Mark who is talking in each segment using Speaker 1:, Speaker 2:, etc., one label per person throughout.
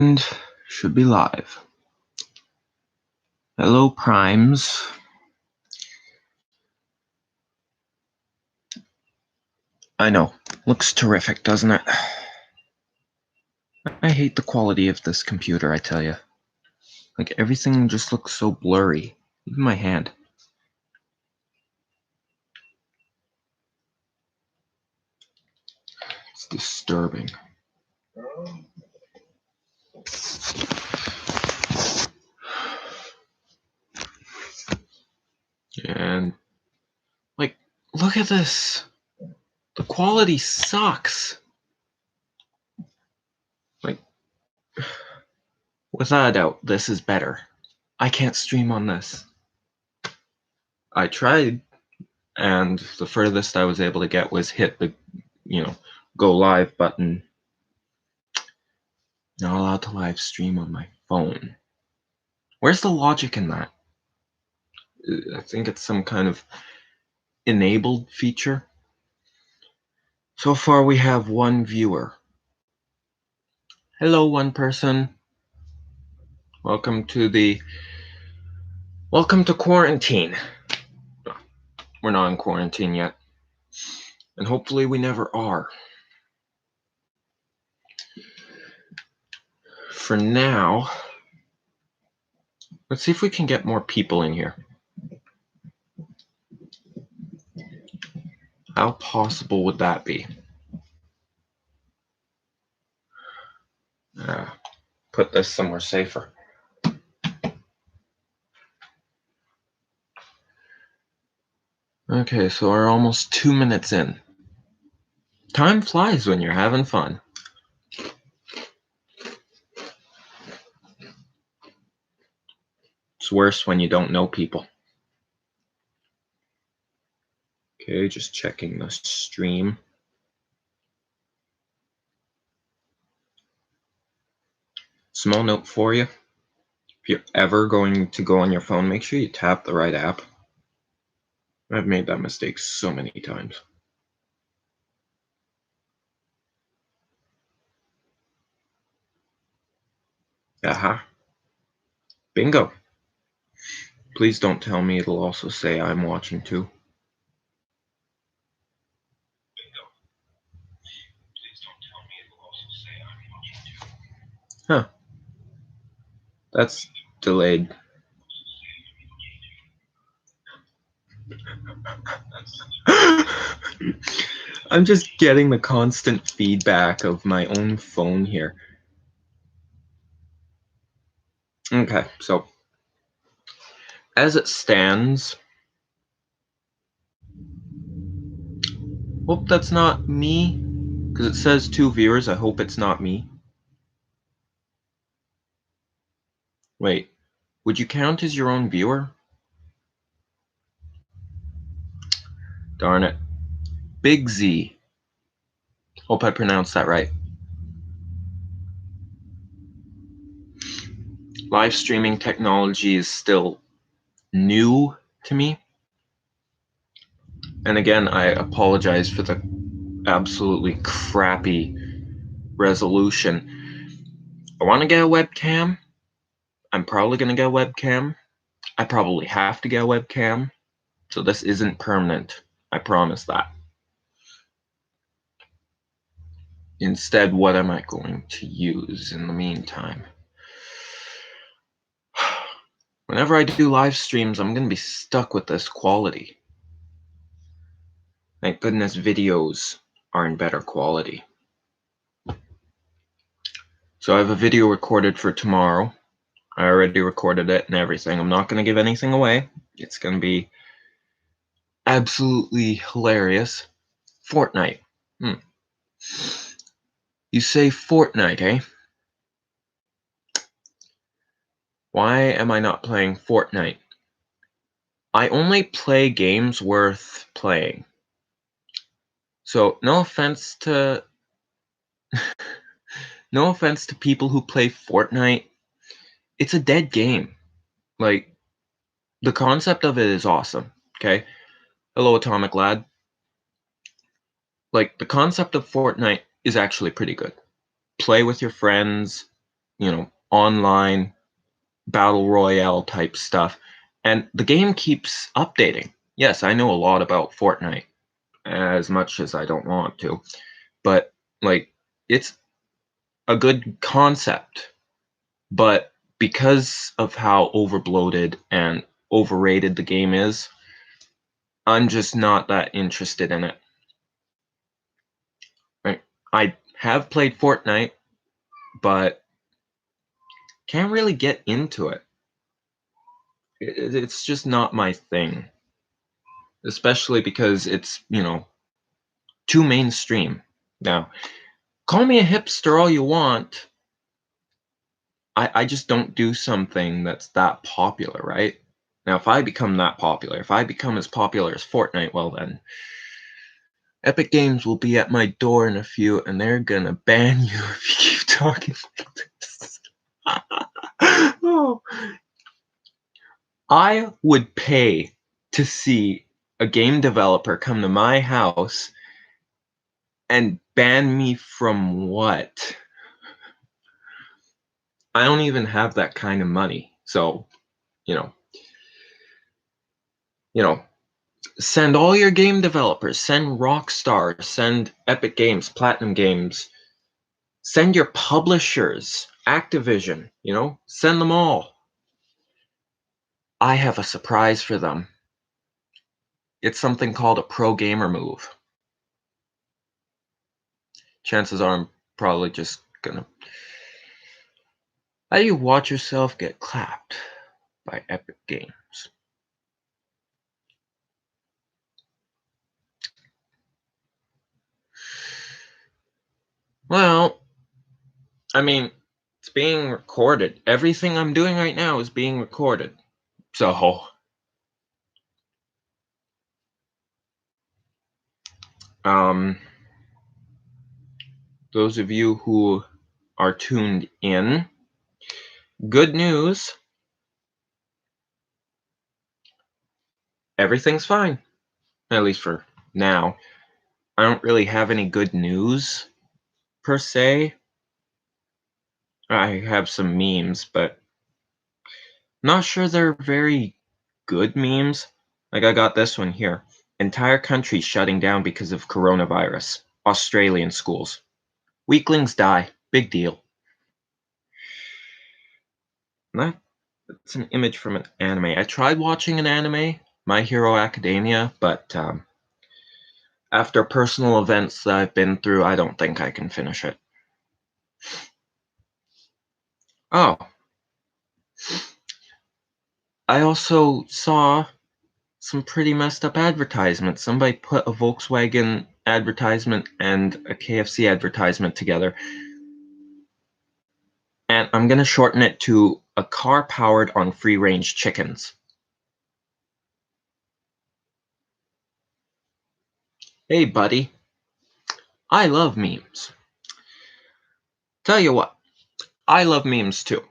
Speaker 1: And should be live. Hello, Primes. I know, looks terrific, doesn't it? I hate the quality of this computer, I tell you. Like, everything just looks so blurry. Even my hand. It's disturbing. And, like, look at this. The quality sucks. Like, without a doubt, this is better. I can't stream on this. I tried, and the furthest I was able to get was hit the, go live button. Not allowed to live stream on my phone. Where's the logic in that? I think it's some kind of enabled feature. So far we have one viewer. Hello, one person. Welcome to quarantine. We're not in quarantine yet. And hopefully we never are. For now, let's see if we can get more people in here. How possible would that be? Put this somewhere safer. Okay, so we're almost 2 minutes in. Time flies when you're having fun. It's worse when you don't know people. Okay, just checking the stream. Small note for you. If you're ever going to go on your phone, make sure you tap the right app. I've made that mistake so many times. Aha. Bingo. Please don't tell me it'll also say I'm watching too. Huh. That's delayed. I'm just getting the constant feedback of my own phone here. Okay, so as it stands, hope that's not me, because it says 2 viewers. I hope it's not me. Wait, would you count as your own viewer? Darn it. Big Z. Hope I pronounced that right. Live streaming technology is still new to me. And again, I apologize for the absolutely crappy resolution. I want to get a webcam. I'm probably going to get a webcam. I probably have to get a webcam. So this isn't permanent. I promise that. Instead, what am I going to use in the meantime? Whenever I do live streams, I'm going to be stuck with this quality. Thank goodness videos are in better quality. So I have a video recorded for tomorrow. I already recorded it and everything. I'm not going to give anything away. It's going to be absolutely hilarious. Fortnite. You say Fortnite, eh? Why am I not playing Fortnite? I only play games worth playing. So no offense to people who play Fortnite. It's a dead game. Like, the concept of it is awesome, okay? Hello, Atomic Lad. Like, the concept of Fortnite is actually pretty good. Play with your friends, online battle royale type stuff. And the game keeps updating. Yes, I know a lot about Fortnite, as much as I don't want to, but like it's a good concept. But because of how overbloated and overrated the game is, I'm just not that interested in it. Right? I have played Fortnite, but can't really get into it. It's just not my thing, especially because it's, too mainstream. Now, call me a hipster all you want. I just don't do something that's that popular, right? Now, if I become that popular, if I become as popular as Fortnite, well then, Epic Games will be at my door in a few, and they're gonna ban you if you keep talking like this. Oh, I would pay to see a game developer come to my house and ban me from what? I don't even have that kind of money. So, you know, you know, send all your game developers, send Rockstar, send Epic Games, Platinum Games, send your publishers, Activision, send them all. I have a surprise for them. It's something called a pro gamer move. Chances are I'm probably just gonna. How do you watch yourself get clapped by Epic Games? Well, I mean, it's being recorded. Everything I'm doing right now is being recorded. So, um, those of you who are tuned in, good news. Everything's fine, at least for now. I don't really have any good news per se. I have some memes, but not sure they're very good memes. Like I got this one here. Entire country shutting down because of coronavirus. Australian schools. Weaklings die. Big deal. That's an image from an anime. I tried watching an anime, My Hero Academia, but after personal events that I've been through, I don't think I can finish it. Oh. I also saw some pretty messed up advertisements. Somebody put a Volkswagen advertisement and a KFC advertisement together. And I'm going to shorten it to a car powered on free range chickens. Hey, buddy. I love memes. Tell you what, I love memes too.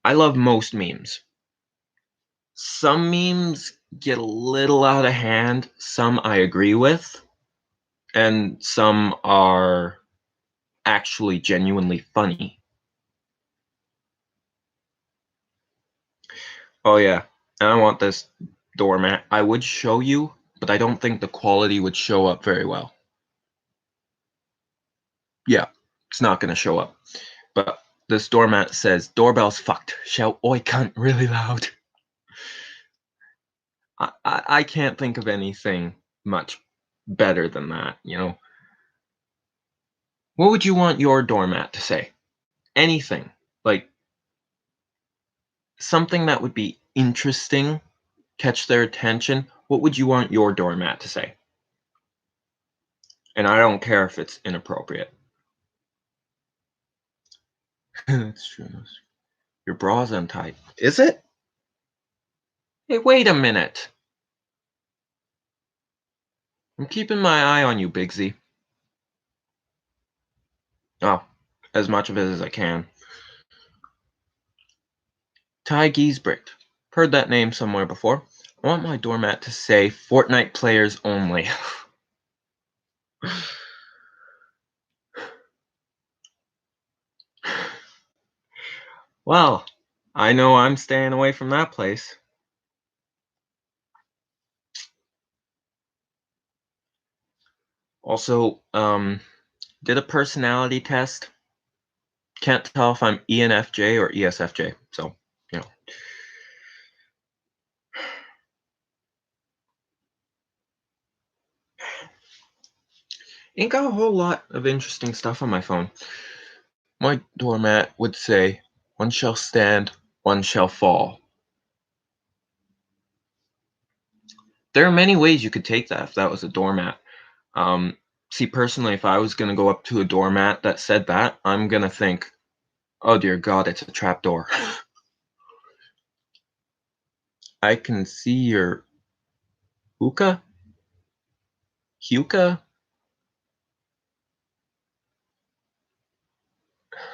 Speaker 1: I love most memes. Some memes get a little out of hand, some I agree with, and some are actually genuinely funny. Oh yeah, and I want this doormat. I would show you, but I don't think the quality would show up very well. Yeah, it's not going to show up. But this doormat says, doorbell's fucked. Shout oi cunt really loud. I can't think of anything much better than that, What would you want your doormat to say? Anything. Like something that would be interesting, catch their attention. What would you want your doormat to say? And I don't care if it's inappropriate. That's true. Your bra's untied. Is it? Hey, wait a minute. I'm keeping my eye on you, Bigsy. Oh, as much of it as I can. Ty Giesbricht. Heard that name somewhere before. I want my doormat to say Fortnite players only. Well, I know I'm staying away from that place. Also, did a personality test. Can't tell if I'm ENFJ or ESFJ. So, you know, ain't got a whole lot of interesting stuff on my phone. My doormat would say, "One shall stand, one shall fall." There are many ways you could take that if that was a doormat. Um, See, personally, if I was going to go up to a doormat that said that, I'm going to think, oh dear God, it's a trapdoor. I can see your hookah? Hookah?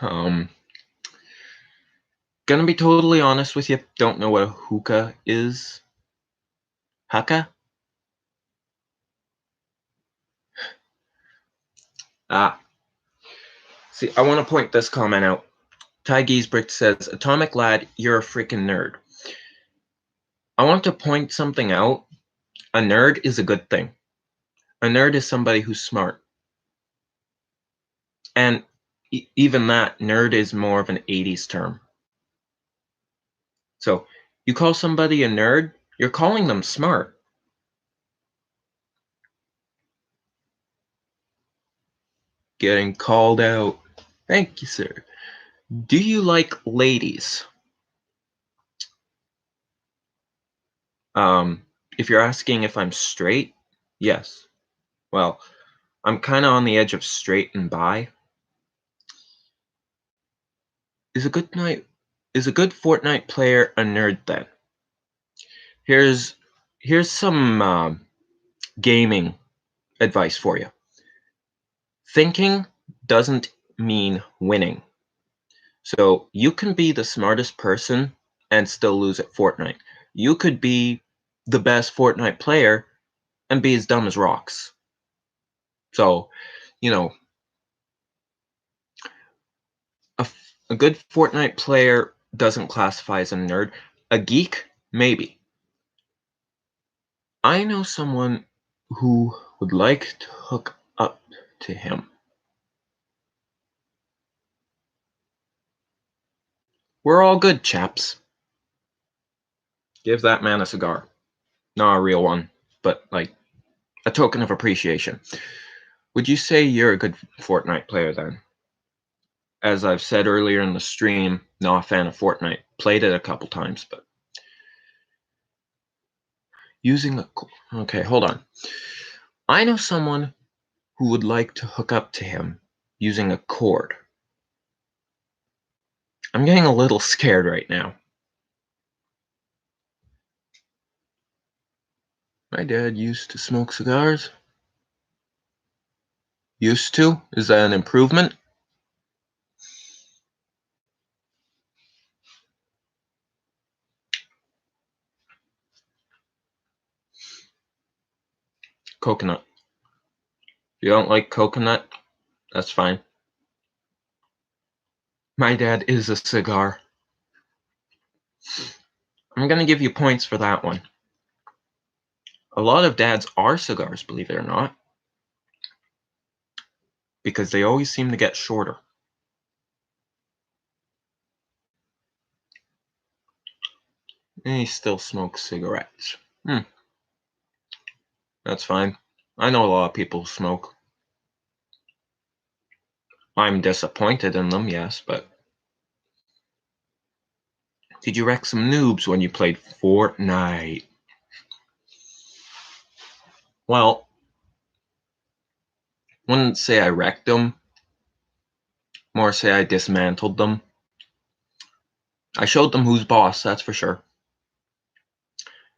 Speaker 1: Um, Gonna be totally honest with you, don't know what a hookah is. Haka? Ah, see, I want to point this comment out. Ty Giesbricht says, Atomic Lad, you're a freaking nerd. I want to point something out. A nerd is a good thing. A nerd is somebody who's smart. And even that, nerd is more of an 80s term. So you call somebody a nerd, you're calling them smart. Getting called out. Thank you, sir. Do you like ladies? Um, if you're asking if I'm straight, yes. Well, I'm kind of on the edge of straight and bi. Is a good night is a good Fortnite player a nerd then? Here's here's some gaming advice for you. Thinking doesn't mean winning. So you can be the smartest person and still lose at Fortnite. You could be the best Fortnite player and be as dumb as rocks. So, you know, a good Fortnite player doesn't classify as a nerd. A geek, maybe. I know someone who would like to hook up to him. We're all good, chaps. Give that man a cigar. Not a real one, but like a token of appreciation. Would you say you're a good Fortnite player then? As I've said earlier in the stream, not a fan of Fortnite. Played it a couple times, but using a. Okay, hold on. I know someone who would like to hook up to him using a cord. I'm getting a little scared right now. My dad used to smoke cigars. Used to? Is that an improvement? Coconut. If you don't like coconut, that's fine. My dad is a cigar. I'm going to give you points for that one. A lot of dads are cigars, believe it or not, because they always seem to get shorter. And he still smokes cigarettes. That's fine. I know a lot of people who smoke. I'm disappointed in them, yes, but did you wreck some noobs when you played Fortnite? Well, wouldn't say I wrecked them, more say I dismantled them. I showed them who's boss, that's for sure.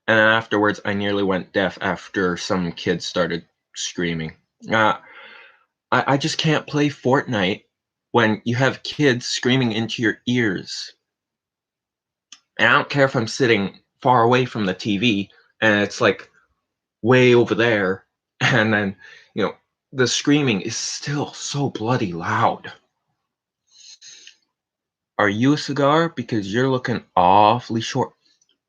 Speaker 1: And then afterwards, I nearly went deaf after some kids started screaming. I just can't play Fortnite when you have kids screaming into your ears. And I don't care if I'm sitting far away from the TV and it's like way over there, and then, you know, the screaming is still so bloody loud. Are you a cigar? Because you're looking awfully short.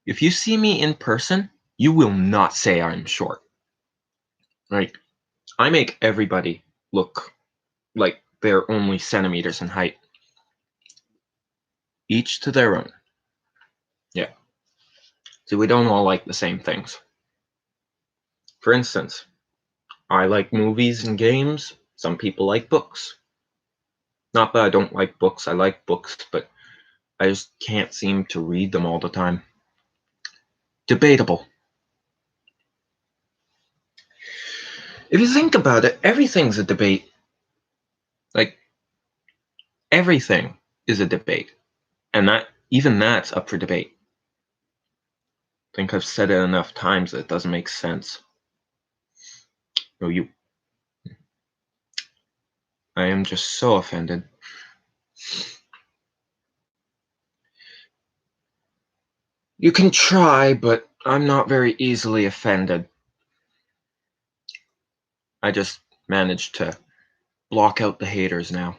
Speaker 1: If you see me in person, you will not say I'm short. Right? I make everybody look like they're only centimeters in height. Each to their own. Yeah. So we don't all like the same things. For instance, I like movies and games. Some people like books. Not that I don't like books. I like books, but I just can't seem to read them all the time. Debatable. If you think about it, everything's a debate. Like, everything is a debate. And even that's up for debate. I think I've said it enough times that it doesn't make sense. No, I am just so offended. You can try, but I'm not very easily offended. I just managed to block out the haters now.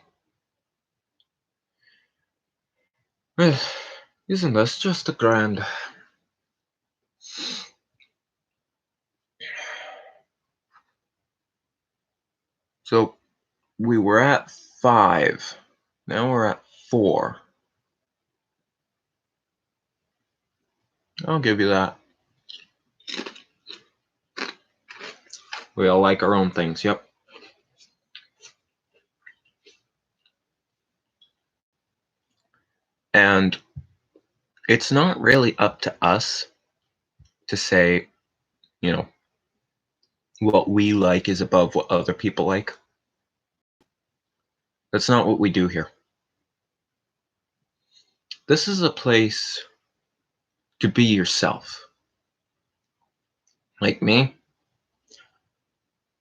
Speaker 1: Isn't this just a grand? So we were at 5. Now we're at 4. I'll give you that. We all like our own things, yep. And it's not really up to us to say, what we like is above what other people like. That's not what we do here. This is a place to be yourself. Like me,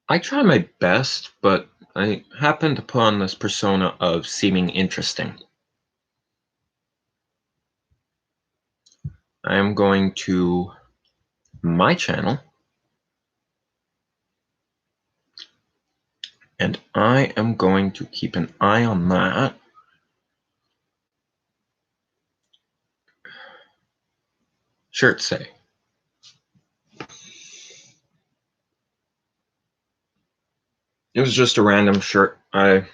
Speaker 1: I try my best, but I happened upon this persona of seeming interesting. I am going to my channel, and I am going to keep an eye on that. Shirt say. It was just a random shirt. I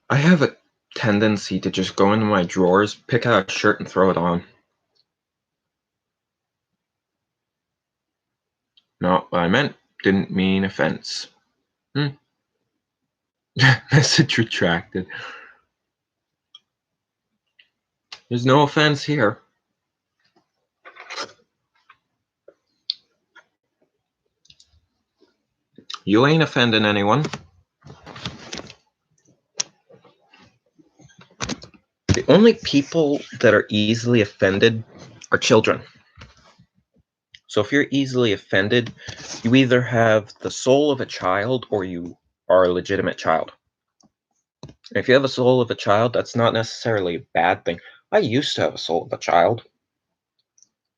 Speaker 1: have a tendency to just go into my drawers, pick out a shirt, and throw it on. Not what I meant. Didn't mean offense. Message retracted. There's no offense here. You ain't offending anyone. The only people that are easily offended are children. So if you're easily offended, you either have the soul of a child or you are a legitimate child. If you have a soul of a child, that's not necessarily a bad thing. I used to have a soul of a child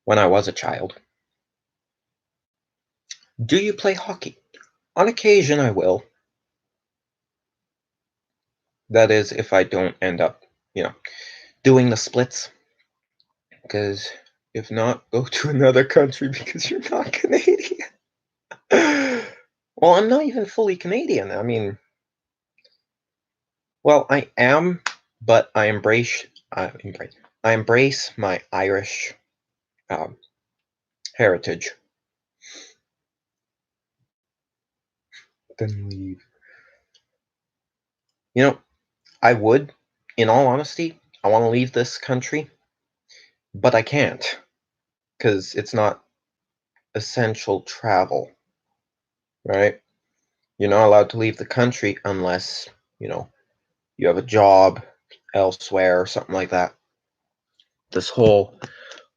Speaker 1: when I was a child. Do you play hockey? On occasion, I will. That is, if I don't end up, doing the splits. Because if not, go to another country because you're not Canadian. Well, I'm not even fully Canadian. I mean, well, I am, but I embrace my Irish heritage. Then leave. I would, in all honesty, I want to leave this country, but I can't because it's not essential travel, right? You're not allowed to leave the country unless, you have a job elsewhere or something like that. This whole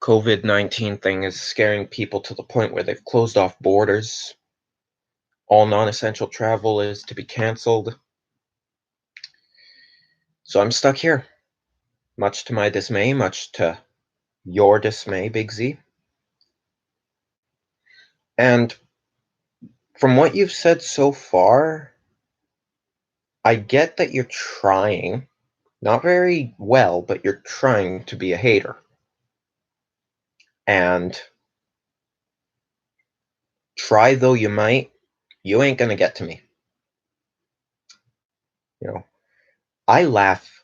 Speaker 1: COVID-19 thing is scaring people to the point where they've closed off borders. All non-essential travel is to be canceled. So I'm stuck here, much to my dismay, much to your dismay, Big Z. And from what you've said so far, I get that you're trying Not very well, but you're trying to be a hater. And try though you might, you ain't gonna get to me. You know, I laugh.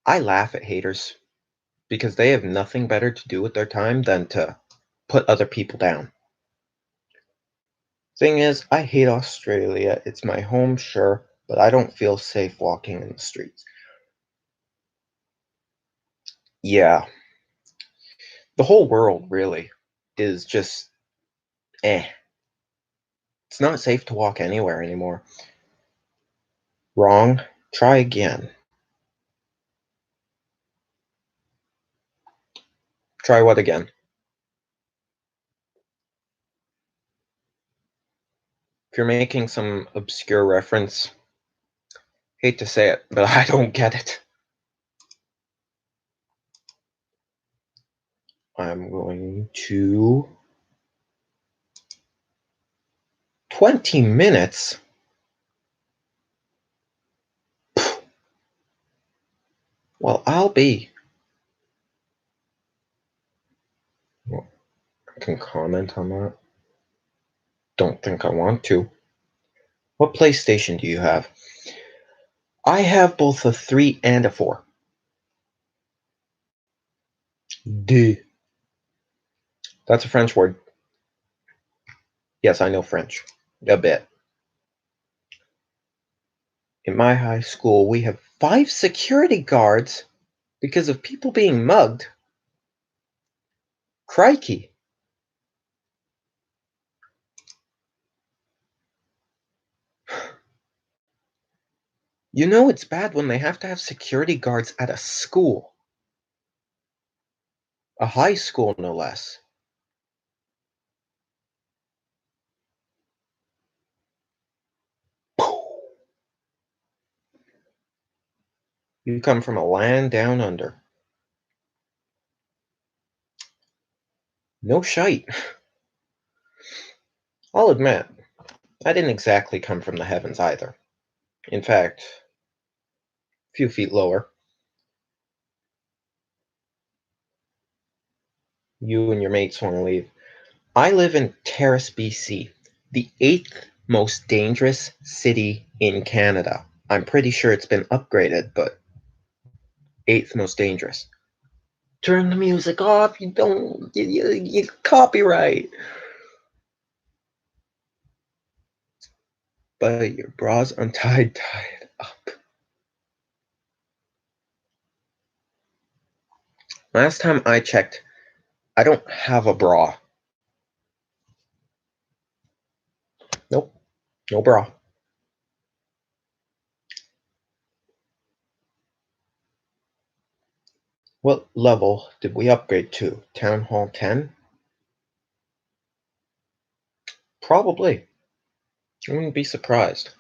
Speaker 1: I laugh at haters because they have nothing better to do with their time than to put other people down. Thing is, I hate Australia. It's my home, sure, but I don't feel safe walking in the streets. Yeah, the whole world really is just eh. It's not safe to walk anywhere anymore. Wrong. Try again. Try what again? If you're making some obscure reference, hate to say it, but I don't get it. I'm going to 20 minutes. Well, I'll be. Well, I can comment on that. Don't think I want to. What PlayStation do you have? I have both a 3 and a 4. D. That's a French word. Yes, I know French. A bit. In my high school, we have 5 security guards because of people being mugged. Crikey. You know it's bad when they have to have security guards at a school. A high school, no less. You come from a land down under. No shite. I'll admit, I didn't exactly come from the heavens either. In fact, a few feet lower. You and your mates want to leave. I live in Terrace, BC, the 8th most dangerous city in Canada. I'm pretty sure it's been upgraded, but 8th most dangerous. Turn the music off. You don't. You copyright. But your bra's untied, tied up. Last time I checked, I don't have a bra. Nope, no bra. What level did we upgrade to? Town Hall 10? Probably. I wouldn't be surprised.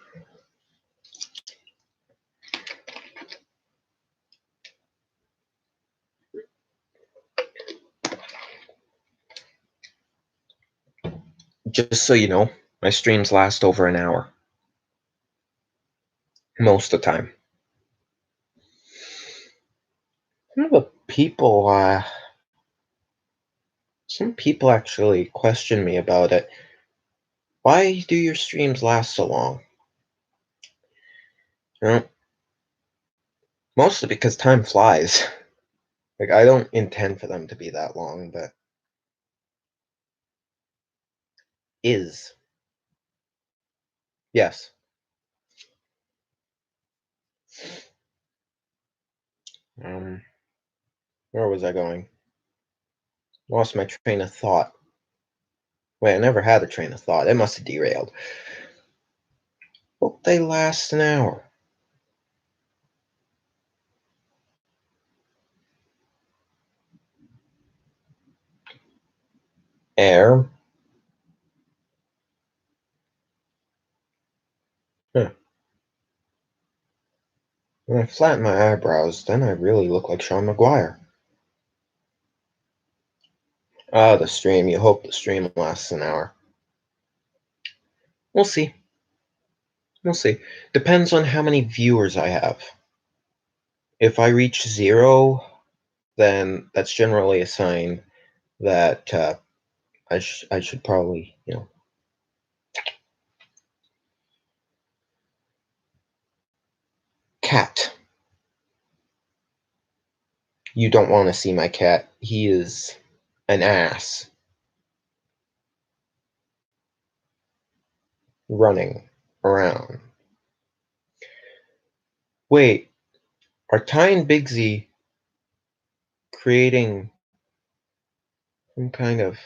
Speaker 1: Just so you know, my streams last over an hour. Most of the time. Some people actually question me about it. Why do your streams last so long? You know, mostly because time flies. Like, I don't intend for them to be that long, but is. Yes. Um, where was I going? Lost my train of thought. Wait, I never had a train of thought. It must have derailed. Hope they last an hour. Air. Huh. When I flatten my eyebrows, then I really look like Sean McGuire. Ah, the stream. You hope the stream lasts an hour. We'll see. We'll see. Depends on how many viewers I have. If I reach 0, then that's generally a sign that I should probably, cat. You don't want to see my cat. He is an ass. Running around. Wait, are Ty and Bigsy creating some kind of...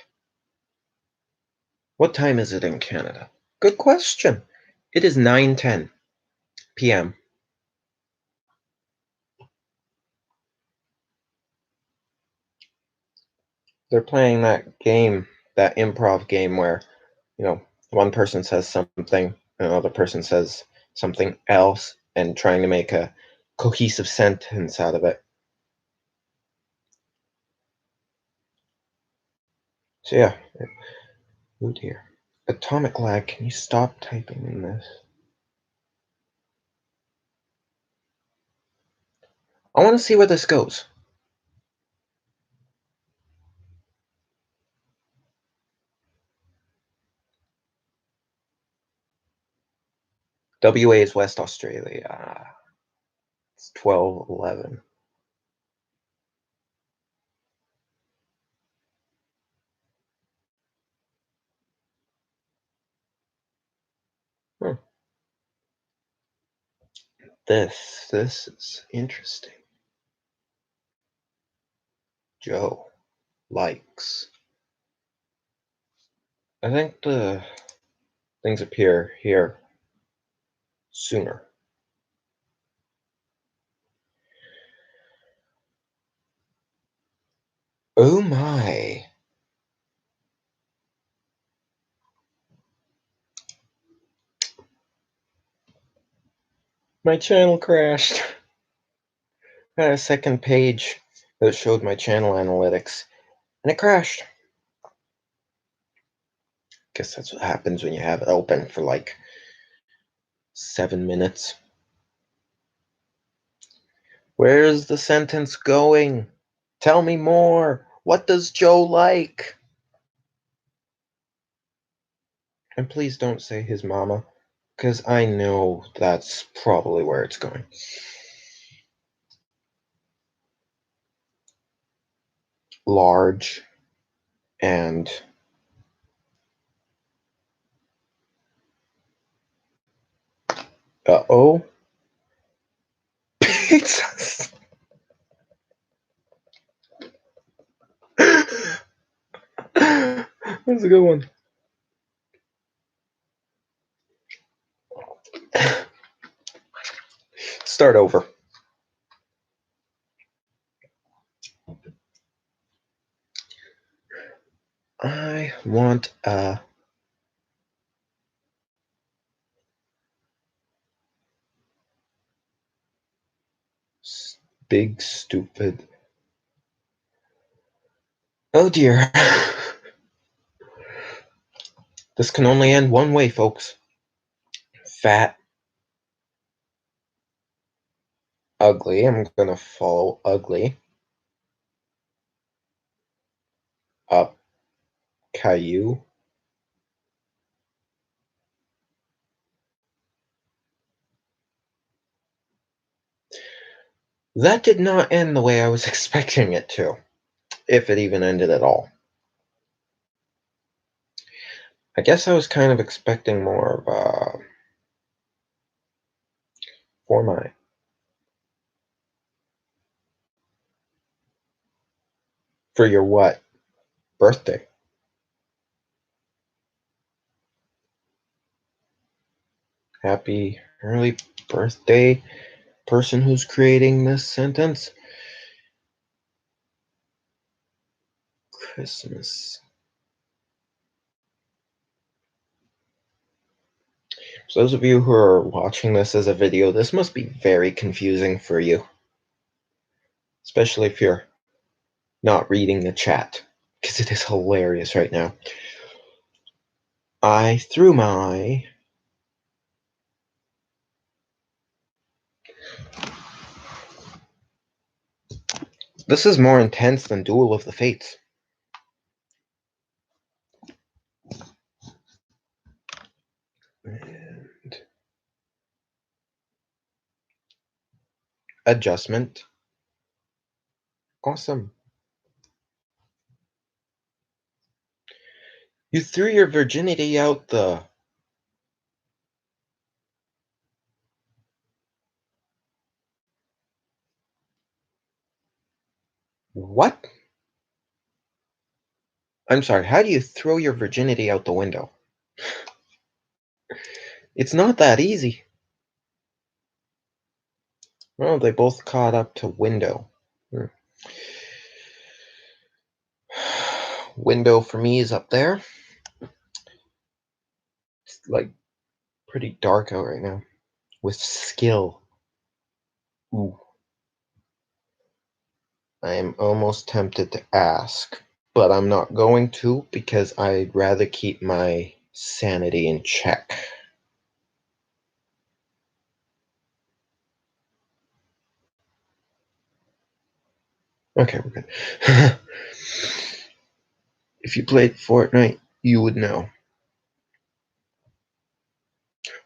Speaker 1: What time is it in Canada? Good question. It is 9:10 p.m. They're playing that game, that improv game where, one person says something, another person says something else, and trying to make a cohesive sentence out of it. So yeah. Oh dear. Atomic lag, can you stop typing in this? I want to see where this goes. WA is West Australia. It's 12:11. This is interesting. Joe likes. I think the things appear here sooner. Oh my. My channel crashed. I had a second page that showed my channel analytics, and it crashed. Guess that's what happens when you have it open for like 7 minutes. Where's the sentence going? Tell me more. What does Joe like? And please don't say his mama, because I know that's probably where it's going. Large and uh-oh. Pizzas. That's a good one. Start over. I want a big stupid... Oh dear. This can only end one way, folks. Fat. Ugly. I'm gonna follow ugly. Up. Caillou. That did not end the way I was expecting it to, if it even ended at all. I guess I was kind of expecting more of a... For my... For your what? Birthday. Happy early birthday, person who's creating this sentence. Christmas. So those of you who are watching this as a video, this must be very confusing for you. Especially if you're not reading the chat, because it is hilarious right now. I threw my... This is more intense than Duel of the Fates. And adjustment. Awesome. You threw your virginity out the... What? I'm sorry, how do you throw your virginity out the window? It's not that easy. Well, they both caught up to window. Hmm. Window for me is up there. It's like pretty dark out right now. With skill. Ooh. I am almost tempted to ask, but I'm not going to because I'd rather keep my sanity in check. Okay, we're good. If you played Fortnite, you would know.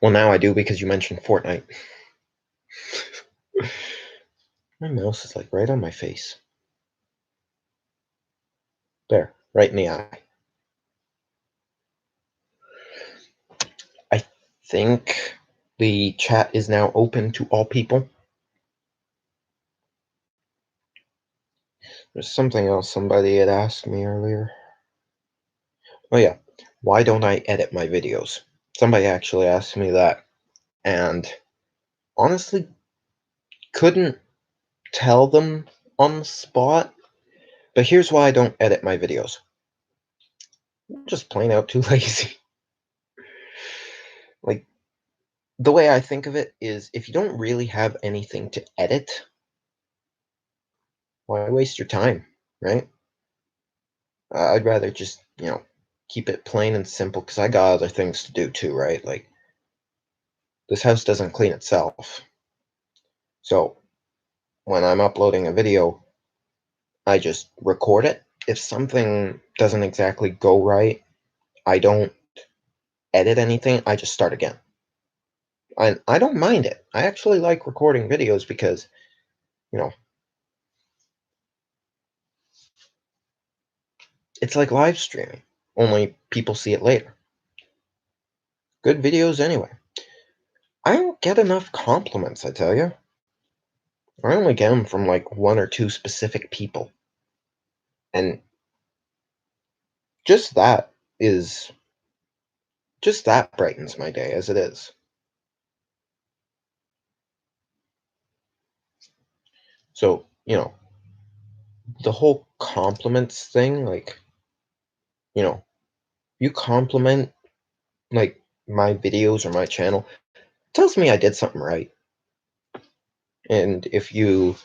Speaker 1: Well, now I do because you mentioned Fortnite. My mouse is like right on my face. There, right in the eye. I think the chat is now open to all people. There's something else somebody had asked me earlier. Oh yeah, why don't I edit my videos? Somebody actually asked me that, and honestly couldn't tell them on the spot. But here's why I don't edit my videos. I'm just plain out too lazy. Like, the way I think of it is if you don't really have anything to edit, why waste your time, right? I'd rather just, keep it plain and simple because I got other things to do too, right? Like, this house doesn't clean itself. So, when I'm uploading a video, I just record it. If something doesn't exactly go right, I don't edit anything, I just start again. I don't mind it. I actually like recording videos because, you know, it's like live streaming, only people see it later. Good videos anyway. I don't get enough compliments, I tell you. I only get them from like one or two specific people. And just that is, just that brightens my day as it is. So, the whole compliments thing, like, you compliment like my videos or my channel, tells me I did something right. And if you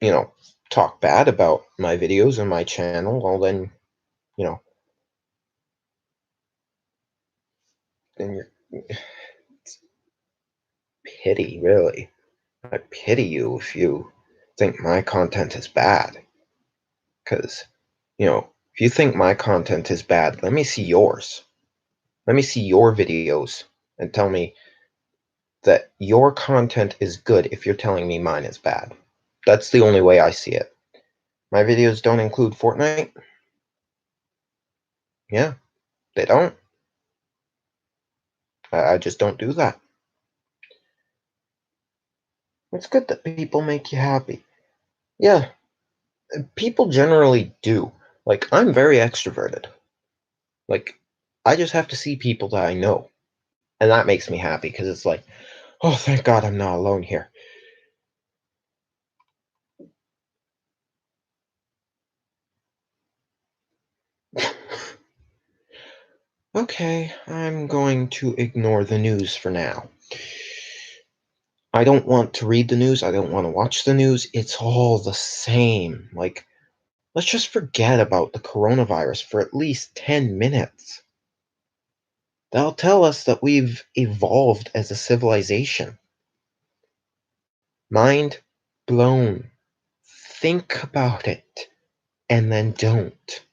Speaker 1: know, talk bad about my videos and my channel, well then, you know, then you're pity, really. I pity you if you think my content is bad. Because, if you think my content is bad, let me see yours. Let me see your videos and tell me that your content is good if you're telling me mine is bad. That's the only way I see it. My videos don't include Fortnite? Yeah, they don't. I just don't do that. It's good that people make you happy. Yeah, people generally do. Like, I'm very extroverted. Like, I just have to see people that I know. And that makes me happy because it's like, oh, thank God I'm not alone here. Okay, I'm going to ignore the news for now. I don't want to read the news. I don't want to watch the news. It's all the same. Like, let's just forget about the coronavirus for at least 10 minutes. That'll tell us that we've evolved as a civilization. Mind blown. think about it and then don't.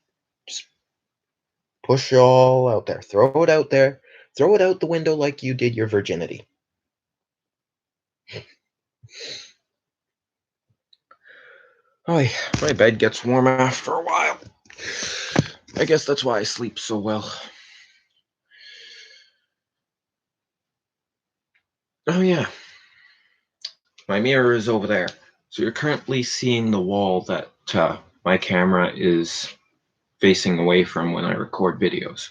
Speaker 1: Just push it all out there. Throw it out there. Throw it out the window like you did your virginity. Oh, my bed gets warm after a while. I guess that's why I sleep so well. Oh yeah, my mirror is over there. So you're currently seeing the wall that my camera is facing away from when I record videos.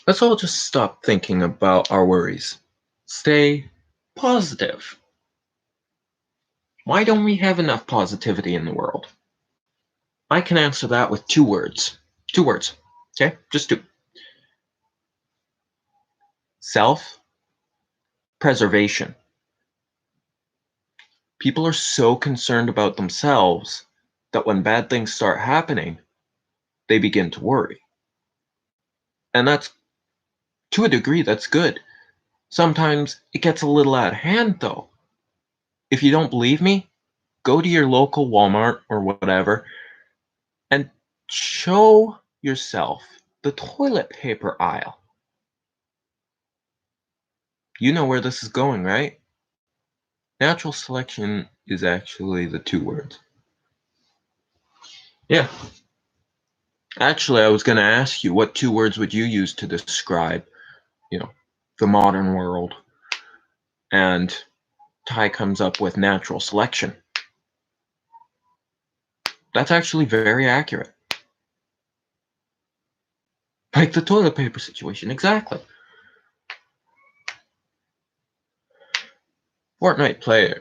Speaker 1: Let's all just stop thinking about our worries. Stay positive. Why don't we have enough positivity in the world? I can answer that with 2 words. 2 words. Okay? Just 2. Self-preservation. People are so concerned about themselves that when bad things start happening, they begin to worry. And that's, to a degree, that's good. Sometimes it gets a little out of hand, though. If you don't believe me, go to your local Walmart or whatever and show yourself the toilet paper aisle. You know where this is going, right? Natural selection is actually the 2 words. Yeah. Actually, I was going to ask you, what 2 words would you use to describe, the modern world? And Ty comes up with natural selection. That's actually very accurate. Like the toilet paper situation, exactly. Fortnite player.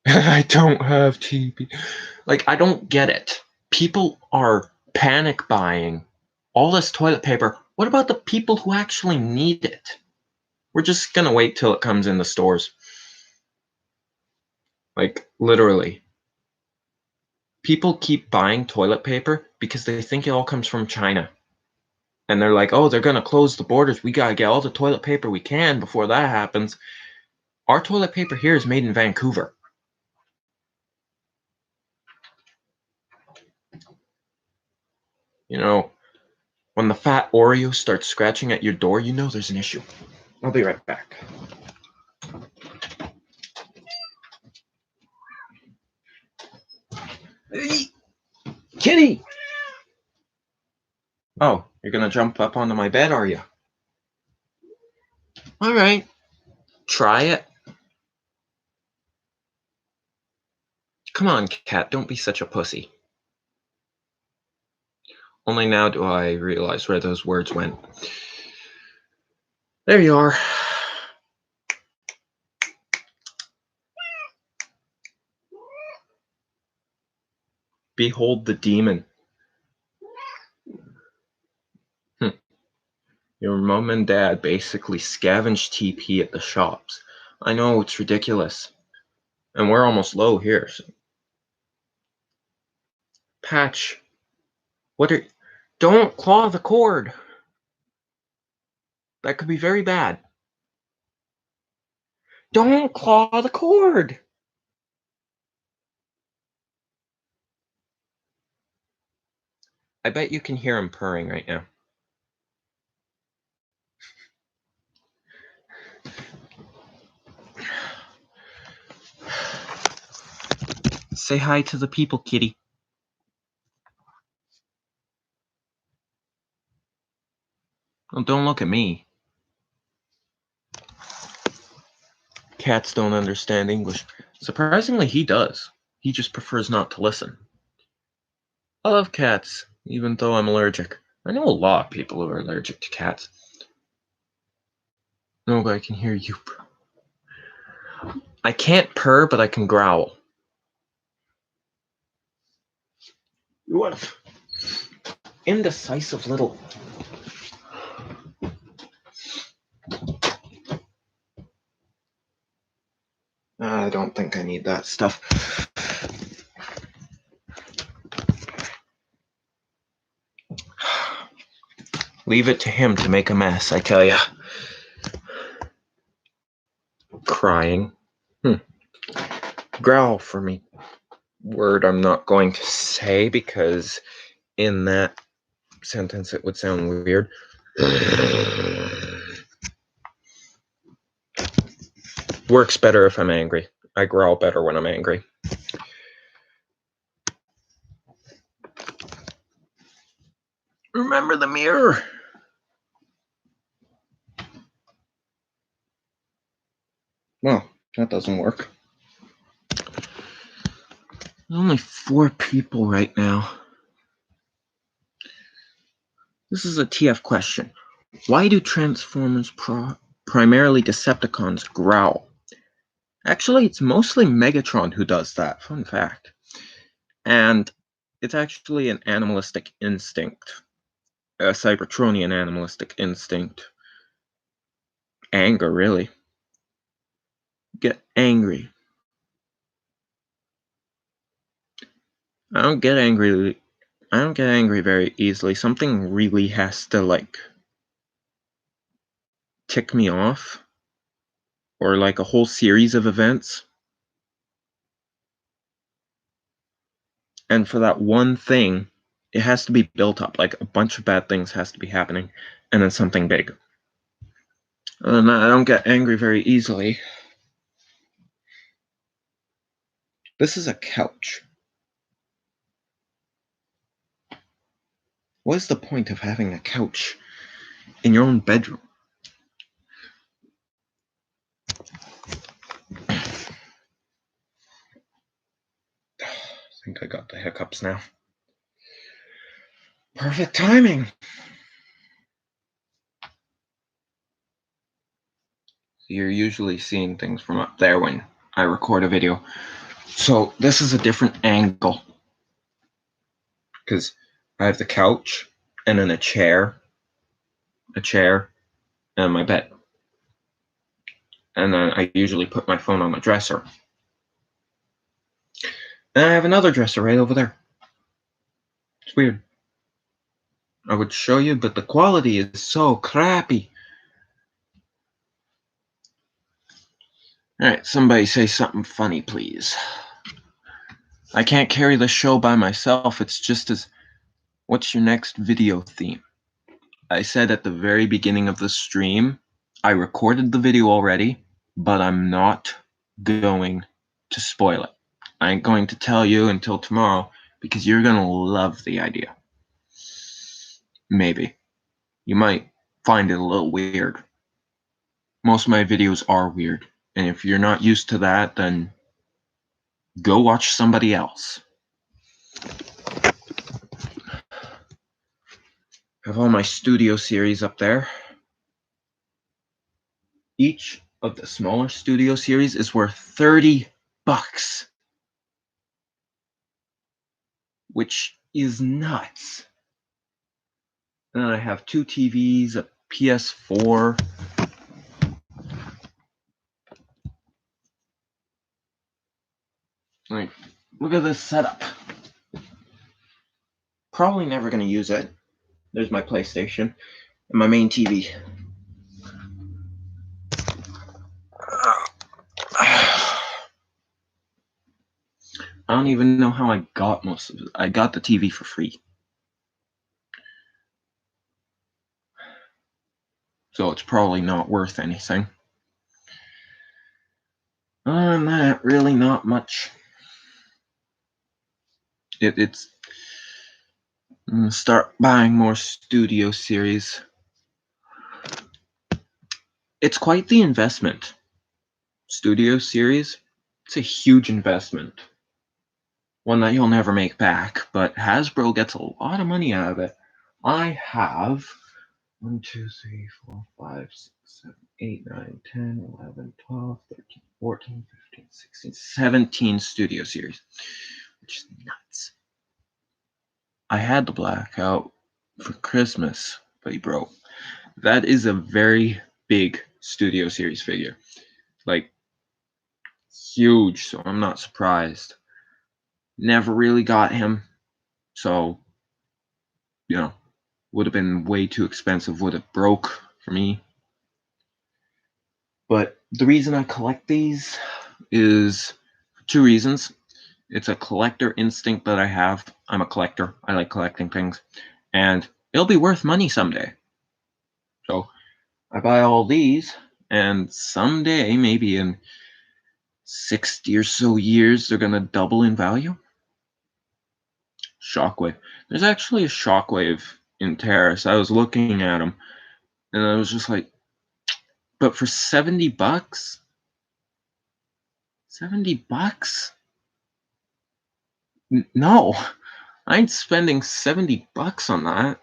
Speaker 1: I don't have TP. Like, I don't get it. People are panic buying all this toilet paper. What about the people who actually need it? We're just gonna wait till it comes in the stores. Like, literally. People keep buying toilet paper because they think it all comes from China. And they're like, oh, they're gonna close the borders. We gotta get all the toilet paper we can before that happens. Our toilet paper here is made in Vancouver. When the fat Oreo starts scratching at your door, you know there's an issue. I'll be right back. Hey, kitty! Oh, you're gonna jump up onto my bed, are you? All right, try it. Come on, cat, don't be such a pussy. Only now do I realize where those words went. There you are. Behold the demon. Your mom and dad basically scavenge TP at the shops. I know, it's ridiculous. And we're almost low here. So. Patch, don't claw the cord. That could be very bad. Don't claw the cord. I bet you can hear him purring right now. Say hi to the people, kitty. Oh, don't look at me. Cats don't understand English. Surprisingly, he does. He just prefers not to listen. I love cats, even though I'm allergic. I know a lot of people who are allergic to cats. No, but I can hear you. I can't purr, but I can growl. What? Indecisive little... I don't think I need that stuff. Leave it to him to make a mess, I tell ya. Crying. Growl for me. Word I'm not going to say because in that sentence it would sound weird. Works better if I'm angry. I growl better when I'm angry. Remember the mirror. Well, that doesn't work. There's only 4 people right now. This is a TF question. Why do Transformers primarily Decepticons growl? Actually, it's mostly Megatron who does that. Fun fact. And it's actually an animalistic instinct. A Cybertronian animalistic instinct. Anger, really. Get angry. I don't get angry very easily. Something really has to, like, tick me off. Or, like, a whole series of events. And for that one thing, it has to be built up. Like, a bunch of bad things has to be happening. And then something big. And I don't get angry very easily. This is a couch. What is the point of having a couch in your own bedroom? I think I got the hiccups now. Perfect timing. You're usually seeing things from up there when I record a video. So this is a different angle. Because I have the couch and then a chair, and my bed. And then I usually put my phone on my dresser. And I have another dresser right over there. It's weird. I would show you, but the quality is so crappy. Alright, somebody say something funny, please. I can't carry the show by myself. It's just as, what's your next video theme? I said at the very beginning of the stream, I recorded the video already, but I'm not going to spoil it. I ain't going to tell you until tomorrow because you're going to love the idea. Maybe. You might find it a little weird. Most of my videos are weird. And if you're not used to that, then go watch somebody else. I have all my studio series up there. Each of the smaller studio series is worth $30, which is nuts. And then I have 2 TVs, a PS4. Like, look at this setup. Probably never going to use it. There's my PlayStation and my main TV. I don't even know how I got most of it. I got the TV for free. So it's probably not worth anything. Other than that, really not much. It's I'm gonna start buying more studio series. It's quite the investment. Studio series, it's a huge investment. One that you'll never make back, but Hasbro gets a lot of money out of it. I have 1, 2, 3, 4, 5, 6, 7, 8, 9, 10, 11, 12, 13, 14, 15, 16, 17 studio series, which is nuts. I had the blackout for Christmas, but he broke. That is a very big studio series figure. Like, huge, so I'm not surprised. Never really got him, so, you know, would have been way too expensive, would have broke for me. But the reason I collect these is Two reasons. It's a collector instinct that I have. I'm a collector. I like collecting things. And it'll be worth money someday. So I buy all these, and someday, maybe in 60 or so years, they're going to double in value. Shockwave. There's actually a Shockwave in Terrace. I was looking at them, and I was just like, but for $70? $70? No, I ain't spending $70 on that.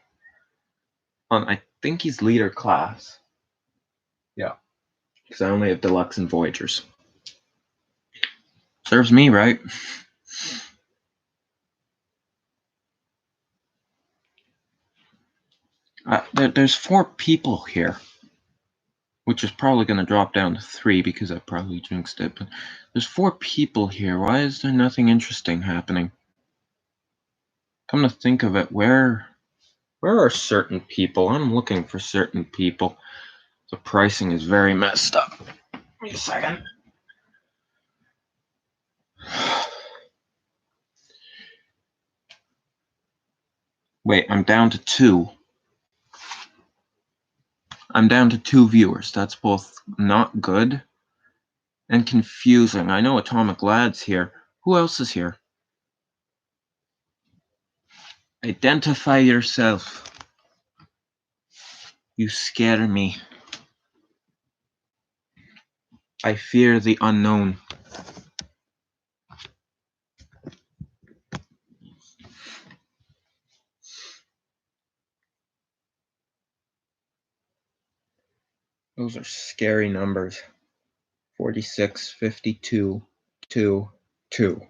Speaker 1: I think he's leader class. Yeah, because I only have deluxe and Voyagers. Serves me right. There's 4 people here, which is probably going to drop down to 3 because I probably jinxed it. But there's 4 people here. Why is there nothing interesting happening? Come to think of it, where are certain people? I'm looking for certain people. The pricing is very messed up. Give me a second. Wait, I'm down to 2. I'm down to 2 viewers. That's both not good and confusing. I know Atomic Lad's here. Who else is here? Identify yourself. You scare me. I fear the unknown. Those are scary numbers. 46, 52, 2, 2.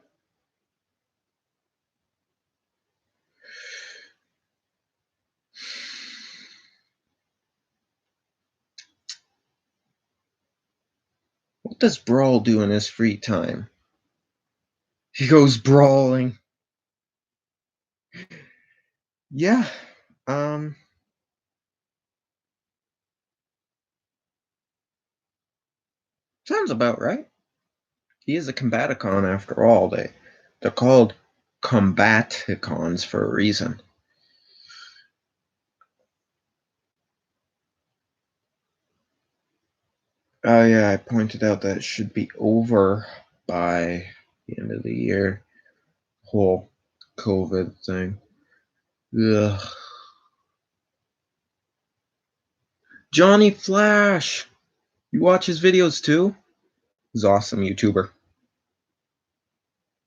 Speaker 1: What does Brawl do in his free time? He goes brawling. Yeah. Sounds about right. He is a combaticon after all. They're called combaticons for a reason. Oh yeah, I pointed out that it should be over by the end of the year. Whole COVID thing. Ugh. Johnny Flash! You watch his videos too? He's an awesome YouTuber.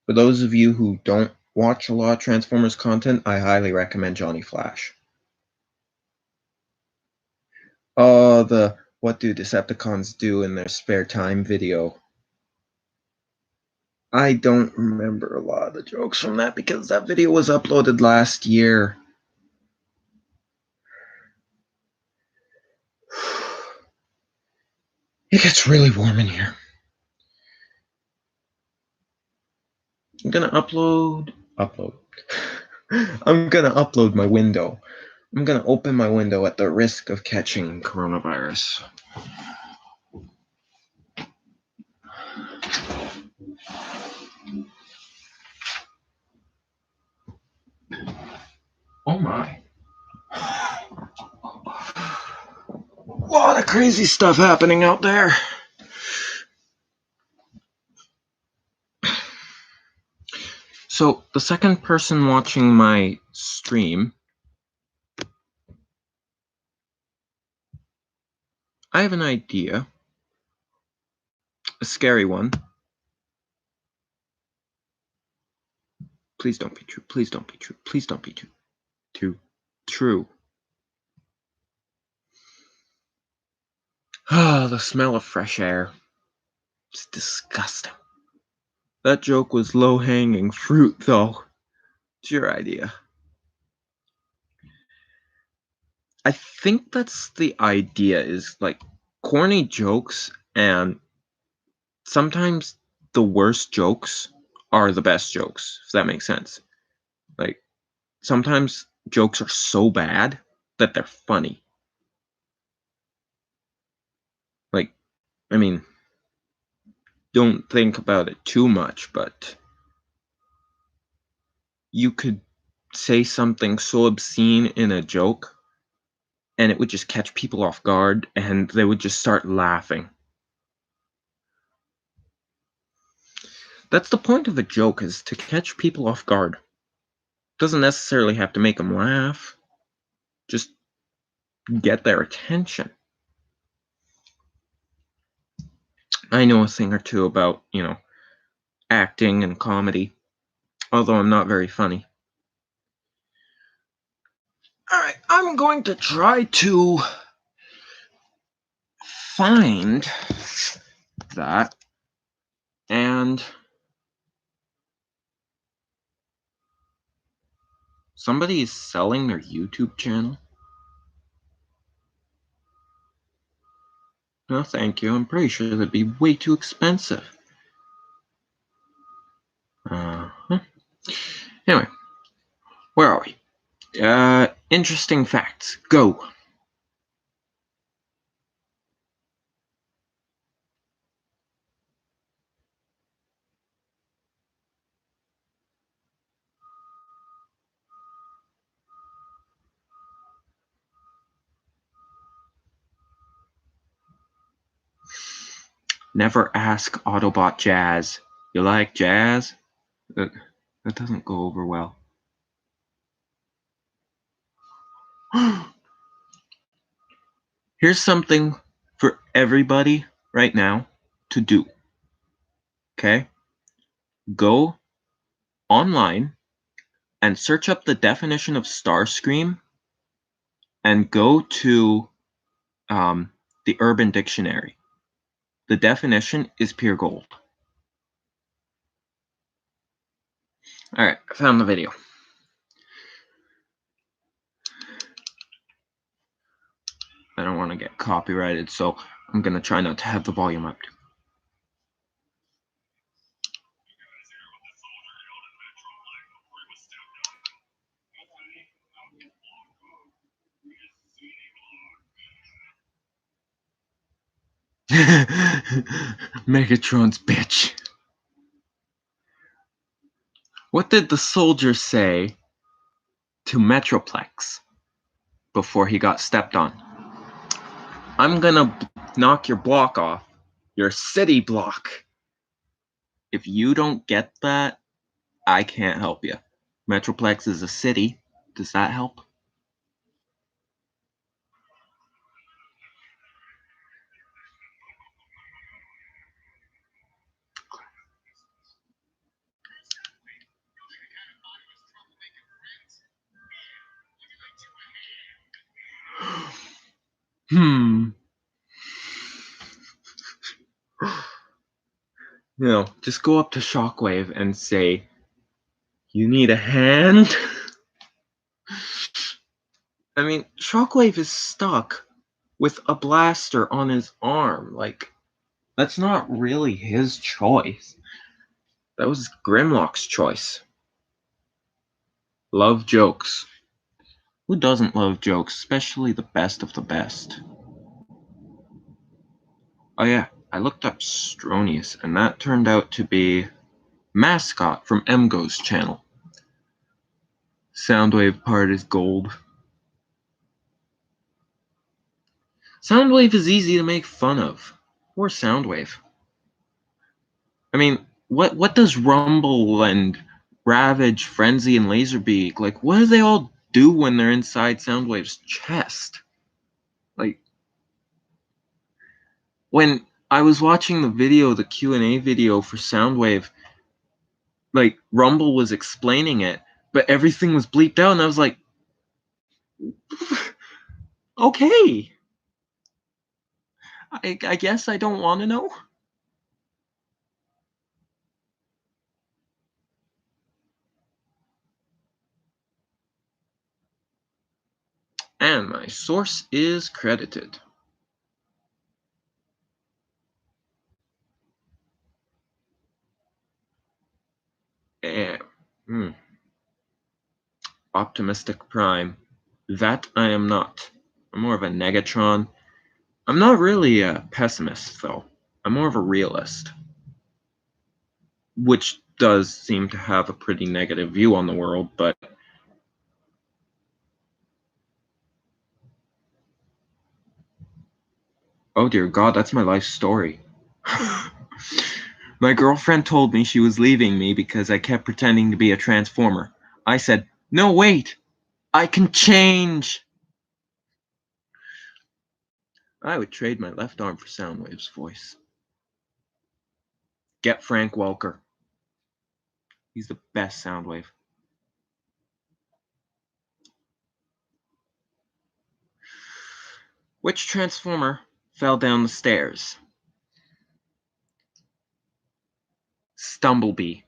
Speaker 1: For those of you who don't watch a lot of Transformers content, I highly recommend Johnny Flash. Oh, the What Do Decepticons Do in Their Spare Time video. I don't remember a lot of the jokes from that because that video was uploaded last year. It gets really warm in here. I'm gonna upload. I'm gonna upload my window. I'm gonna open my window at the risk of catching coronavirus. Oh my. A lot of crazy stuff happening out there. So, the second person watching my stream, I have an idea. A scary one. Please don't be true. Please don't be true. Please don't be true. Ah, the smell of fresh air. It's disgusting. That joke was low-hanging fruit, though. It's your idea. I think that's the idea, is like corny jokes, and sometimes the worst jokes are the best jokes, if that makes sense. Like, sometimes jokes are so bad that they're funny. Like, I mean, don't think about it too much, but you could say something so obscene in a joke, and it would just catch people off guard, and they would just start laughing. That's the point of a joke, is to catch people off guard. Doesn't necessarily have to make them laugh, just get their attention. I know a thing or two about, acting and comedy, although I'm not very funny. Alright, I'm going to try to find that, and somebody is selling their YouTube channel. No, thank you. I'm pretty sure that'd be way too expensive. Anyway, where are we? Interesting facts. Go. Never ask Autobot Jazz. You like jazz? That doesn't go over well. Here's something for everybody right now to do. Okay? Go online and search up the definition of Starscream and go to the Urban Dictionary. The definition is pure gold. Alright, I found the video. I don't want to get copyrighted, so I'm going to try not to have the volume up. Megatron's bitch. What did the soldier say to Metroplex before he got stepped on? I'm gonna knock your block off, your city block. If you don't get that, I can't help you. Metroplex is a city. Does that help? Just go up to Shockwave and say, "You need a hand?" I mean, Shockwave is stuck with a blaster on his arm. Like, that's not really his choice. That was Grimlock's choice. Love jokes. Who doesn't love jokes, especially the best of the best? Oh yeah, I looked up Stronius, and that turned out to be Mascot from Emgo's channel. Soundwave part is gold. Soundwave is easy to make fun of. Or Soundwave. I mean, what does Rumble and Ravage, Frenzy, and Laserbeak, like, what do they all do when they're inside Soundwave's chest? Like, when I was watching the video, the Q&A video for Soundwave, like, Rumble was explaining it, but everything was bleeped out, and I was like, okay. I guess I don't want to know. And my source is credited. Optimistic Prime. That I am not. I'm more of a Negatron. I'm not really a pessimist, though. I'm more of a realist. which does seem to have a pretty negative view on the world, but oh dear God, that's my life story. My girlfriend told me she was leaving me because I kept pretending to be a transformer. I said, "No, wait, I can change." I would trade my left arm for Soundwave's voice. Get Frank Welker. He's the best Soundwave. Which transformer fell down the stairs? Stumblebee.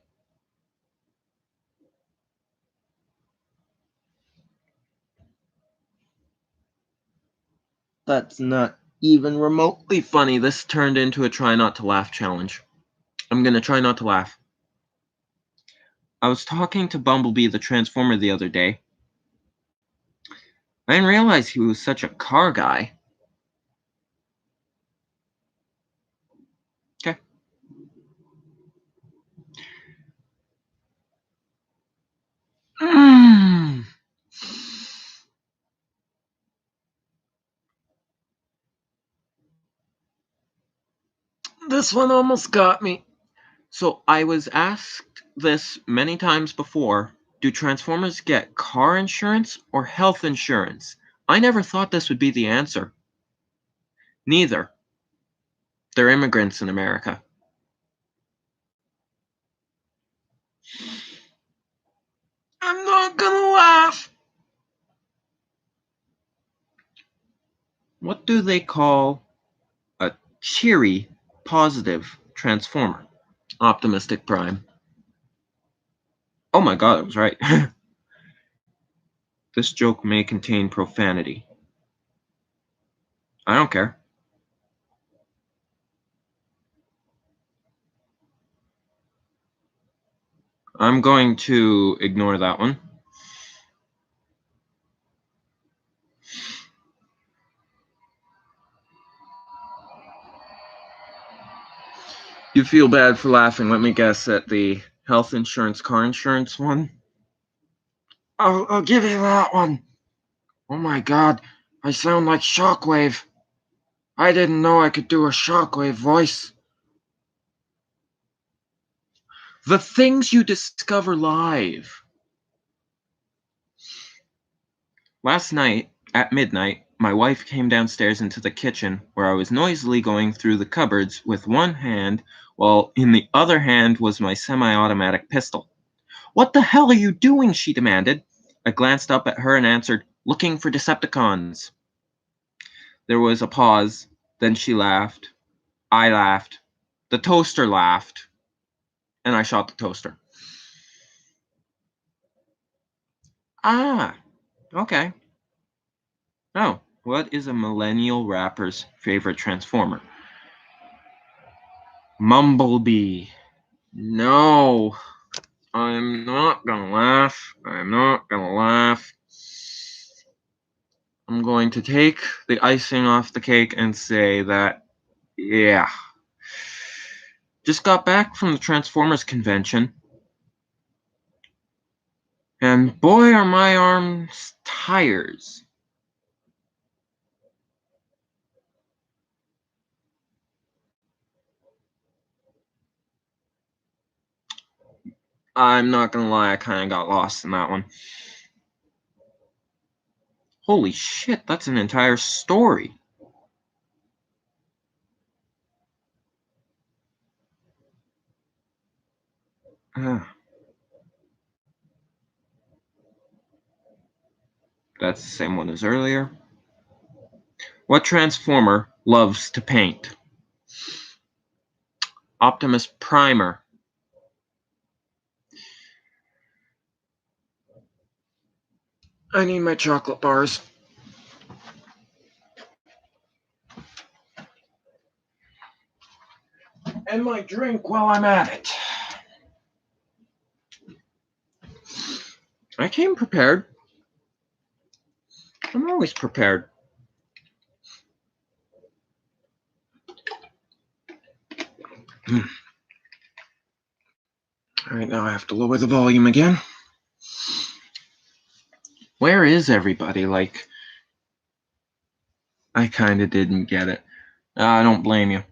Speaker 1: That's not even remotely funny. This turned into a try not to laugh challenge. I'm gonna try not to laugh. I was talking to Bumblebee the Transformer the other day. I didn't realize he was such a car guy. Okay. This one almost got me. So I was asked this many times before. Do Transformers get car insurance or health insurance? I never thought this would be the answer. Neither. They're immigrants in America. I'm not gonna laugh. What do they call a cheery, positive Transformer? Optimistic Prime. Oh my God, I was right. This joke may contain profanity. I don't care. I'm going to ignore that one. You feel bad for laughing. Let me guess at the health insurance, car insurance one. I'll give you that one. Oh my God, I sound like Shockwave. I didn't know I could do a Shockwave voice. The things you discover live. Last night, at midnight, my wife came downstairs into the kitchen where I was noisily going through the cupboards with one hand, while in the other hand was my semi-automatic pistol. "What the hell are you doing?" she demanded. I glanced up at her and answered, "Looking for Decepticons." There was a pause, then she laughed. I laughed. The toaster laughed. And I shot the toaster. Ah, okay. Oh, what is a millennial rapper's favorite Transformer? Mumblebee. No, I'm not gonna laugh. I'm not gonna laugh. I'm going to take the icing off the cake and say that, yeah. Just got back from the Transformers convention. And boy, are my arms tires. I'm not gonna lie, I kind of got lost in that one. Holy shit, that's an entire story. That's the same one as earlier. What Transformer loves to paint? Optimus Primer. I need my chocolate bars. And my drink while I'm at it. I came prepared. I'm always prepared. Alright, now I have to lower the volume again. Where is everybody? Like, I kinda didn't get it. I don't blame you.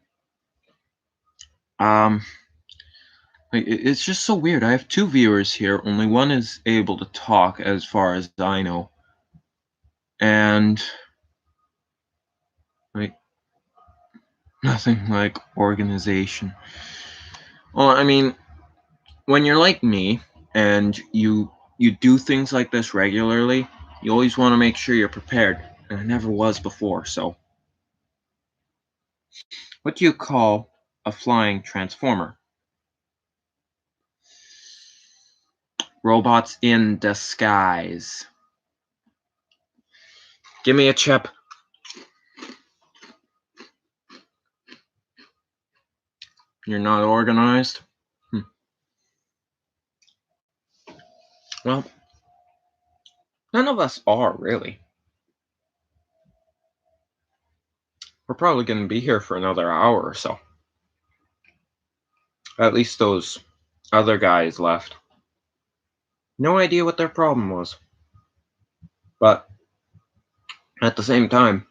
Speaker 1: It's just so weird. I have 2 viewers here. Only one is able to talk, as far as I know. And, like, nothing like organization. Well, I mean, when you're like me, and you do things like this regularly, you always want to make sure you're prepared. And I never was before, so. What do you call a flying transformer? Robots in disguise. Give me a chip. You're not organized? Well, none of us are, really. We're probably going to be here for another hour or so. At least those other guys left. No idea what their problem was. But at the same time,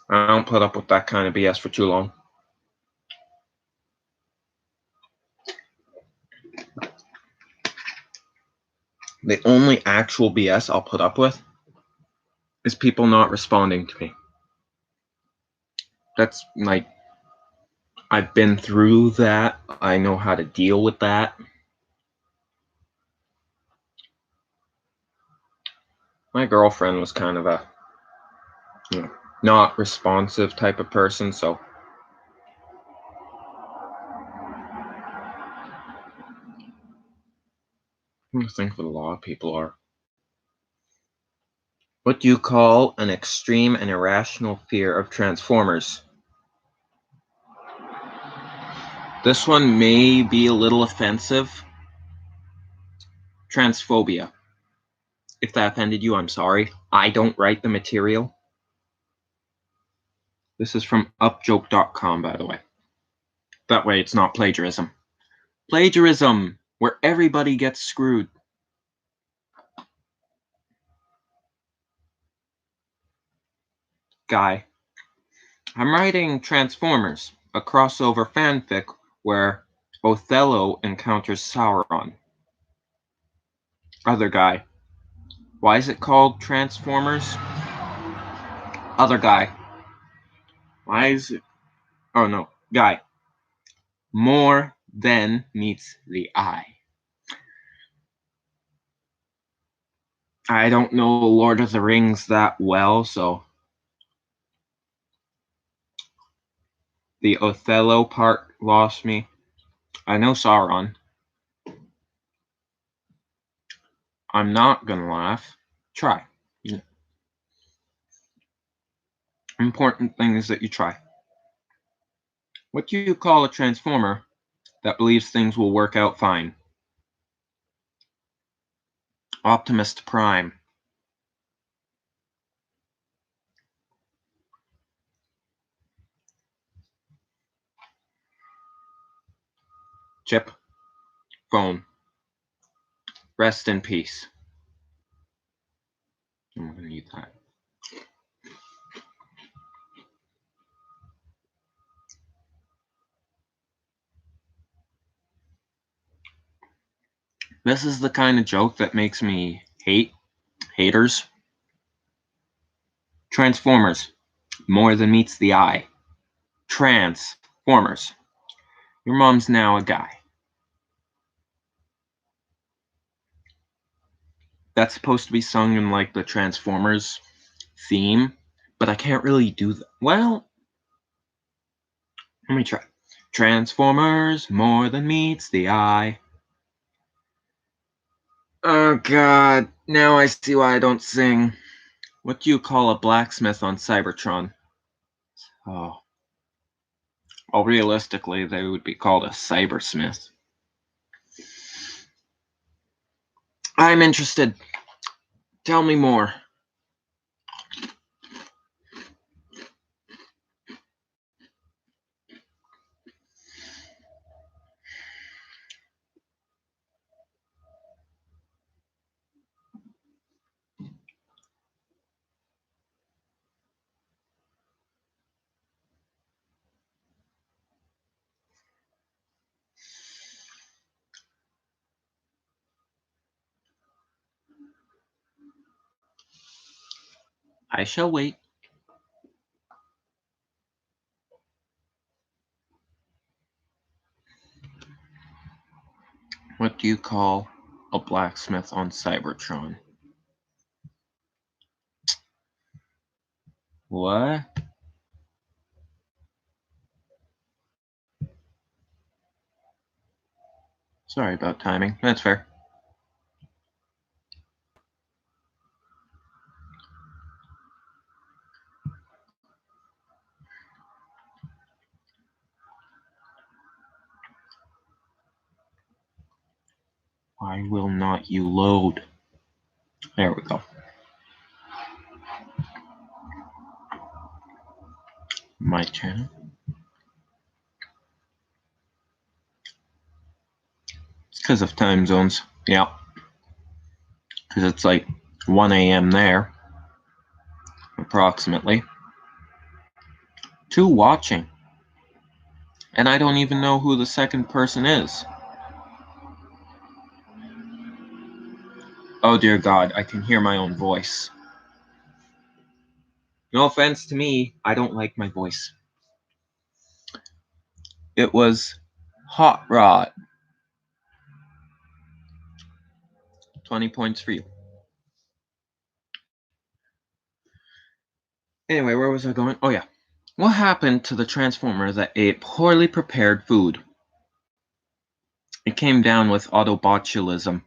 Speaker 1: I don't put up with that kind of BS for too long. The only actual BS I'll put up with is people not responding to me. That's like, I've been through that. I know how to deal with that. My girlfriend was kind of a, not responsive type of person, so I think that a lot of people are. What do you call an extreme and irrational fear of Transformers? This one may be a little offensive. Transphobia. If that offended you, I'm sorry. I don't write the material. This is from upjoke.com, by the way. That way it's not plagiarism. Plagiarism, where everybody gets screwed. Guy. I'm writing Transformers, a crossover fanfic where Othello encounters Sauron. Other guy. Why is it called Transformers? Other guy. Why is it? Oh no, guy. More than meets the eye. I don't know Lord of the Rings that well, so the Othello part lost me. I know Sauron. I'm not gonna laugh. Try. Important thing is that you try. What do you call a transformer that believes things will work out fine? Optimus Prime. Chip. Phone. Rest in peace. I'm gonna need that. This is the kind of joke that makes me hate haters. Transformers. More than meets the eye. Transformers. Your mom's now a guy. That's supposed to be sung in like the Transformers theme, but I can't really do that. Well, let me try. Transformers, more than meets the eye. Oh god, now I see why I don't sing. What do you call a blacksmith on Cybertron? Oh. Well, realistically, they would be called a cybersmith. I'm interested. Tell me more. I shall wait. What do you call a blacksmith on Cybertron? What? Sorry about timing. That's fair. Why will not you load? There we go. My channel. It's because of time zones. Yeah. Because it's like 1 a.m. there, approximately. 2 watching. And I don't even know who the second person is. Oh dear God, I can hear my own voice. No offense to me, I don't like my voice. It was Hot Rod. 20 points for you. Anyway, where was I going? Oh yeah. What happened to the Transformer that ate poorly prepared food? It came down with Autobotulism.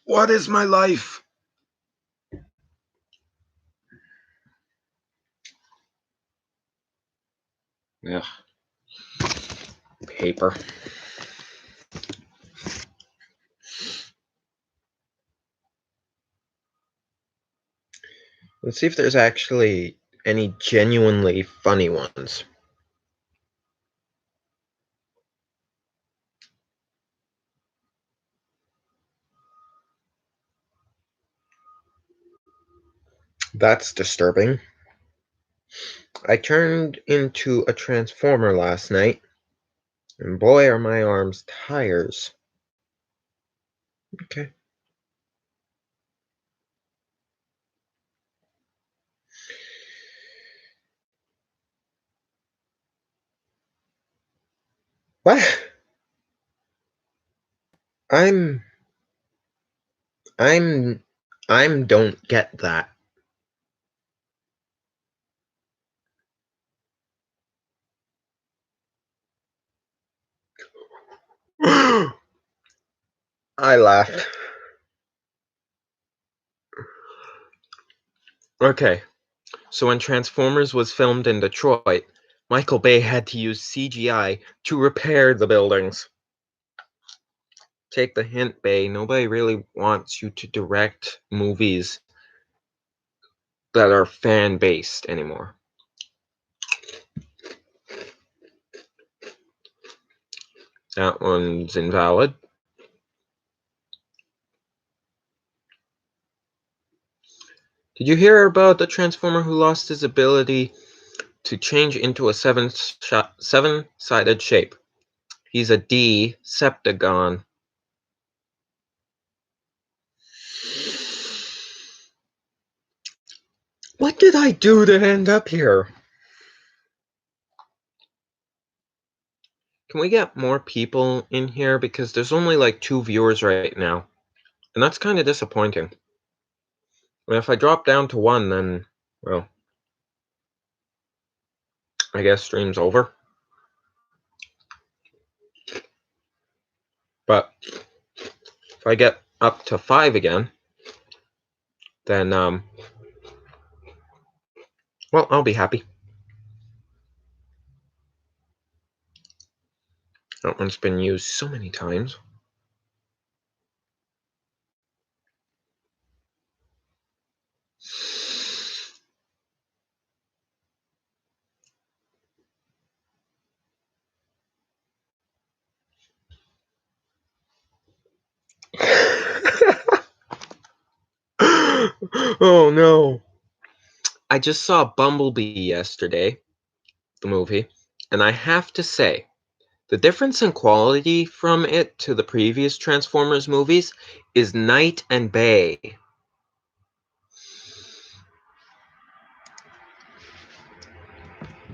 Speaker 1: What is my life? Ugh. Paper. Let's see if there's actually any genuinely funny ones. That's disturbing. I turned into a Transformer last night, and boy are my arms tires. Okay. What? I'm don't get that. I laughed. Okay, so when Transformers was filmed in Detroit, Michael Bay had to use CGI to repair the buildings. Take the hint, Bay. Nobody really wants you to direct movies that are fan-based anymore. That one's invalid. Did you hear about the Transformer who lost his ability to change into a seven-sided shape? He's a Decepticon. What did I do to end up here? Can we get more people in here? Because there's only like 2 viewers right now. And that's kind of disappointing. And if I drop down to 1, then, well, I guess stream's over. But if I get up to 5 again, then, well, I'll be happy. That one's been used so many times. Oh no. I just saw Bumblebee yesterday, the movie, and I have to say, the difference in quality from it to the previous Transformers movies is night and day.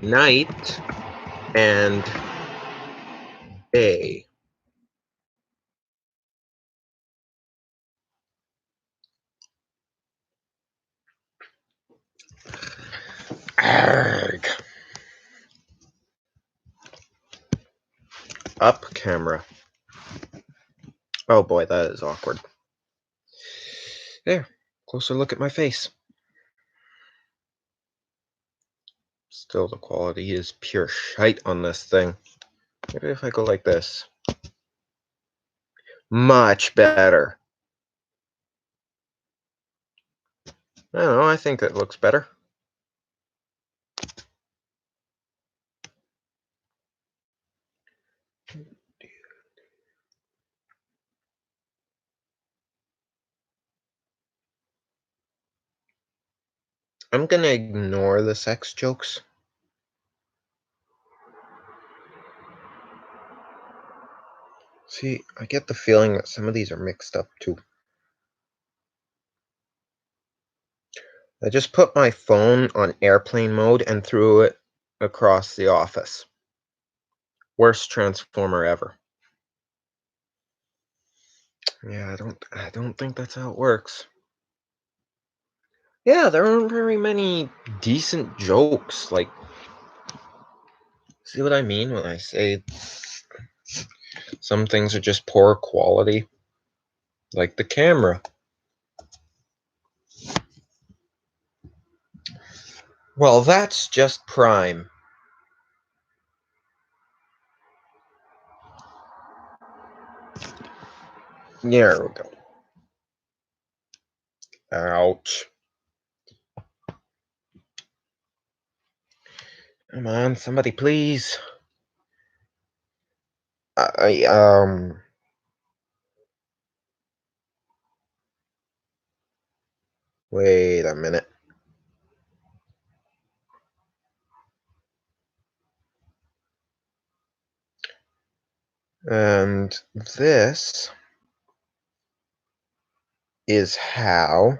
Speaker 1: Night and day. Arrgh. Up camera. Oh boy, that is awkward. There, closer look at my face. Still, the quality is pure shite on this thing. Maybe if I go like this. Much better. I don't know, I think that looks better. I'm gonna ignore the sex jokes. See, I get the feeling that some of these are mixed up too. I just put my phone on airplane mode and threw it across the office. Worst transformer ever. Yeah, I don't think that's how it works. Yeah, there aren't very many decent jokes. Like, see what I mean when I say some things are just poor quality? Like the camera. Well, that's just prime. There we go. Ouch. Come on, somebody please. I wait a minute. And this is how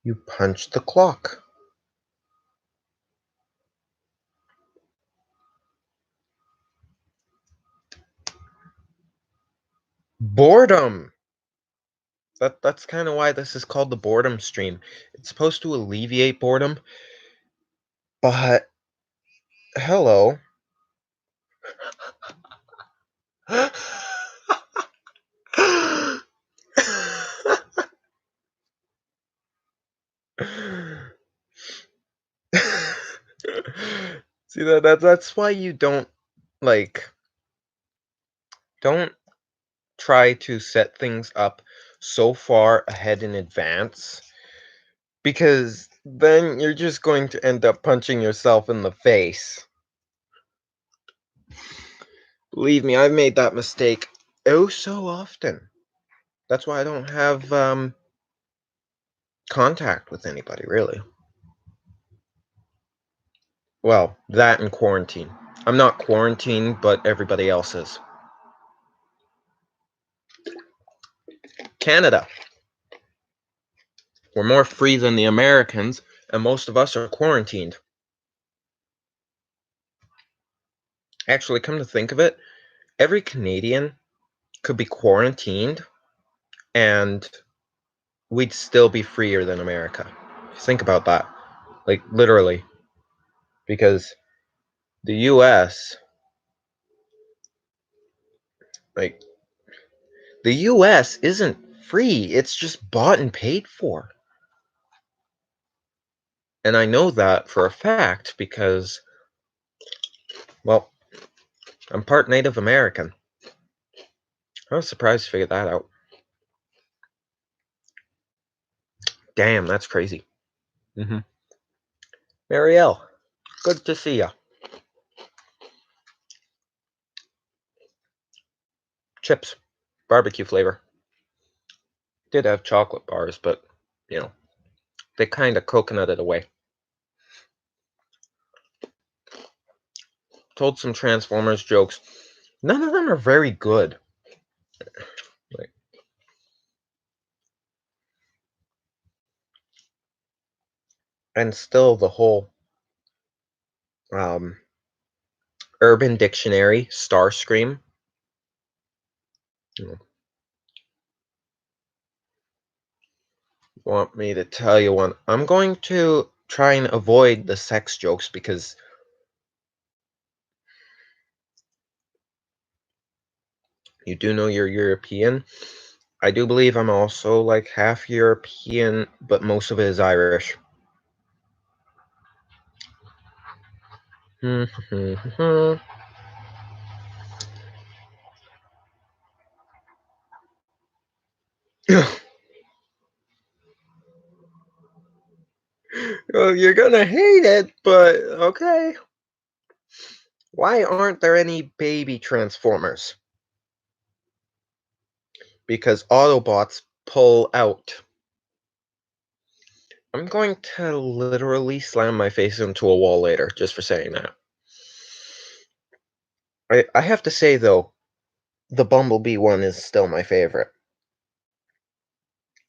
Speaker 1: you punch the clock. Boredom. That's kind of why this is called the boredom stream. It's supposed to alleviate boredom, but hello. See that's why you like don't try to set things up so far ahead in advance, because then you're just going to end up punching yourself in the face. Believe me, I've made that mistake oh so often. That's why I don't have contact with anybody, really. Well, that and quarantine. I'm not quarantined, but everybody else is. Canada. We're more free than the Americans, and most of us are quarantined. Actually, come to think of it, every Canadian could be quarantined, and we'd still be freer than America. Think about that. Like, literally. Because the US, like, the US isn't free, it's just bought and paid for. And I know that for a fact because, well, I'm part Native American. I was surprised to figure that out. Damn, that's crazy. Marielle, good to see ya. Chips, barbecue flavor. Did have chocolate bars, but, you know, they kind of coconutted away. Told some Transformers jokes. None of them are very good. Like, and still the whole um, Urban Dictionary, Starscream. You want me to tell you one? I'm going to try and avoid the sex jokes because you do know you're European. I do believe I'm also like half European, but most of it is Irish. Oh, you're gonna hate it, but okay. Why aren't there any baby Transformers? Because Autobots pull out. I'm going to literally slam my face into a wall later just for saying that. I have to say, though, the Bumblebee one is still my favorite.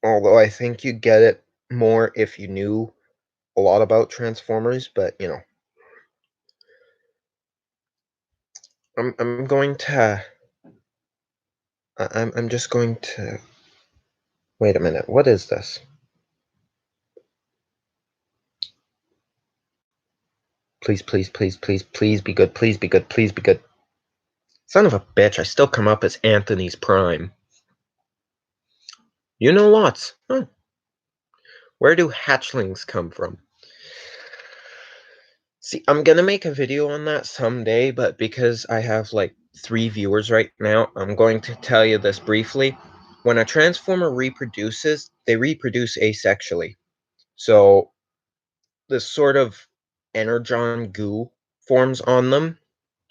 Speaker 1: Although I think you get it more if you knew a lot about Transformers, but you know. I'm going to I'm just going to wait a minute. What is this? Please, please, please, please, please be good. Please be good. Please be good. Son of a bitch, I still come up as Anthony's Prime. You know lots. Oh. Where do hatchlings come from? See, I'm gonna make a video on that someday, but because I have like 3 viewers right now, I'm going to tell you this briefly. When a transformer reproduces, they reproduce asexually. So this sort of energon goo forms on them,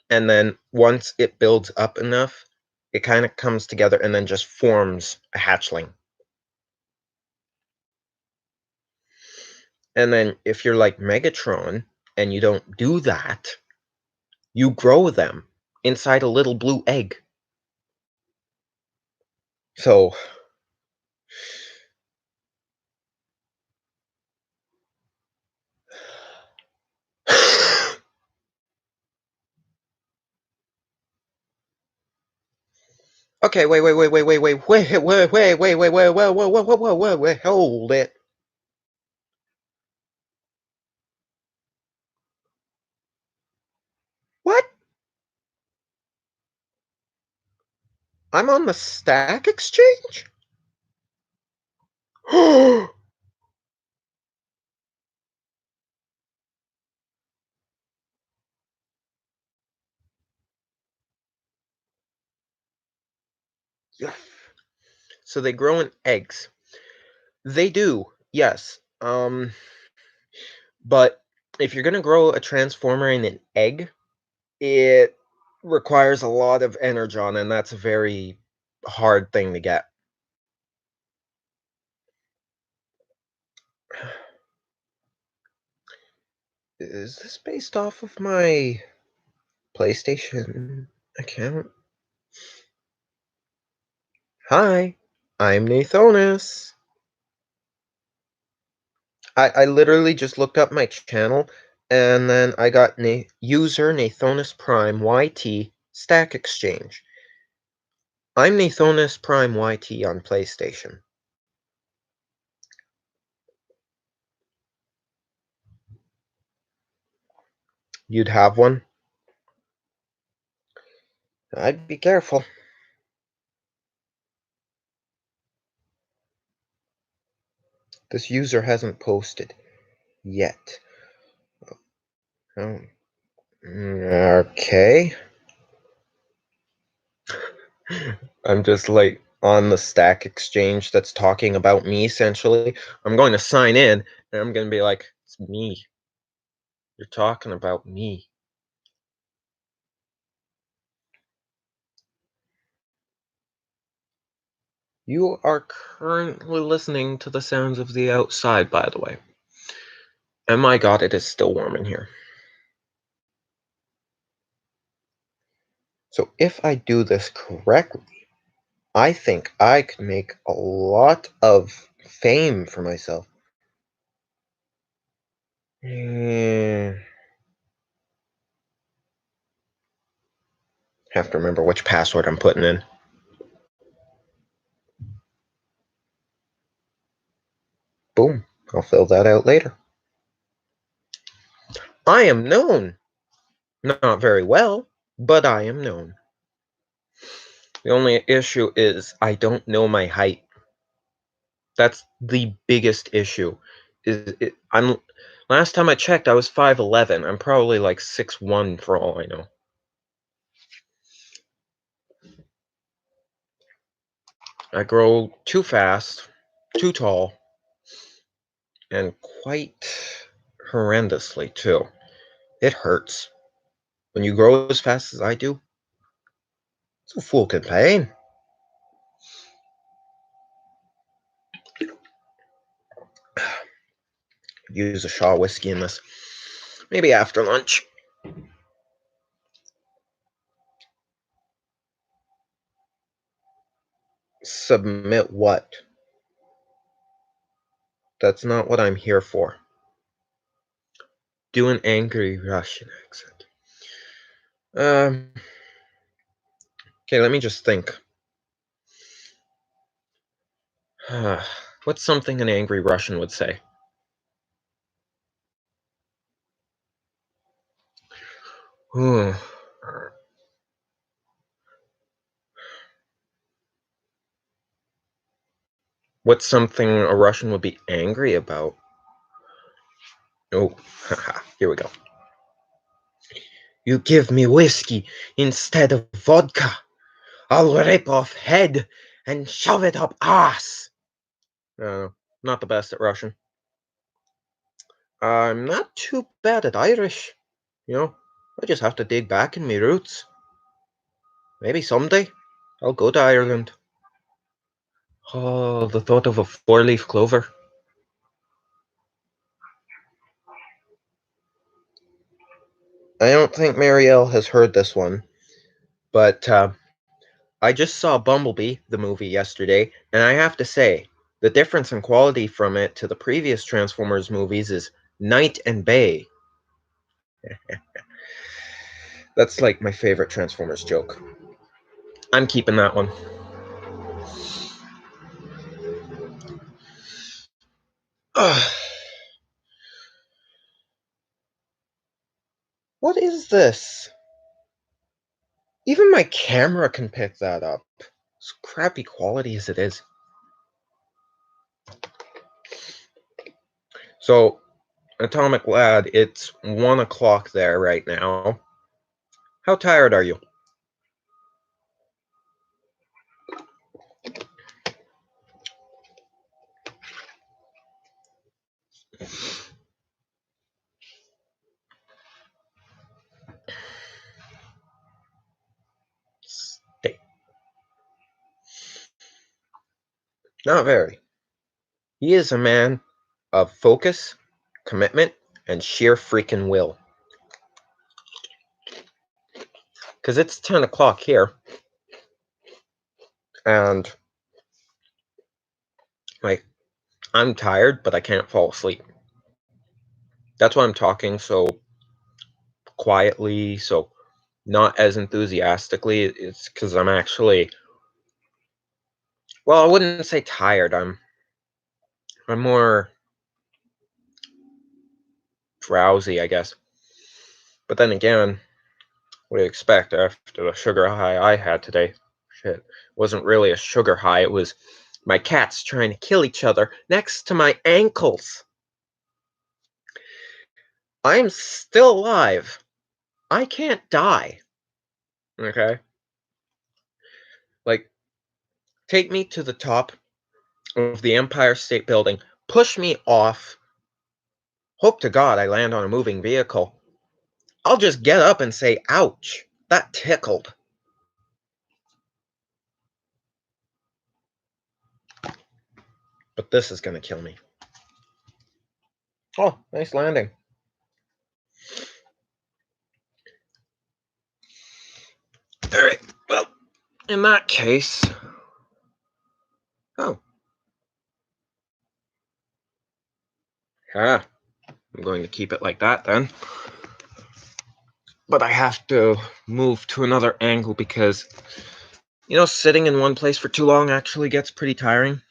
Speaker 1: and then once it builds up enough, it kind of comes together and then just forms a hatchling. And then if you're like Megatron and you don't do that, you grow them inside a little blue egg. So okay, wait, hold it. What? I'm on the Stack Exchange? Yeah. So they grow in eggs. They do, yes. But if you're gonna grow a transformer in an egg, it requires a lot of energon, and that's a very hard thing to get. Is this based off of my PlayStation account? Hi, I'm Nathonis. I literally just looked up my channel, and then I got user Nathonis Prime YT Stack Exchange. I'm Nathonis Prime YT on PlayStation. You'd have one? I'd be careful. This user hasn't posted yet. Oh. Okay. I'm just like on the Stack Exchange that's talking about me essentially. I'm going to sign in and I'm going to be like, it's me. You're talking about me. You are currently listening to the sounds of the outside, by the way. And my god, it is still warm in here. So if I do this correctly, I think I could make a lot of fame for myself. Have to remember which password I'm putting in. Boom. I'll fill that out later. I am known. Not very well, but I am known. The only issue is I don't know my height. That's the biggest issue. I'm last time I checked I was 5'11". I'm probably like 6'1" for all I know. I grow too fast, too tall, and quite horrendously too. It hurts. When you grow as fast as I do, it's a fucking pain. Use a shot of whiskey in this. Maybe after lunch. Submit what? That's not what I'm here for. Do an angry Russian accent. Okay, let me just think. What's something an angry Russian would say? Hmm. What's something a Russian would be angry about? Oh, haha, here we go. You give me whiskey instead of vodka. I'll rip off head and shove it up ass. Not the best at Russian. I'm not too bad at Irish. I just have to dig back in my roots. Maybe someday I'll go to Ireland. Oh, the thought of a four-leaf clover. I don't think Marielle has heard this one, but I just saw Bumblebee, the movie, yesterday, and I have to say, the difference in quality from it to the previous Transformers movies is night and day. That's like my favorite Transformers joke. I'm keeping that one. What is this? Even my camera can pick that up. As crappy quality as it is. So, Atomic Lad, it's 1 o'clock there right now. How tired are you? Stay. Not very. He is a man of focus, commitment, and sheer freaking will. Because it's 10 o'clock here, and like I'm tired, but I can't fall asleep. That's why I'm talking so quietly, so not as enthusiastically. It's because I'm actually, well, I wouldn't say tired. I'm more drowsy, I guess. But then again, what do you expect after the sugar high I had today? Shit, it wasn't really a sugar high. It was my cats trying to kill each other next to my ankles. I'm still alive. I can't die. Okay? Like, take me to the top of the Empire State Building, push me off. Hope to God I land on a moving vehicle. I'll just get up and say, ouch, that tickled. But this is gonna kill me. Oh, nice landing. All right. Well, in that case, oh, yeah, I'm going to keep it like that then. But I have to move to another angle because, sitting in one place for too long actually gets pretty tiring.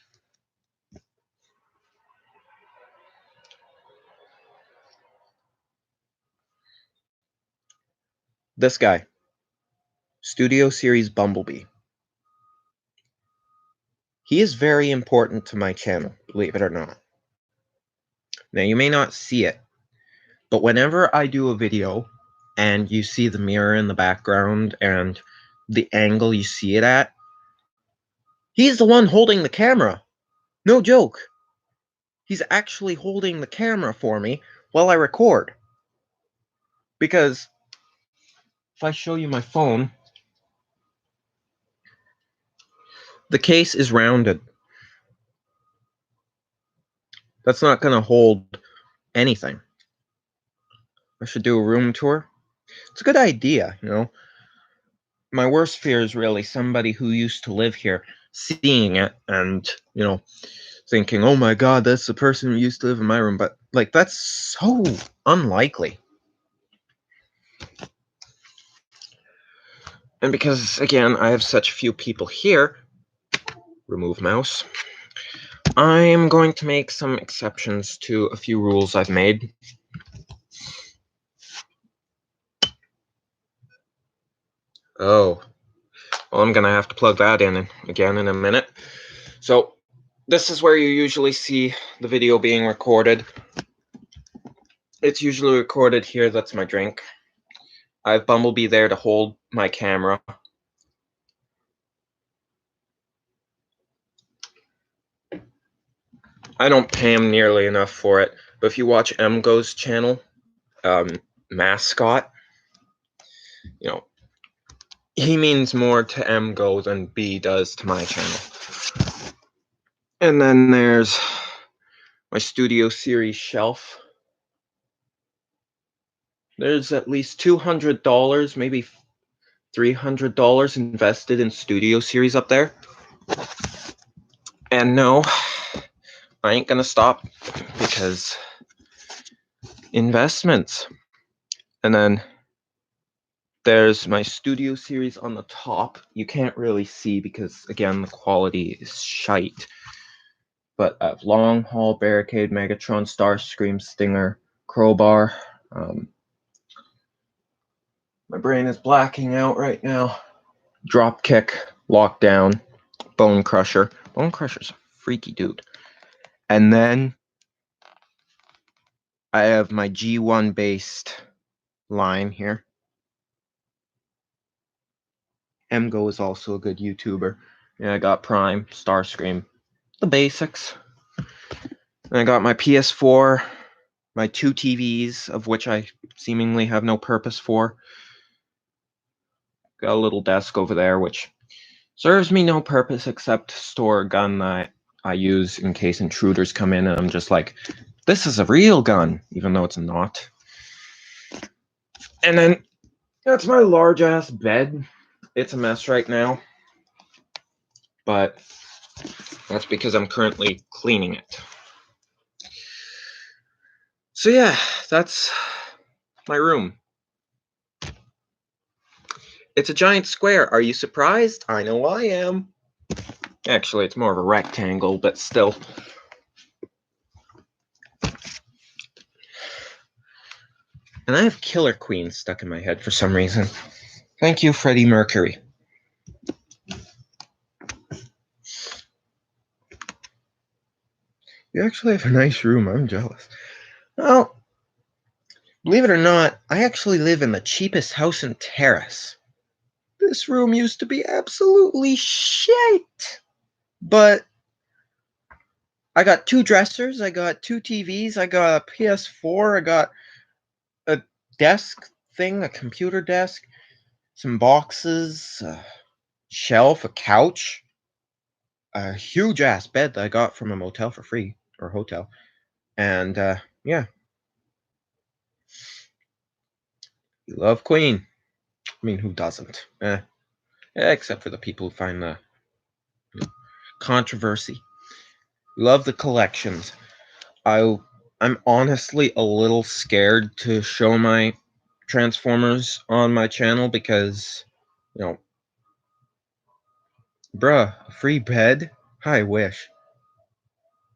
Speaker 1: This guy, Studio Series Bumblebee. He is very important to my channel, believe it or not. Now, you may not see it, but whenever I do a video and you see the mirror in the background and the angle you see it at, he's the one holding the camera. No joke. He's actually holding the camera for me while I record. Because if I show you my phone, the case is rounded. That's not going to hold anything. I should do a room tour. It's a good idea, My worst fear is really somebody who used to live here seeing it and, thinking, oh my God, that's the person who used to live in my room. But, that's so unlikely. And because, again, I have such few people here, remove mouse, I'm going to make some exceptions to a few rules I've made. Oh, well, I'm going to have to plug that in again in a minute. So, this is where you usually see the video being recorded. It's usually recorded here. That's my drink. I have Bumblebee there to hold my camera. I don't pay him nearly enough for it, but if you watch MGo's channel, Mascot, he means more to MGo than B does to my channel. And then there's my Studio Series shelf. There's at least $200, maybe $300 invested in Studio Series up there. And no, I ain't gonna stop because investments. And then there's my Studio Series on the top. You can't really see because, again, the quality is shite. But I have Long Haul, Barricade, Megatron, Starscream, Stinger, Crowbar. My brain is blacking out right now. Dropkick, Lockdown, Bone Crusher. Bone Crusher's a freaky dude. And then I have my G1 based line here. MGo is also a good YouTuber. And I got Prime, Starscream, the basics. And I got my PS4, my 2 TVs, of which I seemingly have no purpose for. Got a little desk over there, which serves me no purpose except store a gun that I use in case intruders come in, and I'm just like, this is a real gun, even though it's not. And then that's my large-ass bed. It's a mess right now, but that's because I'm currently cleaning it. So yeah, that's my room. It's a giant square. Are you surprised? I know I am. Actually, it's more of a rectangle, but still. And I have Killer Queen stuck in my head for some reason. Thank you, Freddie Mercury. You actually have a nice room. I'm jealous. Well, believe it or not, I actually live in the cheapest house in Terrace. This room used to be absolutely shit. But I got 2 dressers, I got 2 TVs, I got a PS4, I got a desk thing, a computer desk, some boxes, a shelf, a couch, a huge ass bed that I got from a motel for free, or hotel. And yeah, You love Queen. I mean, who doesn't? Except for the people who find the controversy. Love the collections. I'm honestly a little scared to show my Transformers on my channel because, you know, bruh, a free bed? I wish.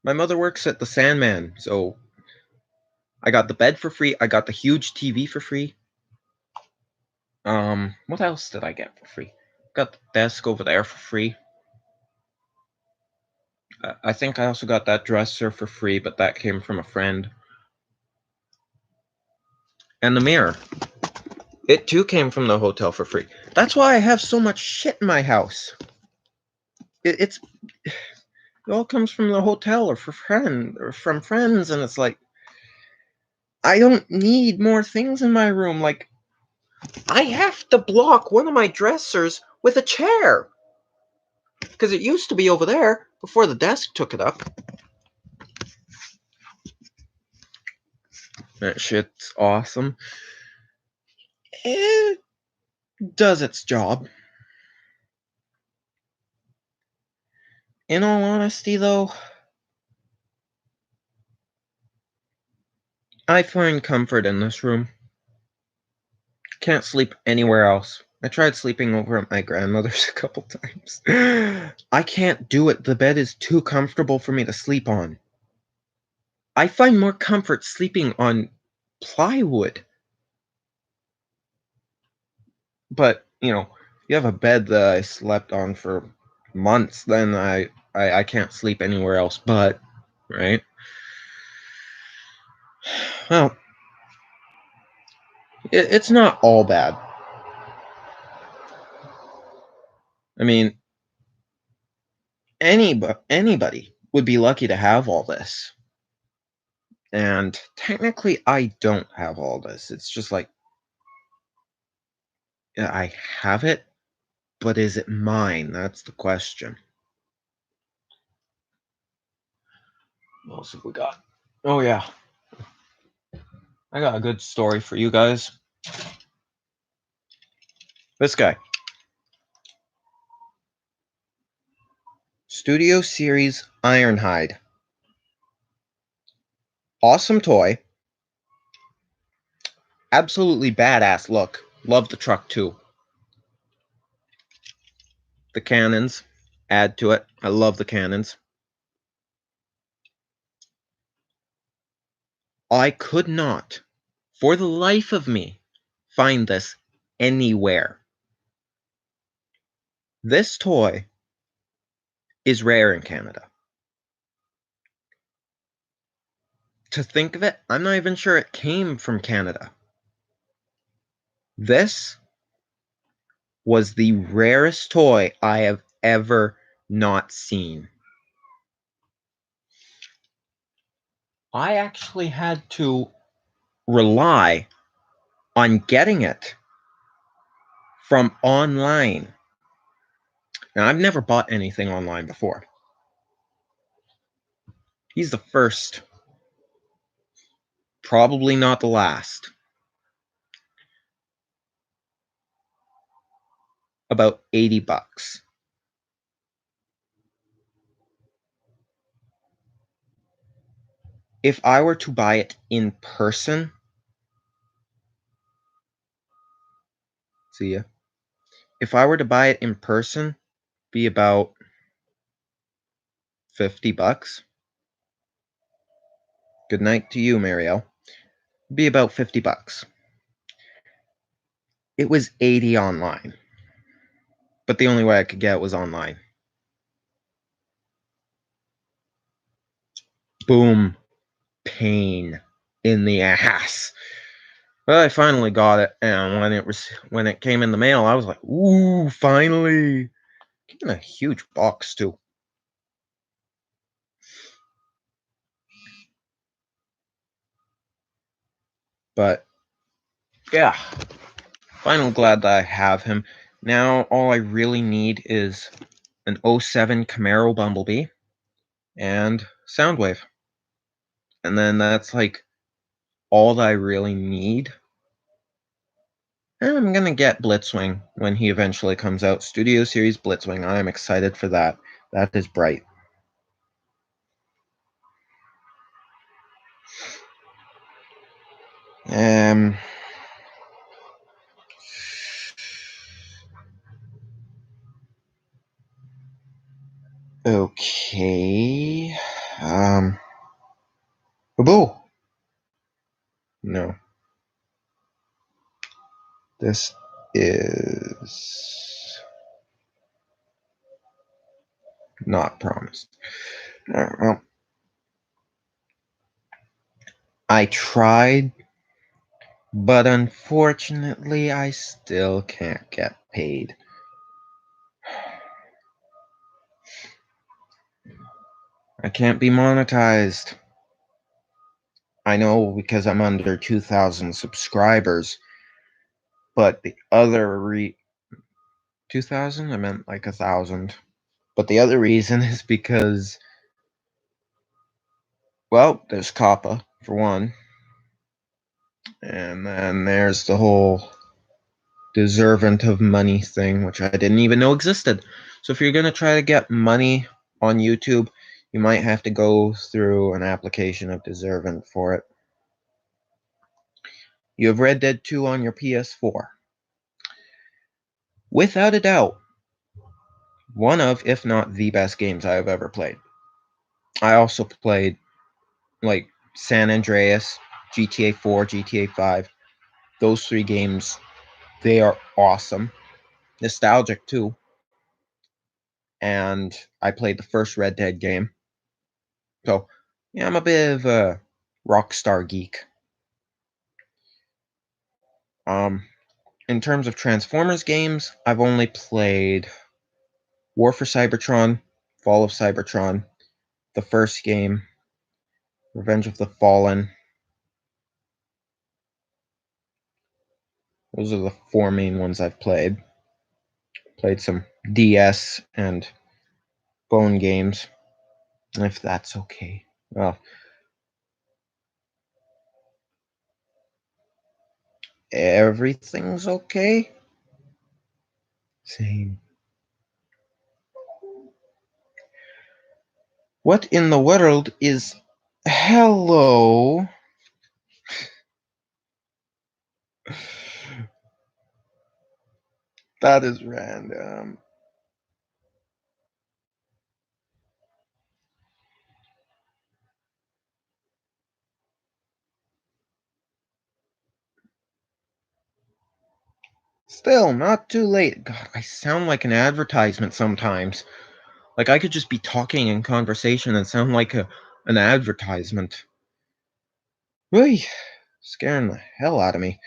Speaker 1: My mother works at the Sandman, so I got the bed for free. I got the huge TV for free. What else did I get for free? Got the desk over there for free. I think I also got that dresser for free, but that came from a friend. And the mirror. It too came from the hotel for free. That's why I have so much shit in my house. It all comes from the hotel or from friends, and it's like I don't need more things in my room. Like I have to block one of my dressers with a chair because it used to be over there before the desk took it up. That shit's awesome. It does its job. In all honesty, though, I find comfort in this room. Can't sleep anywhere else. I tried sleeping over at my grandmother's a couple times. I can't do it. The bed is too comfortable for me to sleep on. I find more comfort sleeping on plywood. But, you have a bed that I slept on for months, then I can't sleep anywhere else but, right? Well, it's not all bad. I mean, anybody would be lucky to have all this. And technically, I don't have all this. It's just like, yeah, I have it, but is it mine? That's the question. What else have we got? Oh, yeah. I got a good story for you guys. This guy. Studio Series Ironhide. Awesome toy. Absolutely badass look. Love the truck too. The cannons add to it. I love the cannons. I could not, for the life of me, find this anywhere. This toy is rare in Canada. To think of it, I'm not even sure it came from Canada. This was the rarest toy I have ever not seen. I actually had to rely on getting it from online. Now, I've never bought anything online before. He's the first, probably not the last. About $80. If I were to buy it in person, see ya. If I were to buy it in person, be about $50. Good night to you, Marielle. Be about $50. It was 80 online. But the only way I could get it was online. Boom. Pain in the ass. But I finally got it, and when it came in the mail, I was like, "Ooh, finally!" Came in a huge box too. But yeah, finally glad that I have him. Now all I really need is an 07 Camaro Bumblebee and Soundwave, and then that's like all that I really need. And I'm gonna get Blitzwing when he eventually comes out. Studio Series Blitzwing. I'm excited for that. That is bright. Okay. Boo. No. This is not promised. Well, I tried, but unfortunately, I still can't get paid. I can't be monetized. I know because I'm under 2,000 subscribers, but the other 2,000? I meant like 1,000. But the other reason is because, well, there's Kappa, for one. And then there's the whole deservant of money thing, which I didn't even know existed. So if you're going to try to get money on YouTube, you might have to go through an application of deservant for it. You have Red Dead 2 on your PS4. Without a doubt, one of, if not the best games I have ever played. I also played like San Andreas, GTA 4, GTA 5. Those 3 games, they are awesome. Nostalgic too. And I played the first Red Dead game. So, yeah, I'm a bit of a Rockstar geek. In terms of Transformers games, I've only played War for Cybertron, Fall of Cybertron, the first game, Revenge of the Fallen. Those are the 4 main ones I've played. Played some DS and Bone games, if that's okay. Well, everything's okay? Same. What in the world is hello? That is random. Still, not too late. God, I sound like an advertisement sometimes. Like I could just be talking in conversation and sound like an advertisement. Really scaring the hell out of me.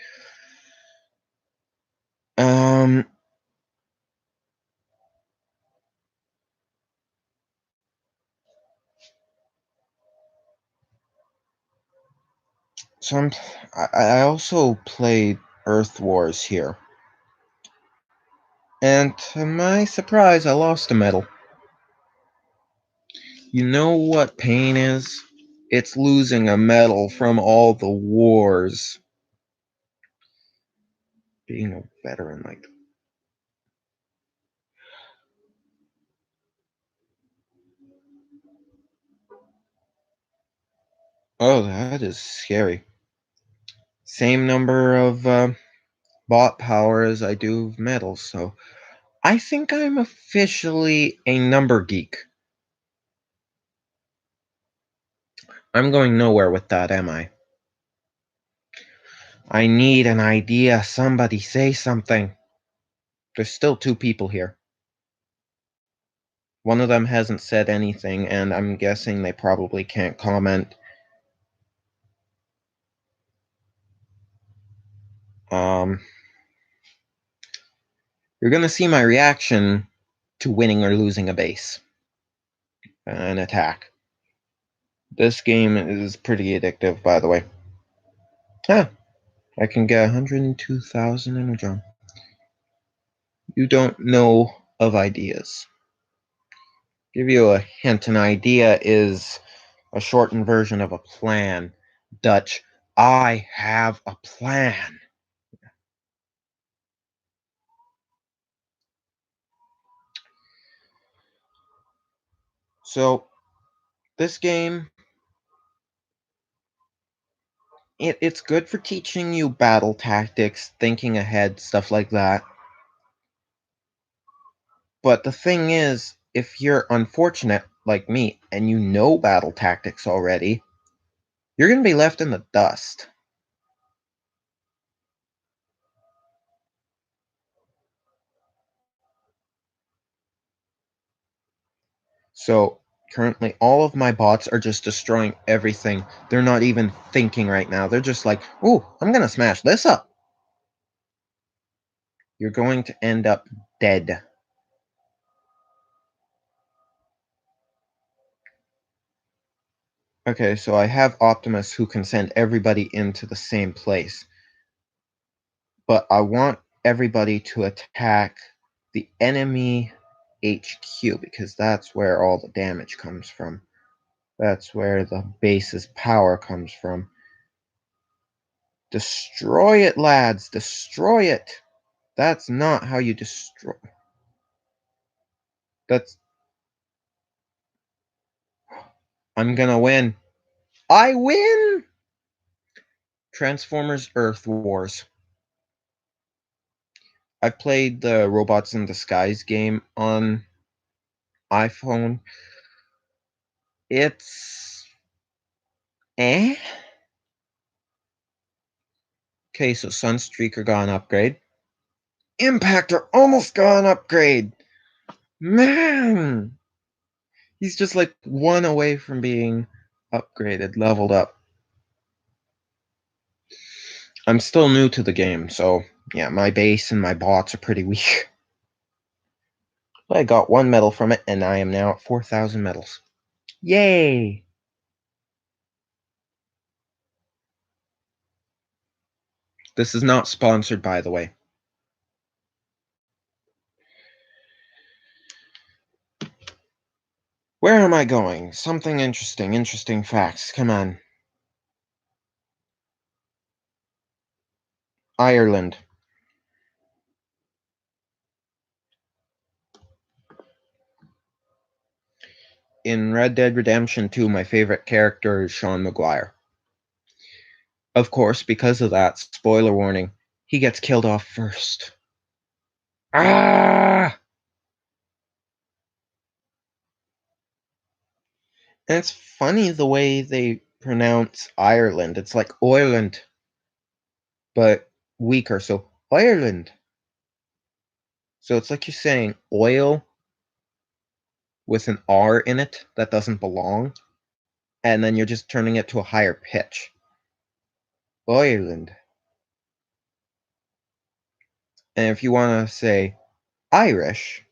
Speaker 1: So I also played Earth Wars here. And to my surprise, I lost a medal. You know what pain is? It's losing a medal from all the wars. Being a veteran like that. Oh, that is scary. Same number of bot power as I do of medals, so I think I'm officially a number geek. I'm going nowhere with that, am I? I need an idea. Somebody say something. There's still 2 people here. One of them hasn't said anything, and I'm guessing they probably can't comment. You're gonna see my reaction to winning or losing a base. An attack. This game is pretty addictive, by the way. Huh. I can get 102,000 in a drum. You don't know of ideas. Give you a hint. An idea is a shortened version of a plan. Dutch I have a plan. So, this game, it's good for teaching you battle tactics, thinking ahead, stuff like that. But the thing is, if you're unfortunate like me and you know battle tactics already, you're going to be left in the dust. So currently, all of my bots are just destroying everything. They're not even thinking right now. They're just like, ooh, I'm going to smash this up. You're going to end up dead. Okay, so I have Optimus who can send everybody into the same place. But I want everybody to attack the enemy HQ because that's where all the damage comes from. That's where the base's power comes from. Destroy it, lads! Destroy it! That's not how you destroy. That's. I'm gonna win. I win! Transformers Earth Wars. I played the Robots in Disguise game on iPhone. It's. Eh? Okay, so Sunstreaker got an upgrade. Impactor almost got an upgrade! Man! He's just like one away from being upgraded, leveled up. I'm still new to the game, so yeah, my base and my bots are pretty weak. But I got 1 medal from it, and I am now at 4,000 medals. Yay! This is not sponsored, by the way. Where am I going? Something interesting facts. Come on. Ireland. In Red Dead Redemption 2, my favorite character is Sean McGuire. Of course, because of that, spoiler warning, he gets killed off first. Ah! And it's funny the way they pronounce Ireland. It's like Ireland, but weaker. So Ireland. So it's like you're saying oil with an R in it that doesn't belong, and then you're just turning it to a higher pitch. Ireland. And if you want to say Irish,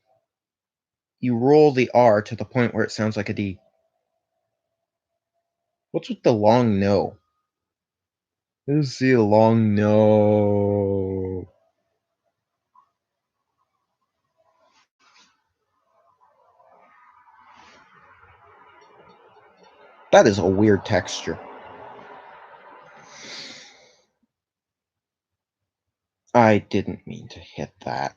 Speaker 1: you roll the R to the point where it sounds like a D. What's with the long no? Who's the long no? That is a weird texture. I didn't mean to hit that.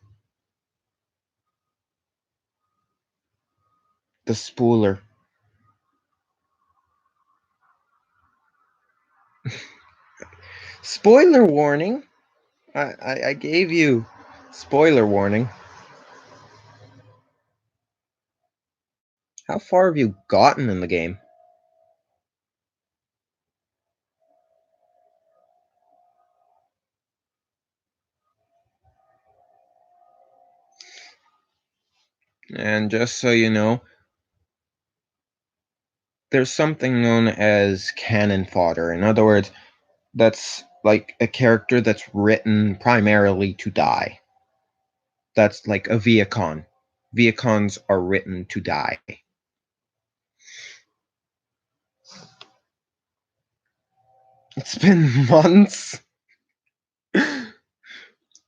Speaker 1: The spooler. Spoiler warning. I gave you spoiler warning. How far have you gotten in the game? And just so you know, there's something known as cannon fodder. In other words, that's like a character that's written primarily to die. That's like a Viacon. Viacons are written to die. It's been months.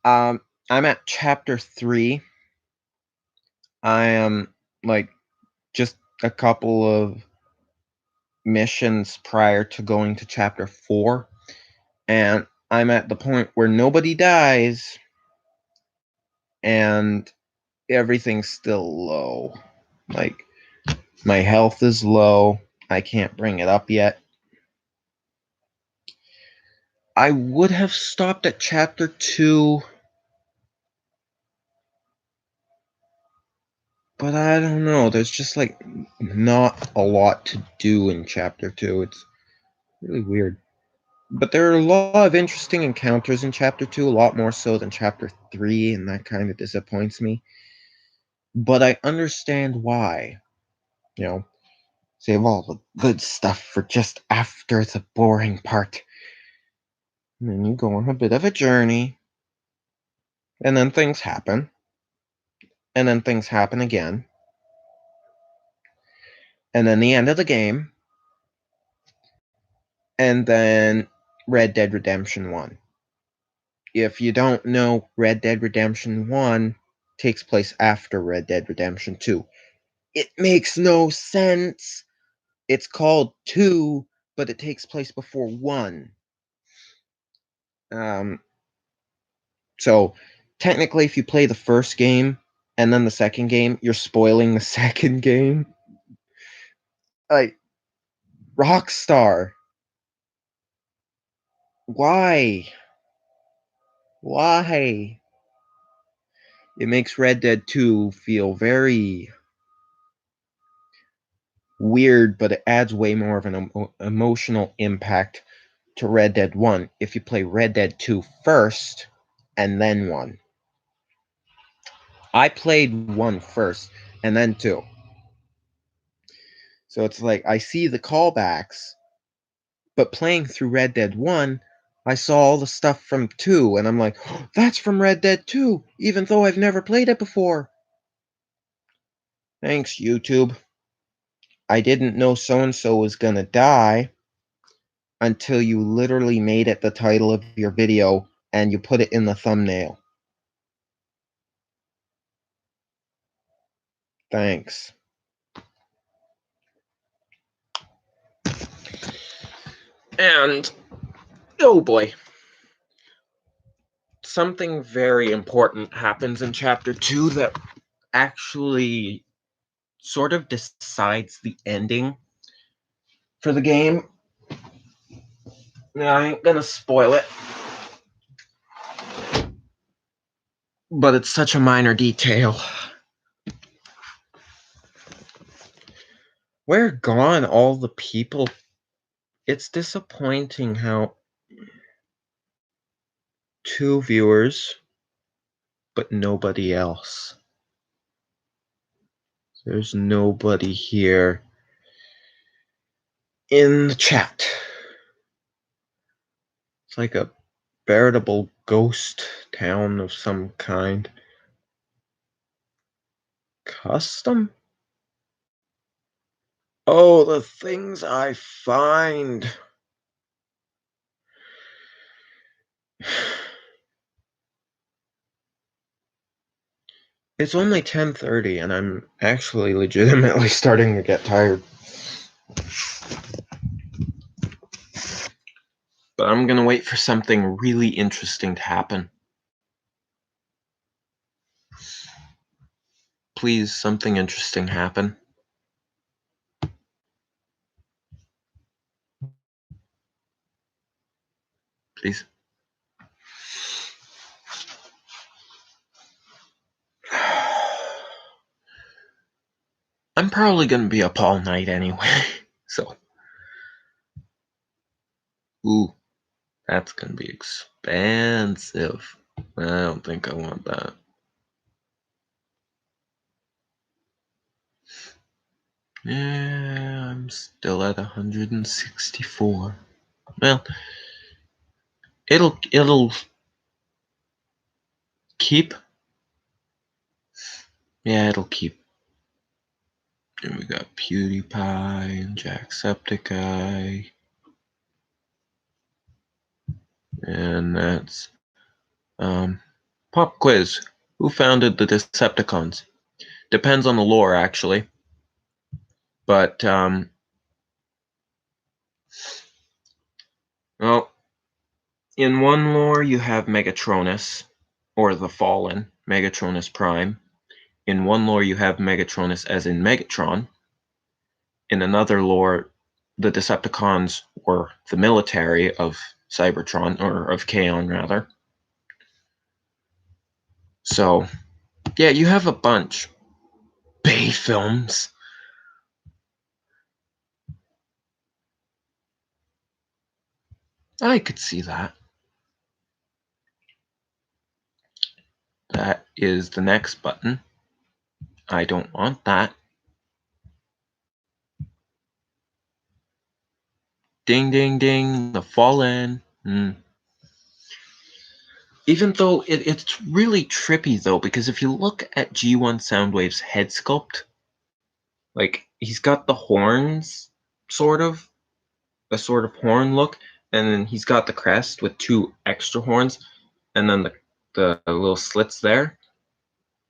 Speaker 1: I'm at chapter 3. I am like just a couple of missions prior to going to chapter 4. And I'm at the point where nobody dies and everything's still low. Like, my health is low. I can't bring it up yet. I would have stopped at chapter 2, but I don't know. There's just like not a lot to do in chapter 2. It's really weird. But there are a lot of interesting encounters in chapter 2, a lot more so than chapter 3, and that kind of disappoints me. But I understand why. You know, save all the good stuff for just after the boring part. And then you go on a bit of a journey, and then things happen, and then things happen again, and then the end of the game, and then Red Dead Redemption 1. If you don't know, Red Dead Redemption 1 takes place after Red Dead Redemption 2. It makes no sense. It's called 2, but it takes place before 1. So technically, if you play the first game and then the second game, you're spoiling the second game. Like, Rockstar. Why? Why? It makes Red Dead 2 feel very weird, but it adds way more of an emotional impact to Red Dead 1 if you play Red Dead 2 first and then 1. I played 1 first and then 2. So it's like I see the callbacks, but playing through Red Dead 1, I saw all the stuff from 2, and I'm like, oh, that's from Red Dead 2, even though I've never played it before. Thanks, YouTube. I didn't know so-and-so was gonna die until you literally made it the title of your video and you put it in the thumbnail. Thanks. And, oh boy. Something very important happens in chapter 2 that actually sort of decides the ending for the game. Now, I ain't gonna spoil it, but it's such a minor detail. Where gone all the people? It's disappointing how 2 viewers, but nobody else. There's nobody here in the chat. It's like a veritable ghost town of some kind. Custom? Oh, the things I find. It's only 10:30 and I'm actually legitimately starting to get tired. But I'm gonna wait for something really interesting to happen. Please, something interesting happen. Please. I'm probably gonna be up all night anyway, so. Ooh, that's gonna be expensive. I don't think I want that. Yeah, I'm still at 164. Well, it'll keep. Yeah, it'll keep. And we got PewDiePie and Jacksepticeye. And that's pop quiz. Who founded the Decepticons? Depends on the lore, actually. But well, In one lore, you have Megatronus, or the Fallen, Megatronus Prime. In one lore, you have Megatronus as in Megatron. In another lore, the Decepticons were the military of Cybertron, or of Kaon, rather. So, yeah, you have a bunch. Bay films. I could see that. That is the next button. I don't want that. Ding, ding, ding, the Fallen. Even though it's really trippy, though, because if you look at G1 Soundwave's head sculpt, like, he's got the horns, sort of, a sort of horn look, and then he's got the crest with 2 extra horns, and then the little slits there,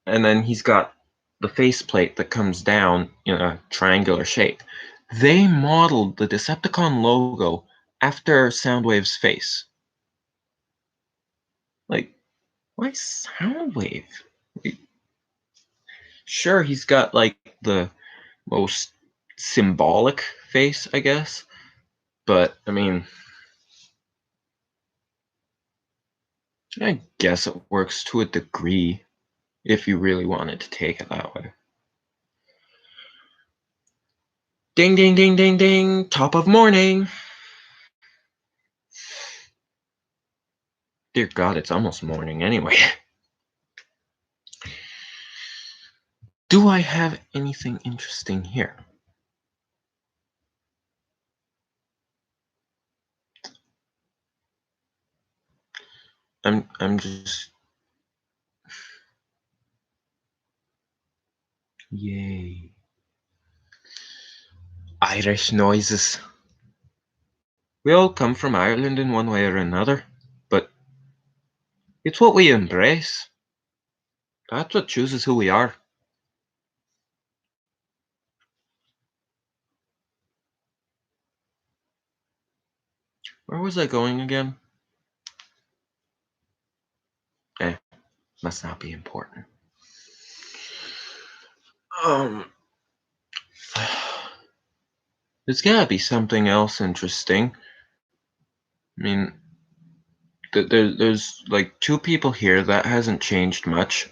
Speaker 1: and then he's got the faceplate that comes down in a triangular shape. They modeled the Decepticon logo after Soundwave's face. Like, why Soundwave? Sure, he's got, like, the most symbolic face, I guess, but, I mean, I guess it works to a degree if you really wanted to take it that way. Ding, ding, ding, ding, ding, top of morning. Dear God, it's almost morning anyway. Do I have anything interesting here? I'm just... Yay. Irish noises. We all come from Ireland in one way or another, but it's what we embrace. That's what chooses who we are. Where was I going again? Must not be important. There's gotta be something else interesting. I mean, there's like 2 people here. That hasn't changed much.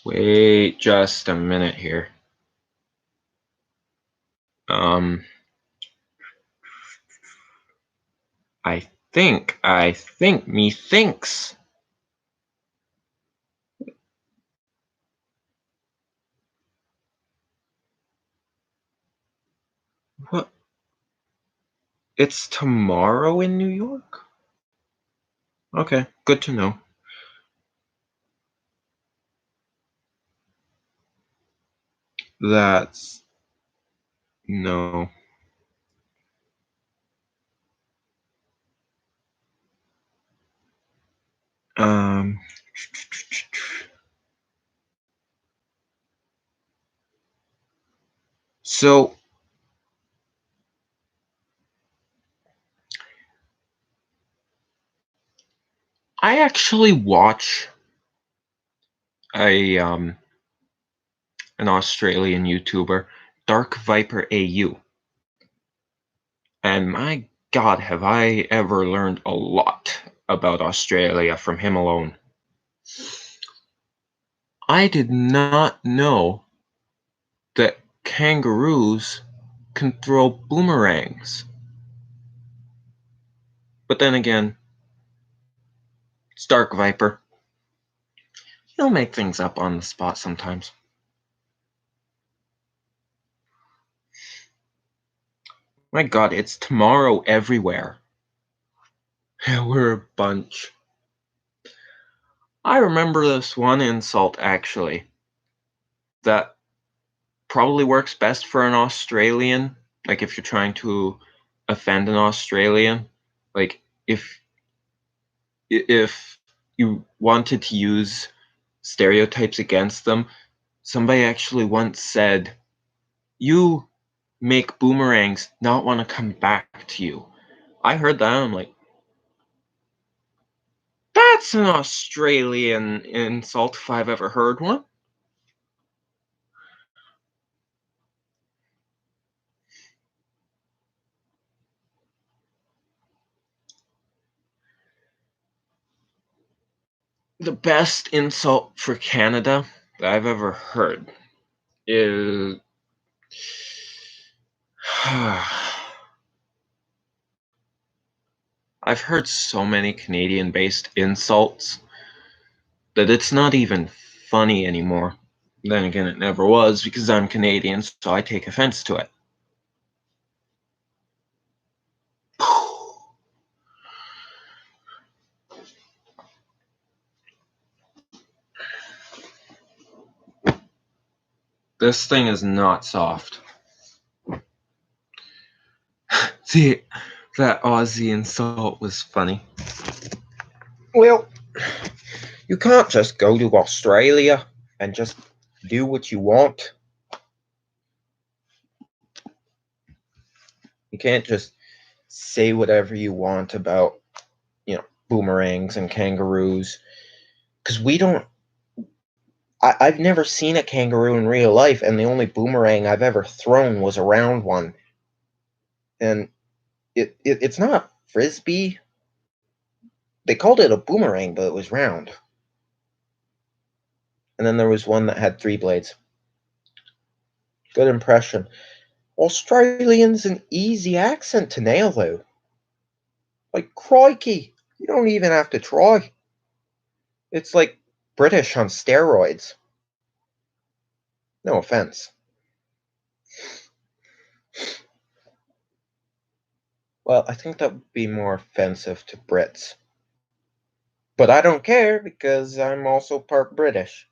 Speaker 1: Wait just a minute here. I think methinks. What? It's tomorrow in New York? Okay, good to know. That's... no. So I actually watch an Australian YouTuber, Dark Viper AU. And my God, have I ever learned a lot about Australia from him alone. I did not know that kangaroos can throw boomerangs. But then again, it's Dark Viper. He'll make things up on the spot sometimes. My God, it's tomorrow everywhere. We're a bunch. I remember this one insult, actually, that probably works best for an Australian. Like, if you're trying to offend an Australian, like, if you wanted to use stereotypes against them, Somebody actually once said, "You make boomerangs not want to come back to you." I heard that, I'm like, that's an Australian insult if I've ever heard one. The best insult for Canada that I've ever heard is I've heard so many Canadian based insults that it's not even funny anymore. Then again, it never was because I'm Canadian, so I take offense to it. This thing is not soft. See, that Aussie insult was funny. Well, you can't just go to Australia and just do what you want. You can't just say whatever you want about, boomerangs and kangaroos. Because we don't. I've never seen a kangaroo in real life, and the only boomerang I've ever thrown was a round one. And it's not a frisbee. They called it a boomerang, but it was round. And then there was one that had 3 blades. Good impression. Australian's an easy accent to nail, though. Like, crikey, you don't even have to try. It's like British on steroids. No offense. Well, I think that would be more offensive to Brits. But I don't care because I'm also part British.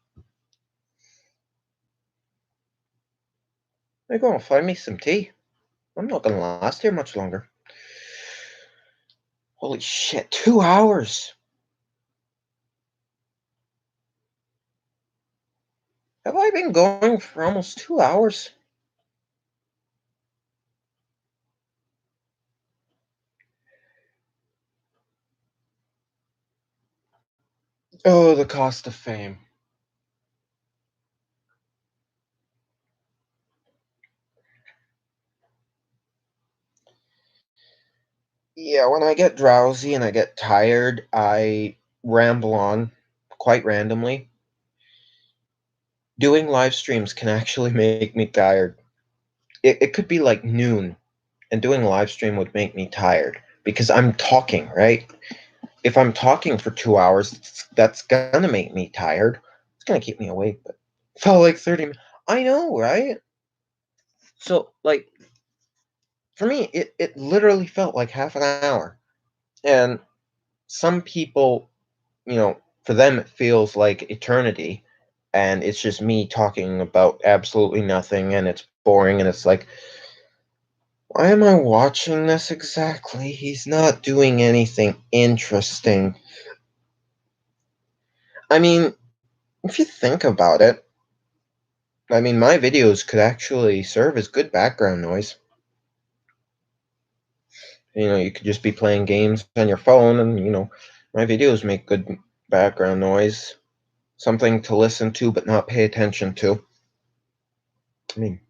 Speaker 1: I'm going to find me some tea. I'm not going to last here much longer. Holy shit, 2 hours! Have I been going for almost 2 hours? Oh, the cost of fame. Yeah, when I get drowsy and I get tired, I ramble on quite randomly. Doing live streams can actually make me tired. It could be like noon, and doing a live stream would make me tired because I'm talking, right? If I'm talking for 2 hours, that's gonna make me tired. It's gonna keep me awake, but it felt like 30 minutes. I know, right? So, like, for me, it literally felt like half an hour. And some people, for them, it feels like eternity. And it's just me talking about absolutely nothing, and it's boring, and it's like, why am I watching this exactly? He's not doing anything interesting. I mean, if you think about it, I mean, my videos could actually serve as good background noise. You could just be playing games on your phone, and, my videos make good background noise. Something to listen to but not pay attention to. I mean,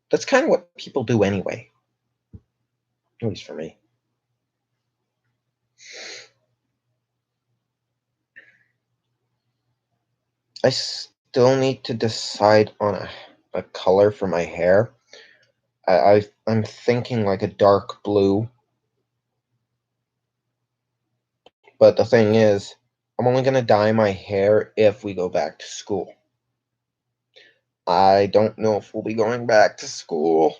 Speaker 1: that's kind of what people do anyway, at least for me. I still need to decide on a color for my hair. I'm thinking like a dark blue, but the thing is, I'm only gonna dye my hair if we go back to school. I don't know if we'll be going back to school,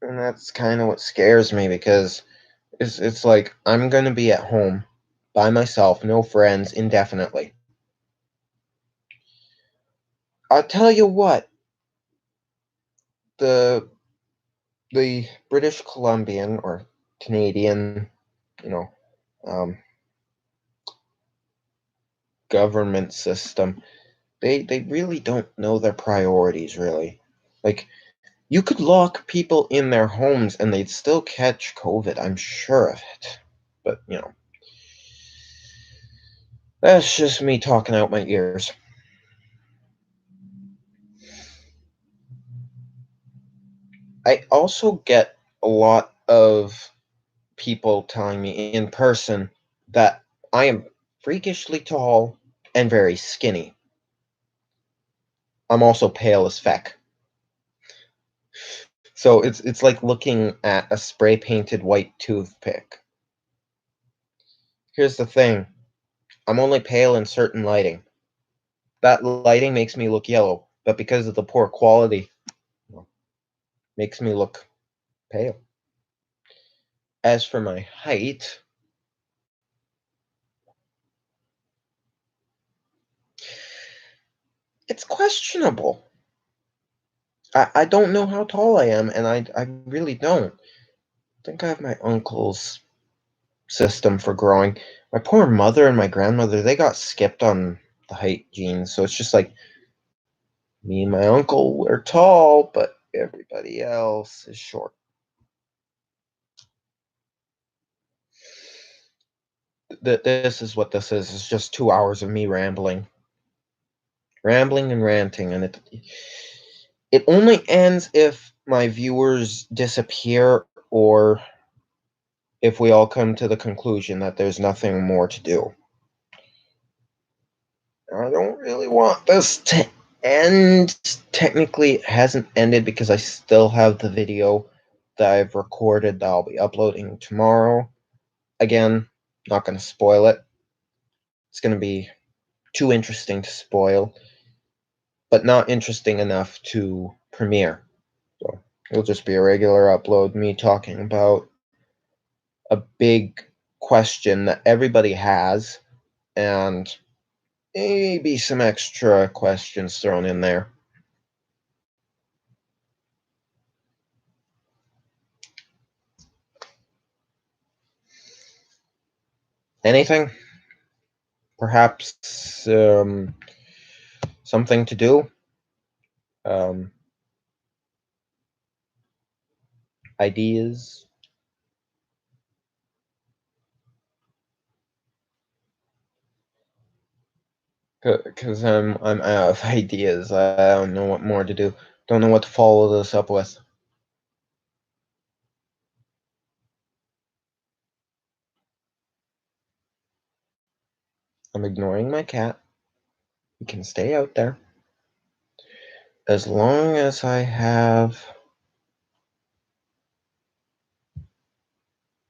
Speaker 1: and that's kind of what scares me because it's like I'm gonna be at home by myself, no friends, indefinitely. I'll tell you what, the the British Columbian or Canadian, you know, um, government system, they really don't know their priorities, really. Like, you could lock people in their homes and they'd still catch COVID, I'm sure of it. But, that's just me talking out my ears. I also get a lot of people telling me in person that I am freakishly tall and very skinny. I'm also pale as feck. So it's like looking at a spray painted white toothpick. Here's the thing. I'm only pale in certain lighting. That lighting makes me look yellow, but because of the poor quality, well, makes me look pale. As for my height, it's questionable. I don't know how tall I am, and I really don't. I think I have my uncle's system for growing. My poor mother and my grandmother, they got skipped on the height genes, so it's just like me and my uncle, we're tall, but everybody else is short. This is what this is. It's just 2 hours of me rambling and ranting, and it only ends if my viewers disappear or if we all come to the conclusion that there's nothing more to do. I don't really want this to end. Technically, it hasn't ended because I still have the video that I've recorded that I'll be uploading tomorrow. Again, not going to spoil it. It's going to be too interesting to spoil, but not interesting enough to premiere. So it'll just be a regular upload, me talking about a big question that everybody has, and maybe some extra questions thrown in there. Anything? Perhaps something to do? Um, ideas? Because I'm out of ideas. I don't know what more to do. Don't know what to follow this up with. I'm ignoring my cat. He can stay out there. As long as I have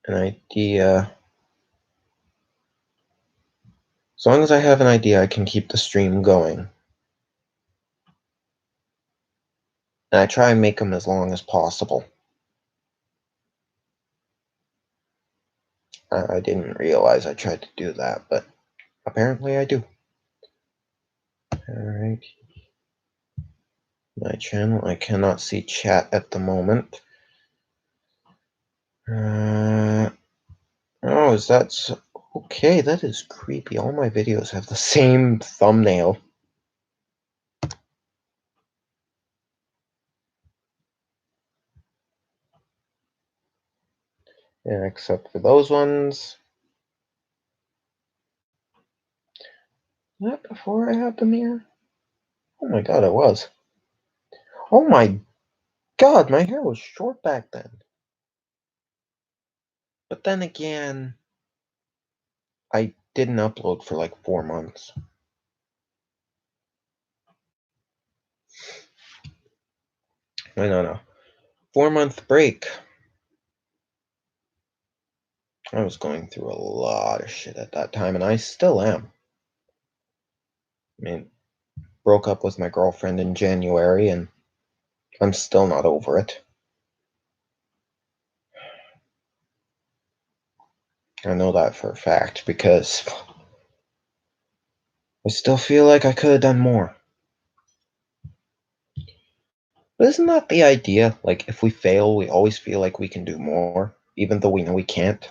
Speaker 1: an idea. As long as I have an idea, I can keep the stream going. And I try and make them as long as possible. I didn't realize I tried to do that, but apparently I do. Alright. My channel, I cannot see chat at the moment. Oh, is that so? Okay, that is creepy. All my videos have the same thumbnail. Yeah, except for those ones. Was that before I had the mirror? Oh my god, it was. Oh my god, my hair was short back then. But then again, I didn't upload for like 4 months. Wait, no. 4-month break. I was going through a lot of shit at that time, and I still am. I mean, broke up with my girlfriend in January, and I'm still not over it. I know that for a fact because I still feel like I could have done more. But isn't that the idea? Like, if we fail, we always feel like we can do more, even though we know we can't.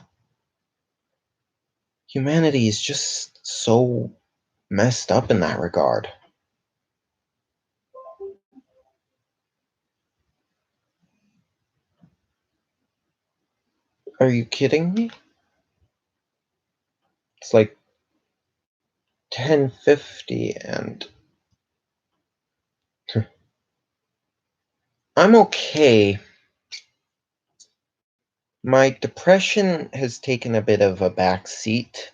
Speaker 1: Humanity is just so messed up in that regard. Are you kidding me? It's like 10:50 and I'm okay. My depression has taken a bit of a back seat.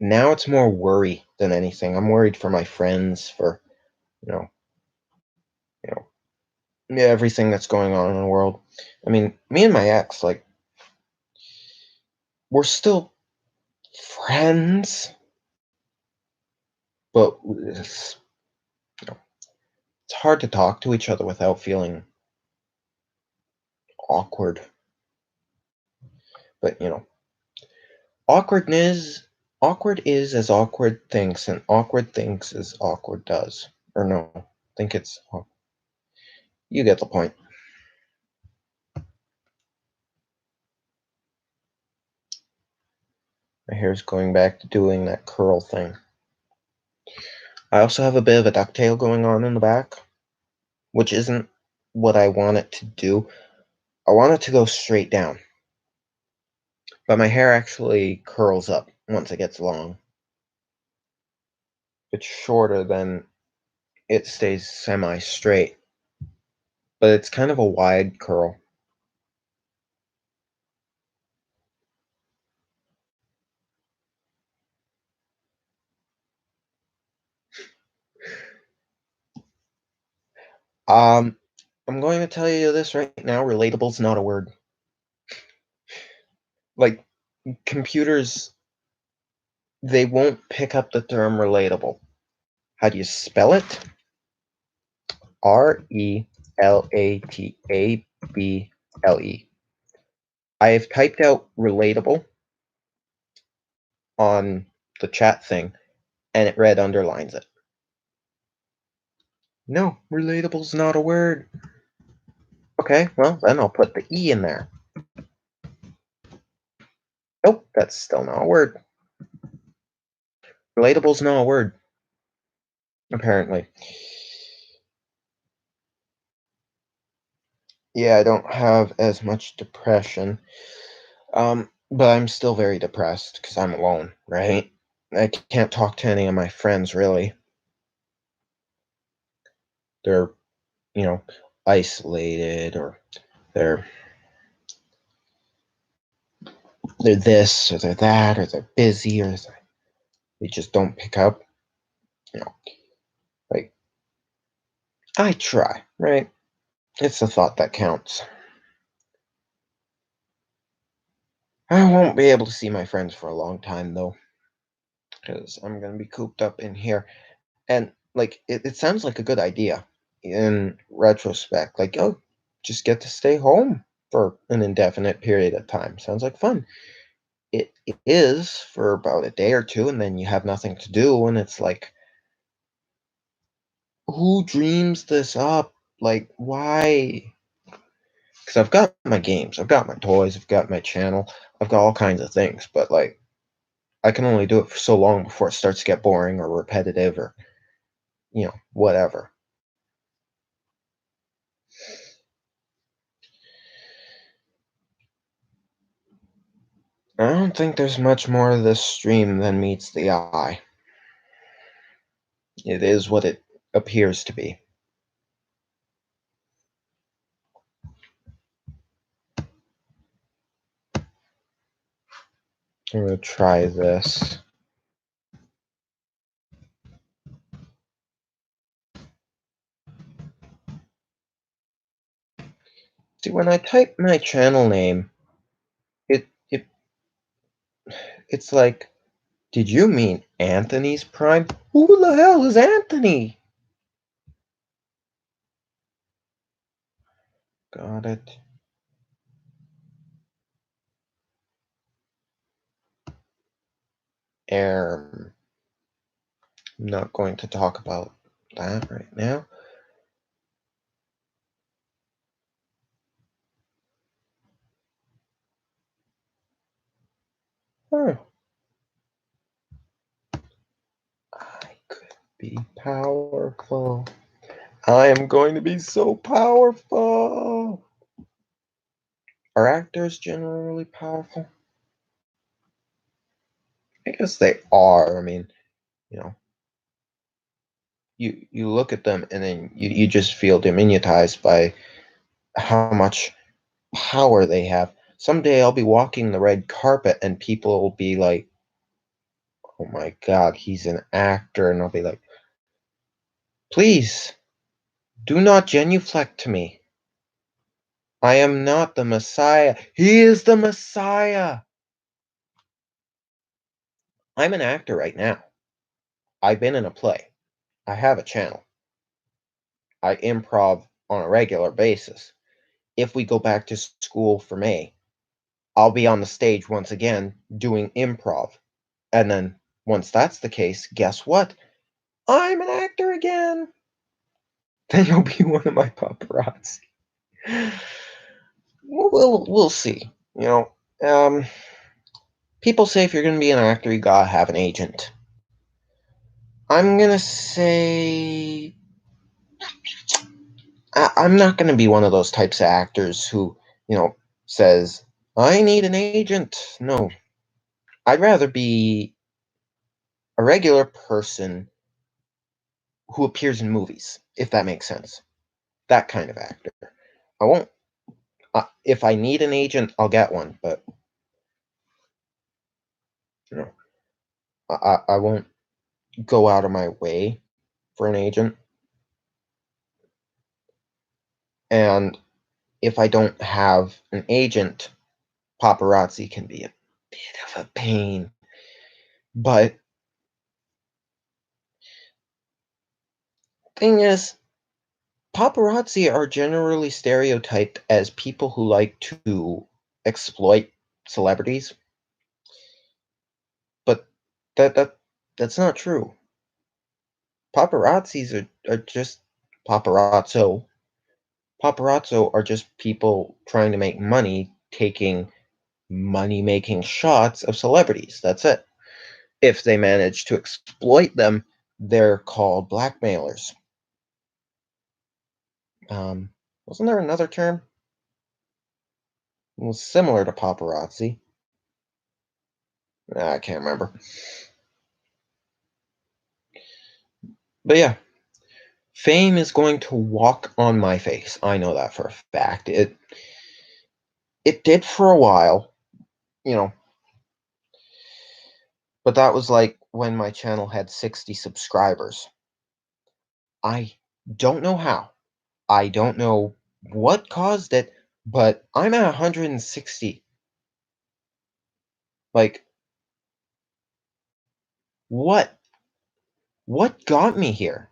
Speaker 1: Now it's more worry than anything. I'm worried for my friends, for you know, you know, yeah, everything that's going on in the world. I mean, me and my ex, like, we're still friends, but it's hard to talk to each other without feeling awkward. But awkward is as awkward thinks, and awkward thinks as awkward does. Or no, I think it's you get the point. My hair's going back to doing that curl thing. I also have a bit of a ducktail going on in the back, which isn't what I want it to do. I want it to go straight down. But my hair actually curls up once it gets long. If it's shorter, then it stays semi-straight. But it's kind of a wide curl. Um, I'm going to tell you this right now, relatable's not a word. Like, computers, they won't pick up the term relatable. How do you spell it? Relatable. I have typed out relatable on the chat thing, and it red underlines it. No, relatable's not a word. Okay, well, then I'll put the E in there. Nope, that's still not a word. Relatable's not a word, apparently. Yeah, I don't have as much depression. But I'm still very depressed because I'm alone, right? I can't talk to any of my friends, really. They're, you know, isolated, or they're they're this or they're that, or they're busy, or they just don't pick up. You know, like, I try, right? It's the thought that counts. I won't be able to see my friends for a long time, though, because I'm gonna be cooped up in here. And like, it sounds like a good idea in retrospect. Like, oh, just get to stay home for an indefinite period of time. Sounds like fun. It is for about a day or two, and then you have nothing to do, and it's like, who dreams this up? Like, why? Because I've got my games, I've got my toys, I've got my channel, I've got all kinds of things, but like, I can only do it for so long before it starts to get boring or repetitive, or whatever. I don't think there's much more to this stream than meets the eye. It is what it appears to be. I'm gonna try this. See, when I type my channel name, it's like, did you mean Anthony's Prime? Who the hell is Anthony? Got it. I'm not going to talk about that right now. Huh. Be powerful. I am going to be so powerful. Are actors generally powerful? I guess they are. I mean, you know, you look at them and then you just feel diminutized by how much power they have. Someday I'll be walking the red carpet and people will be like, oh my God, he's an actor. And I'll be like, please do not genuflect to me. I am not the Messiah. He is the Messiah. I'm an actor right now. I've been in a play. I have a channel. I improv on a regular basis. If we go back to school for May, I'll be on the stage once again doing improv. And then once that's the case, guess what? I'm an actor again. Then you'll be one of my paparazzi. We'll see. Um, people say if you're gonna be an actor, you gotta have an agent. I'm gonna say I'm not gonna be one of those types of actors who, says I need an agent. No, I'd rather be a regular person who appears in movies, if that makes sense. That kind of actor. I won't. If I need an agent, I'll get one, but you know, I won't go out of my way for an agent. And if I don't have an agent, paparazzi can be a bit of a pain. But thing is, paparazzi are generally stereotyped as people who like to exploit celebrities, but that's not true. Paparazzis are just paparazzo. Paparazzo are just people trying to make money taking money making shots of celebrities. That's it. If they manage to exploit them, they're called blackmailers. Wasn't there another term? It was similar to paparazzi. I can't remember. But yeah, fame is going to walk on my face. I know that for a fact. It did for a while, you know, but that was like when my channel had 60 subscribers. I don't know how. I don't know what caused it, but I'm at 160. Like, what? What got me here?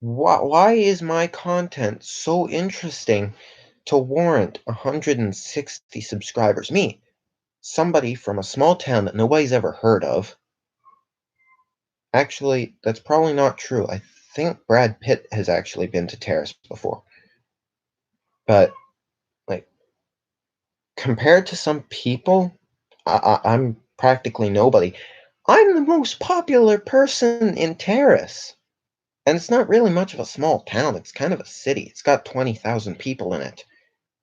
Speaker 1: Why is my content so interesting to warrant 160 subscribers? Me, somebody from a small town that nobody's ever heard of. Actually, that's probably not true. I think Brad Pitt has actually been to Terrace before. But, like, compared to some people, I'm practically nobody. I'm the most popular person in Terrace. And it's not really much of a small town. It's kind of a city. It's got 20,000 people in it.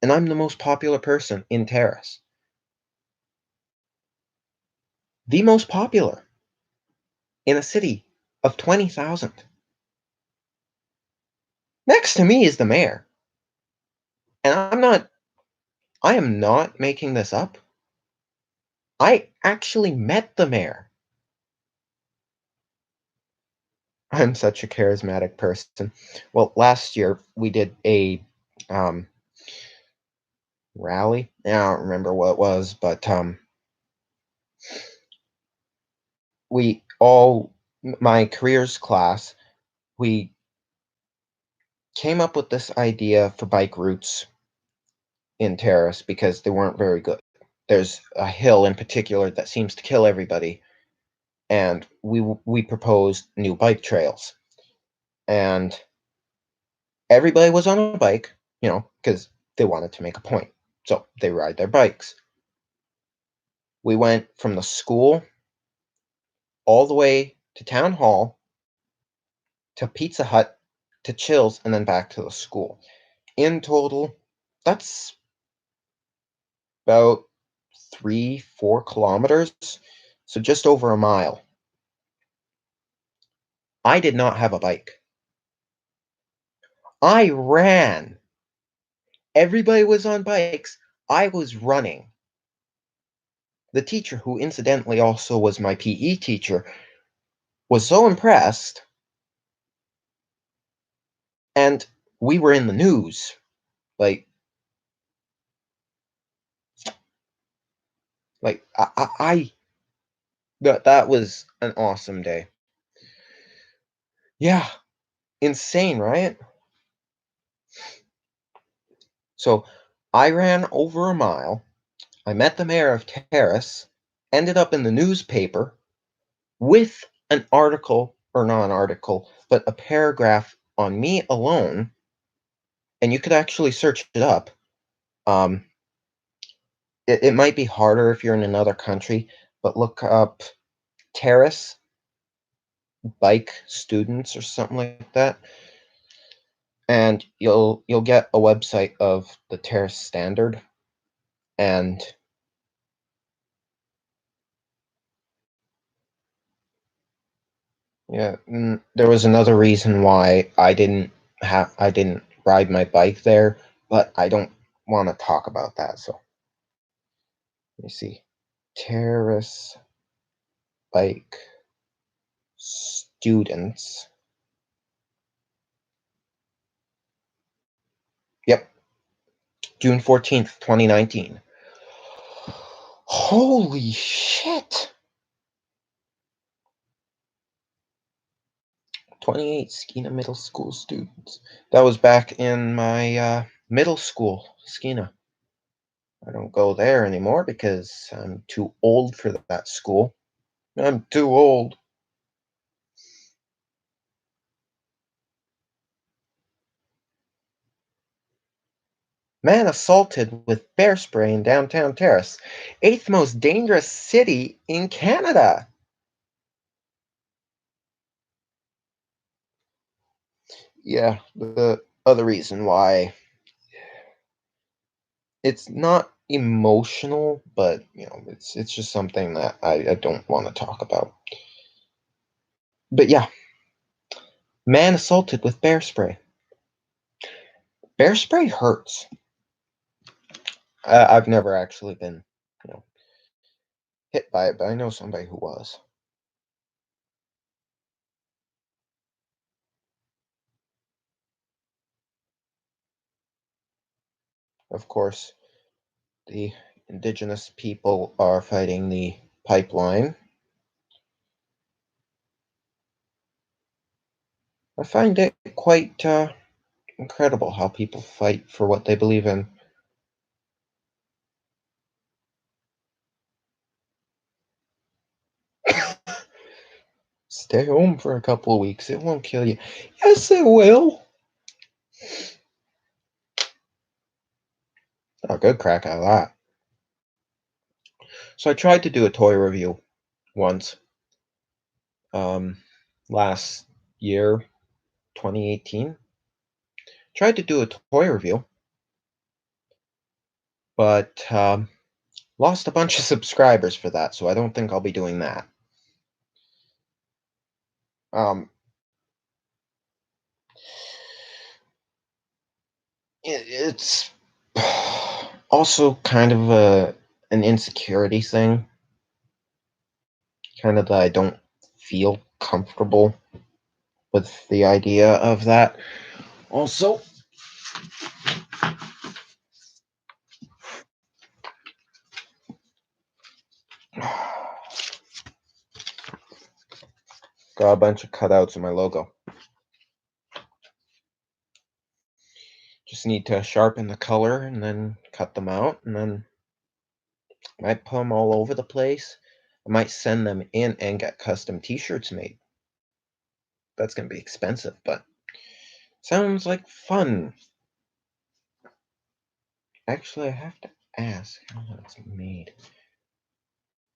Speaker 1: And I'm the most popular person in Terrace. The most popular in a city of 20,000. Next to me is the mayor. And I am not making this up. I actually met the mayor. I'm such a charismatic person. Well, last year we did a um, rally. I don't remember what it was, but we all, my careers class, we came up with this idea for bike routes in Terrace because they weren't very good. There's a hill in particular that seems to kill everybody, and we proposed new bike trails, and everybody was on a bike, because they wanted to make a point, so they ride their bikes. We went from the school all the way to town hall,
Speaker 2: to Pizza Hut to Chills and then back to the school. In total, that's about 3, 4 kilometers, so just over a mile. I did not have a bike. I ran. Everybody was on bikes. I was running. The teacher, who incidentally also was my PE teacher, was so impressed, and we were in the news. Like, I that was an awesome day. Yeah, insane, right? So I ran over a mile. I met the mayor of Terrace, ended up in the newspaper with an article, or not an article, but a paragraph on me alone, and you could actually search it up. Um, it might be harder if you're in another country, but look up Terrace bike students or something like that, and you'll get a website of the Terrace Standard, and yeah, there was another reason why I didn't ride my bike there, but I don't want to talk about that. So let me see. Terrace bike students. Yep, June 14th, 2019. Holy shit! 28 Skeena Middle School students. That was back in my middle school, Skeena. I don't go there anymore because I'm too old for that school. I'm too old. Man assaulted with bear spray in downtown Terrace. Eighth most dangerous city in Canada. Yeah, the other reason why it's not emotional, but it's just something that I don't want to talk about. But yeah, man assaulted with bear spray. Bear spray hurts. I've never actually been, you know, hit by it, but I know somebody who was. Of course, the indigenous people are fighting the pipeline. I find it quite incredible how people fight for what they believe in. Stay home for a couple of weeks. It won't kill you. Yes, it will. A good crack out of that. So I tried to do a toy review once, um, last year, 2018. Tried to do a toy review, but lost a bunch of subscribers for that, so I don't think I'll be doing that. Um, it's also kind of an insecurity thing, kind of that I don't feel comfortable with the idea of that. Also, got a bunch of cutouts of my logo. Just need to sharpen the color and then cut them out, and then I might put them all over the place. I might send them in and get custom t-shirts made. That's going to be expensive, but sounds like fun. Actually, I have to ask how that's made.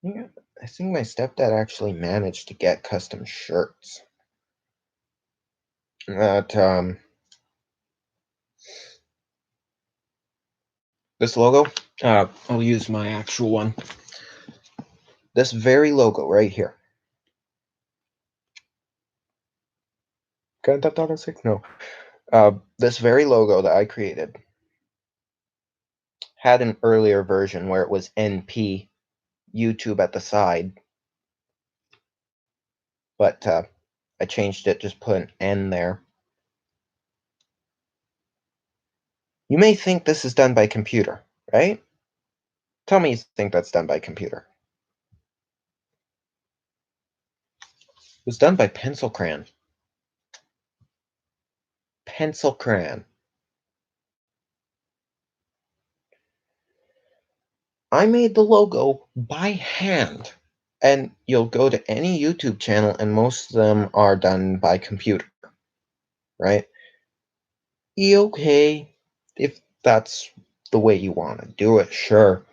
Speaker 2: Yeah, I think my stepdad actually managed to get custom shirts. that this logo, I'll use my actual one. This very logo right here. No. This very logo that I created had an earlier version where it was NP YouTube at the side, but I changed it, just put an N there. You may think this is done by computer, right? Tell me you think that's done by computer. It was done by pencil crayon. Pencil crayon. I made the logo by hand. And you'll go to any YouTube channel, and most of them are done by computer, right? Okay, if that's the way you want to do it, sure.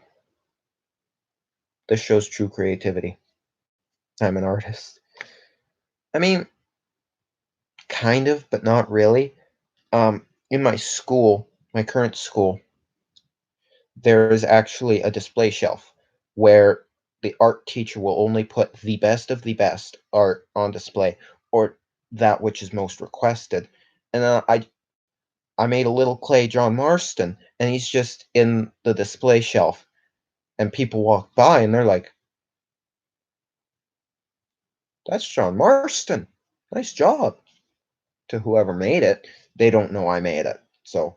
Speaker 2: This shows true creativity. I'm an artist. I mean, kind of, but not really. In my school, my current school, there is actually a display shelf where the art teacher will only put the best of the best art on display, or that which is most requested. And I made a little clay John Marston, and he's just in the display shelf, and people walk by and they're like, "That's John Marston. Nice job." To whoever made it, they don't know I made it. So,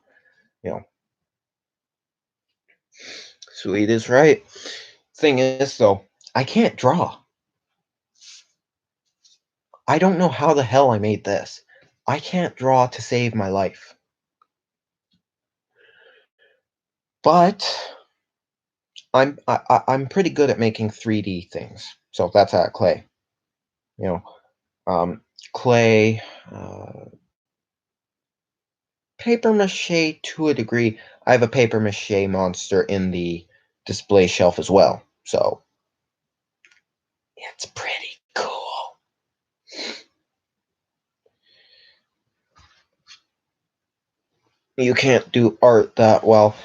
Speaker 2: you know, sweet is right. Thing is, though, I can't draw. I don't know how the hell I made this. I can't draw to save my life. But I'm pretty good at making 3D things. So that's that clay. You know, clay, paper mache to a degree. I have a paper mache monster in the display shelf as well. So it's pretty cool. You can't do art that well.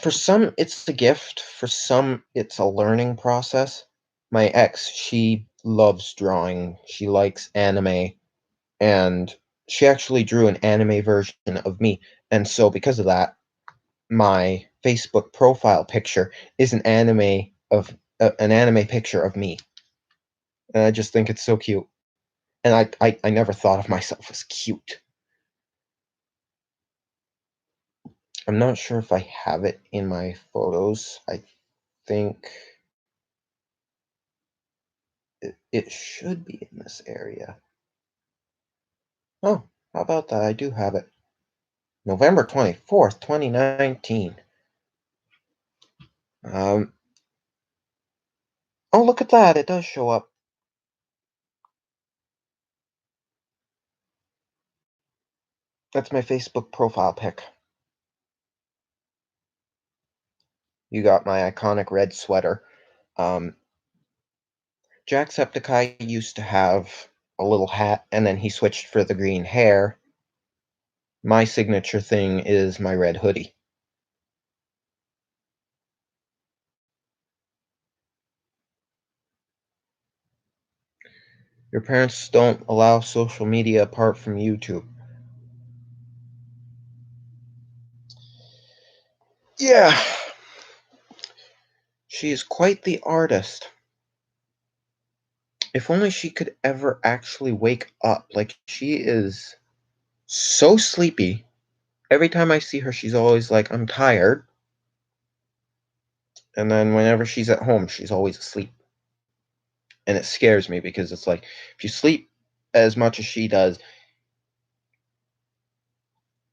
Speaker 2: For some, it's a gift. For some, it's a learning process. My ex, she loves drawing. She likes anime, and she actually drew an anime version of me. And so, because of that, my Facebook profile picture is an anime picture of me. And I just think it's so cute. And I never thought of myself as cute. I'm not sure if I have it in my photos. I think it should be in this area. Oh, how about that? I do have it. November 24th, 2019. Um, oh, look at that. It does show up. That's my Facebook profile pic. You got my iconic red sweater. Um, Jacksepticeye used to have a little hat, and then he switched for the green hair. My signature thing is my red hoodie. Your parents don't allow social media apart from YouTube. Yeah, she is quite the artist. If only she could ever actually wake up. Like, she is so sleepy. Every time I see her, she's always like, "I'm tired." And then whenever she's at home, she's always asleep. And it scares me because it's like, if you sleep as much as she does,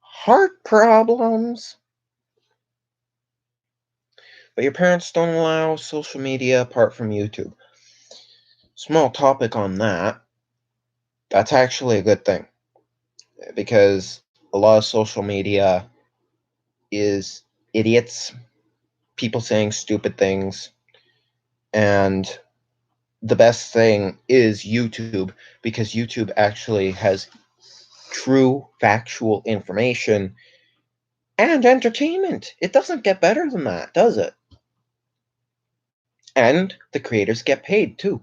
Speaker 2: heart problems. But your parents don't allow social media apart from YouTube. Small topic on that. That's actually a good thing because a lot of social media is idiots, people saying stupid things, and the best thing is YouTube, because YouTube actually has true factual information and entertainment. It doesn't get better than that, does it? And the creators get paid too.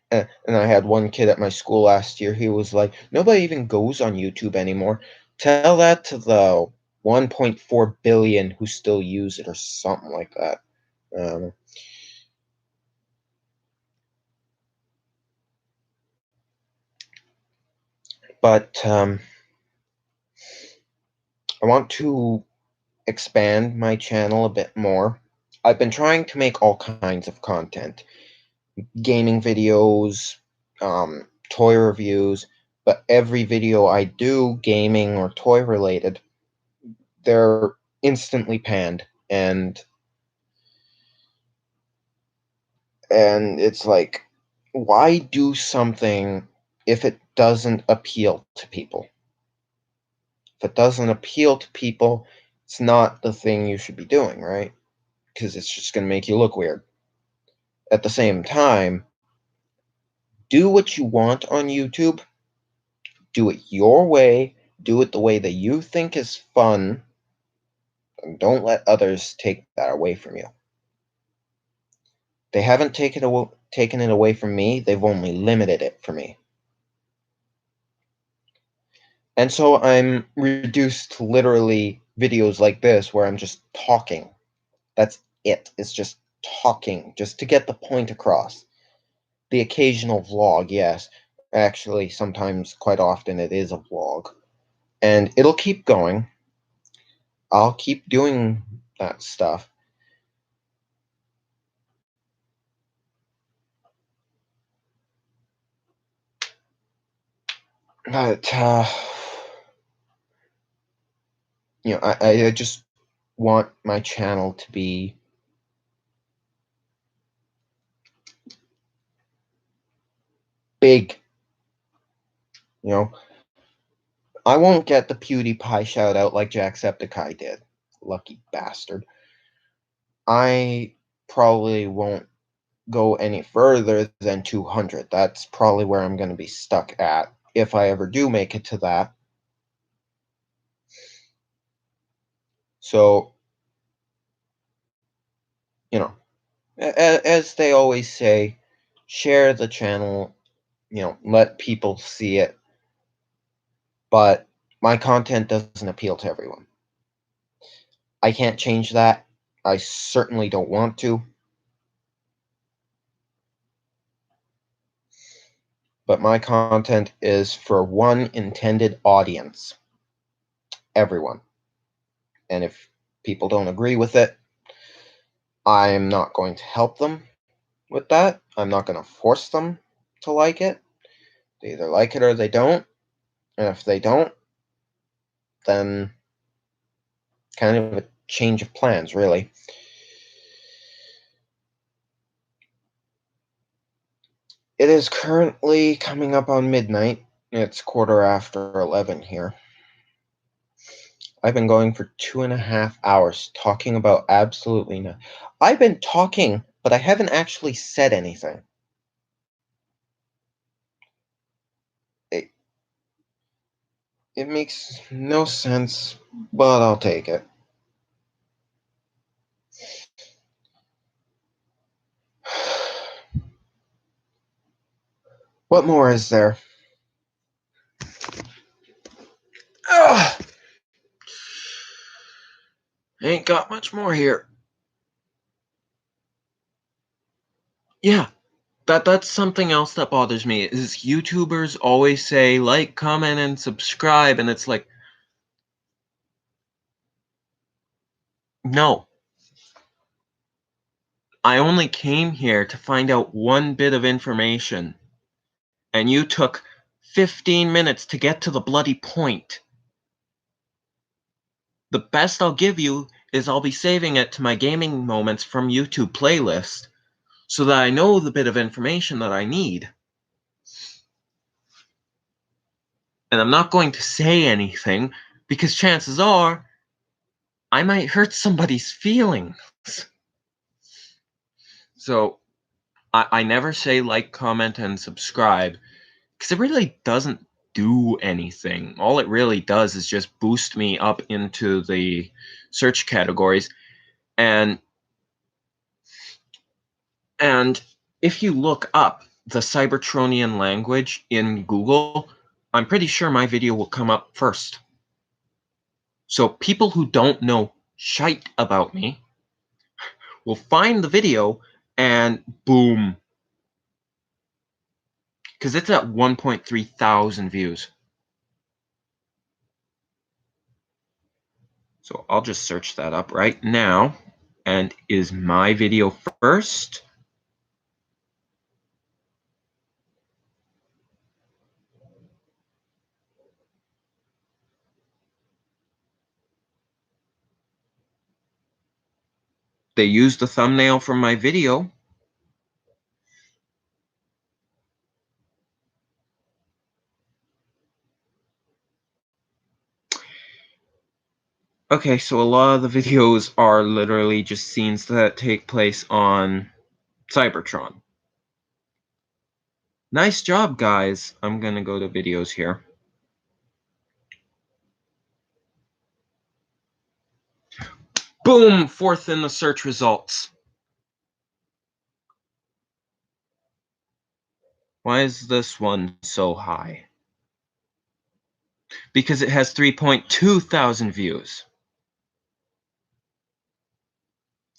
Speaker 2: And I had one kid at my school last year. He was like, nobody even goes on YouTube anymore. Tell that to the 1.4 billion who still use it, or something like that. Um, but I want to expand my channel a bit more. I've been trying to make all kinds of content, gaming videos, toy reviews, but every video I do, gaming or toy related, they're instantly panned, and it's like, why do something if it doesn't appeal to people? If it doesn't appeal to people, it's not the thing you should be doing, right? Because it's just going to make you look weird. At the same time, do what you want on YouTube, do it your way, do it the way that you think is fun, and don't let others take that away from you. They haven't taken it away from me, they've only limited it for me. And so I'm reduced to literally videos like this where I'm just talking. That's it. It's just talking, just to get the point across. The occasional vlog, yes. Actually, sometimes, quite often, it is a vlog. And it'll keep going. I'll keep doing that stuff. But, I just want my channel to be big. You know, I won't get the PewDiePie shout out like Jacksepticeye did. Lucky bastard. I probably won't go any further than 200. That's probably where I'm going to be stuck at if I ever do make it to that. So, as they always say, share the channel, let people see it. But my content doesn't appeal to everyone. I can't change that. I certainly don't want to. But my content is for one intended audience. Everyone. And if people don't agree with it, I'm not going to help them with that. I'm not going to force them to like it. They either like it or they don't. And if they don't, then kind of a change of plans, really. It is currently coming up on midnight. It's 11:15 here. I've been going for 2.5 hours talking about absolutely nothing. I've been talking, but I haven't actually said anything. It, it makes no sense, but I'll take it. What more is there? Ugh! Ain't got much more here. Yeah, that's something else that bothers me, is YouTubers always say like, comment, and subscribe, and it's like, no. I only came here to find out one bit of information, and you took 15 minutes to get to the bloody point. The best I'll give you is I'll be saving it to my gaming moments from YouTube playlist, so that I know the bit of information that I need. And I'm not going to say anything, because chances are I might hurt somebody's feelings.
Speaker 1: So I never say like, comment, and subscribe because it really doesn't do anything. All it really does is just boost me up into the search categories. And if you look up the Cybertronian language in Google, I'm pretty sure my video will come up first. So people who don't know shite about me will find the video and boom. Because it's at 1.3 thousand views. So I'll just search that up right now. And is my video first? They used the thumbnail from my video. Okay, so a lot of the videos are literally just scenes that take place on Cybertron. Nice job, guys. I'm gonna go to videos here. Boom! Fourth in the search results. Why is this one so high? Because it has 3.2 thousand views.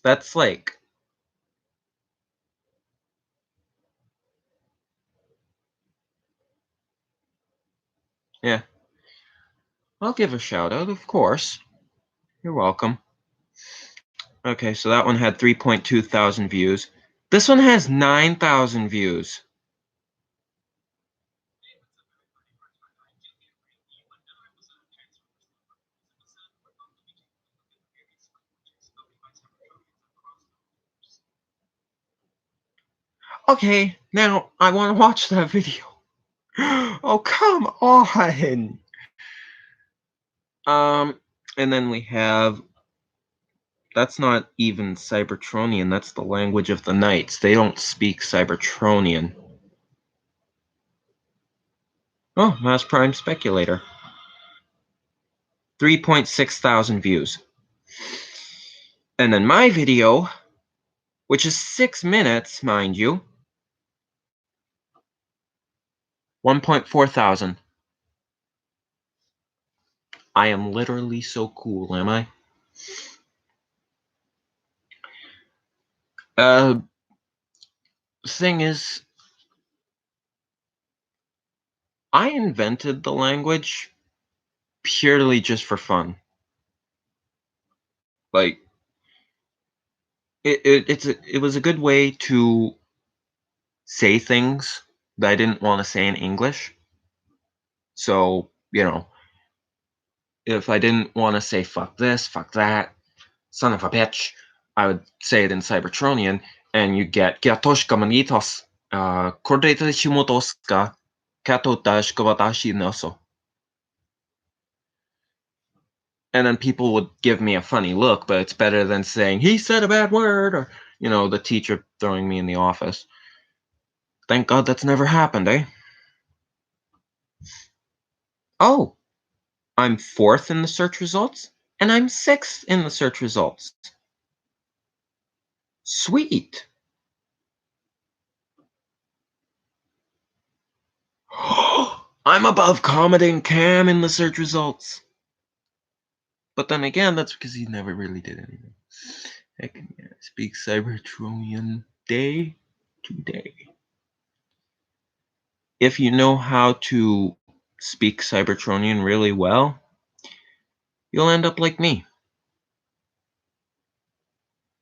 Speaker 1: That's like... Yeah. I'll give a shout out, of course. You're welcome. Okay, so that one had 3.2 thousand views. This one has 9,000 views. Okay, now I want to watch that video. Oh, come on. And then we have... That's not even Cybertronian. That's the language of the Knights. They don't speak Cybertronian. Oh, Mass Prime Speculator. 3.6 thousand views. And then my video, which is 6 minutes, mind you, 1.4 thousand. I am literally so cool, am I? Thing is, I invented the language purely just for fun. Like, it was a good way to say things that I didn't want to say in English. So, if I didn't want to say fuck this, fuck that, son of a bitch, I would say it in Cybertronian, and you get Gyatoshka manitos, Kordeta shimotoska, Katotashka watashi noso. And then people would give me a funny look, but it's better than saying, he said a bad word, or, the teacher throwing me in the office. Thank God that's never happened, eh? Oh, I'm 4th in the search results, and I'm 6th in the search results. Sweet. I'm above Comedy and Cam in the search results. But then again, that's because he never really did anything. Heck yeah, speak Cybertronian day to day. If you know how to speak Cybertronian really well, you'll end up like me.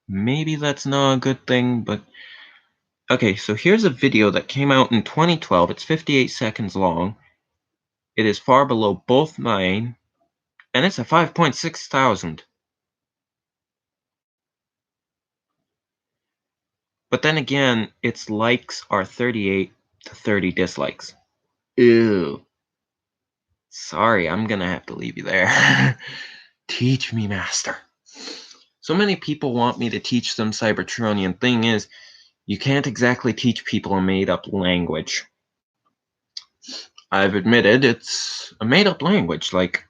Speaker 1: Maybe that's not a good thing, but... Okay, so here's a video that came out in 2012. It's 58 seconds long. It is far below both mine, and it's a 5.6 thousand. But then again, its likes are 38 to 30 dislikes. Ew. Sorry, I'm gonna have to leave you there. Teach me, master. So many people want me to teach them Cybertronian. Thing is, You can't exactly teach people a made-up language. I've admitted it's a made-up language. Like,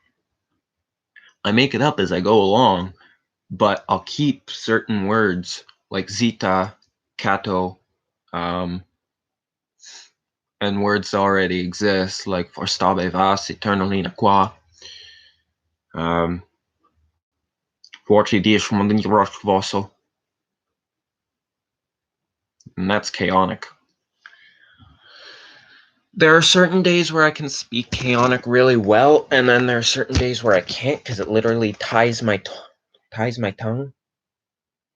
Speaker 1: I make it up as I go along, but I'll keep certain words like zita, kato, um, and words that already exist like forstave vas, eternally qua, um, forti dies vosso, and that's chaotic. There are certain days where I can speak chaotic really well, and then there are certain days where I can't because it literally ties my tongue.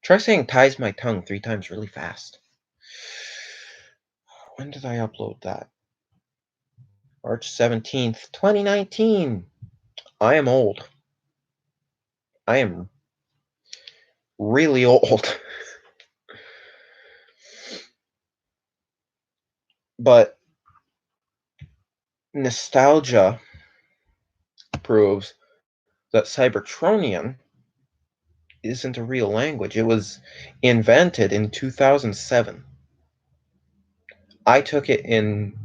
Speaker 1: Try saying ties my tongue 3 times really fast. When did I upload that? March 17th, 2019. I am old. I am really old. But nostalgia proves that Cybertronian isn't a real language. It was invented in 2007. I took it in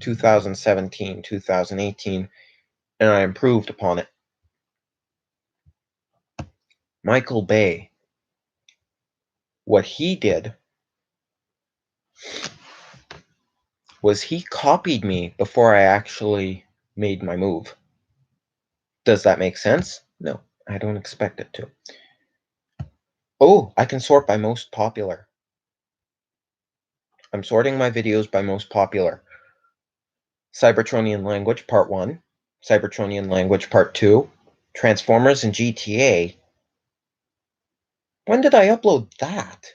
Speaker 1: 2017, 2018, and I improved upon it. Michael Bay, what he did was he copied me before I actually made my move. Does that make sense? No, I don't expect it to. Oh, I can sort by most popular. I'm sorting my videos by most popular. Cybertronian Language Part 1, Cybertronian Language Part 2, Transformers and GTA. When did I upload that?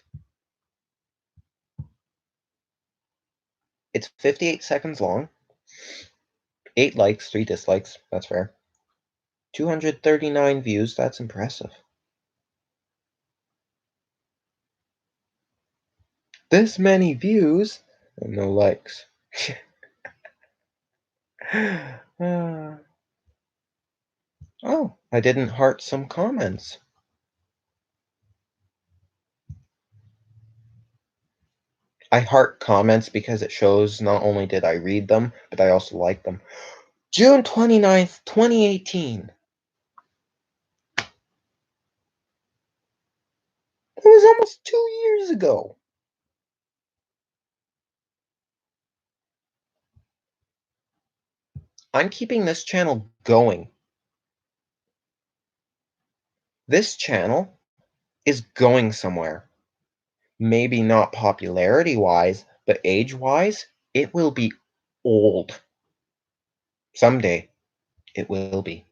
Speaker 1: It's 58 seconds long. 8 likes, 3 dislikes. That's fair. 239 views. That's impressive. This many views and no likes. Oh, I didn't heart some comments. I heart comments because it shows not only did I read them, but I also like them. June 29th, 2018. It was almost 2 years ago. I'm keeping this channel going. This channel is going somewhere. Maybe not popularity-wise, but age-wise, it will be old. Someday, it will be.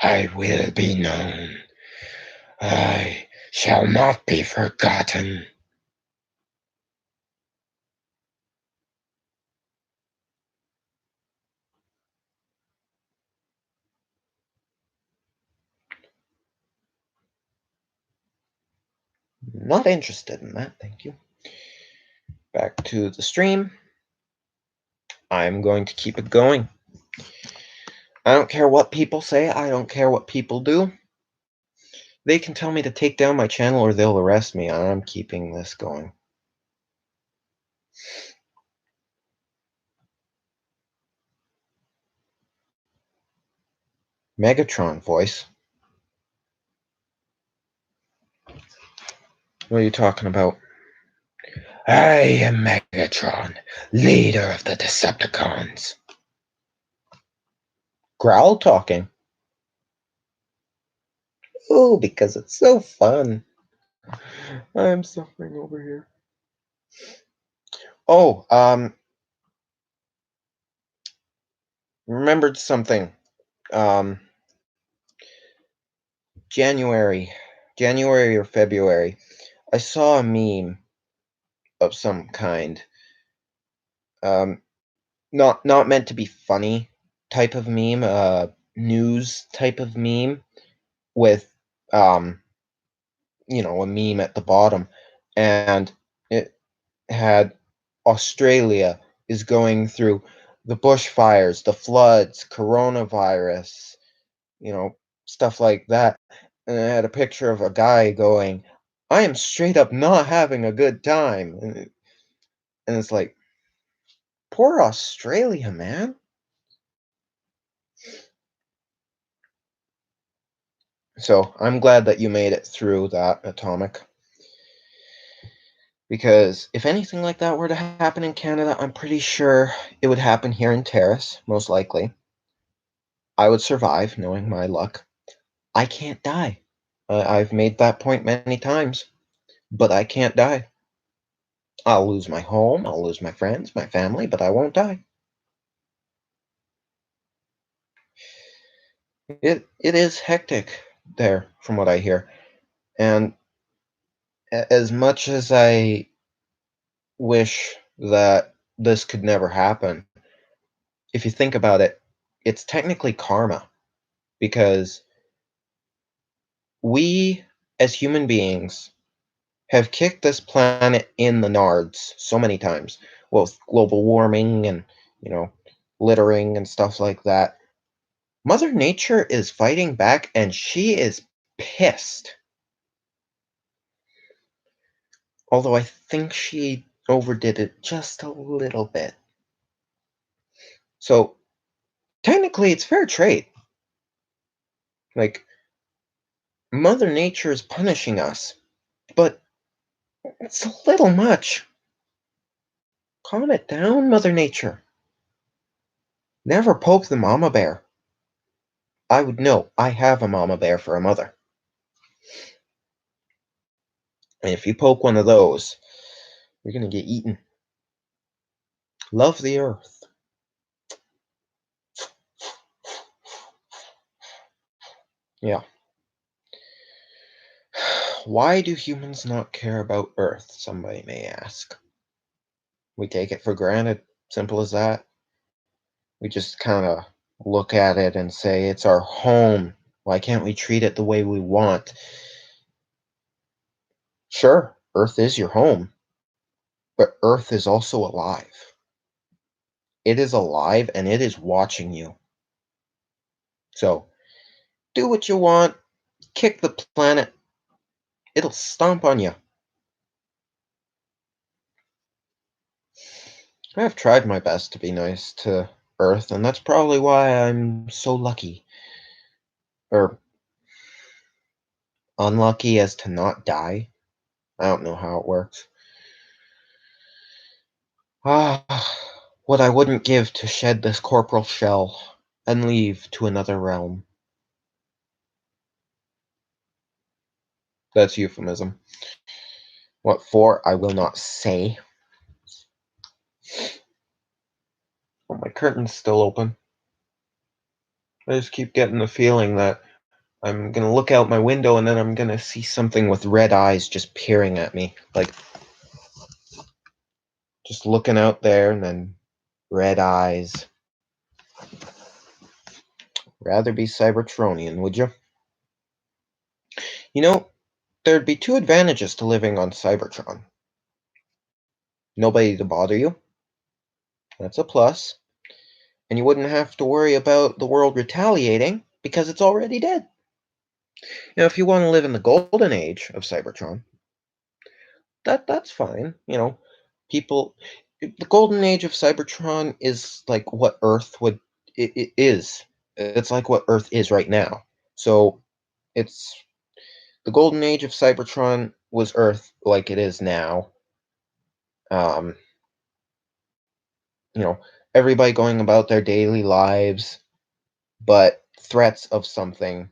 Speaker 1: I will be known. I shall not be forgotten. Not interested in that, thank you. Back to the stream. I'm going to keep it going. I don't care what people say. I don't care what people do. They can tell me to take down my channel or they'll arrest me. I'm keeping this going. Megatron voice? What are you talking about? I am Megatron, leader of the Decepticons. Growl talking. Oh, because it's so fun. I'm suffering over here. Oh, remembered something. January or February, I saw a meme of some kind. Not meant to be funny type of meme, news type of meme with a meme at the bottom, and it had Australia is going through the bushfires, the floods, coronavirus, stuff like that. And it had a picture of a guy going,
Speaker 2: I am straight up not having a good time. And it's like, poor Australia, man. So I'm glad that you made it through that, Atomic. Because if anything like that were to happen in Canada, I'm pretty sure it would happen here in Terrace, most likely. I would survive, knowing my luck. I can't die. I've made that point many times, but I can't die. I'll lose my home, I'll lose my friends, my family, but I won't die. It is hectic there, from what I hear. And as much as I wish that this could never happen, if you think about it, it's technically karma because we, as human beings, have kicked this planet in the nards so many times. Well, with global warming and, you know, littering and stuff like that. Mother Nature is fighting back and she is pissed. Although I think she overdid it just a little bit. So technically, it's fair trade. Like, Mother Nature is punishing us, but it's a little much. Calm it down, Mother Nature. Never poke the mama bear. I would know I have a mama bear for a mother. And if you poke one of those, you're going to get eaten. Love the earth. Yeah. Why do humans not care about Earth? Somebody may ask. We take it for granted. Simple as that. We just kind of look at it and say, it's our home. Why can't we treat it the way we want? Sure, Earth is your home, but Earth is also alive. It is alive and it is watching you. So, do what you want, kick the planet, it'll stomp on you. I've tried my best to be nice to Earth, and that's probably why I'm so lucky. Or unlucky as to not die. I don't know how it works. Ah, what I wouldn't give to shed this corporal shell and leave to another realm. That's euphemism. What for, I will not say. Oh, my curtain's still open. I just keep getting the feeling that I'm gonna look out my window and then I'm gonna see something with red eyes just peering at me. Like, just looking out there and then red eyes. Rather be Cybertronian, would you? You know, there'd be two advantages to living on Cybertron. Nobody to bother you. That's a plus. And you wouldn't have to worry about the world retaliating because it's already dead. Now, if you want to live in the golden age of Cybertron, that's fine. People, the golden age of Cybertron is like what Earth would it is. It's like what Earth is right now. So it's the golden age of Cybertron was Earth like it is now. Um, you know, everybody going about their daily lives, but threats of something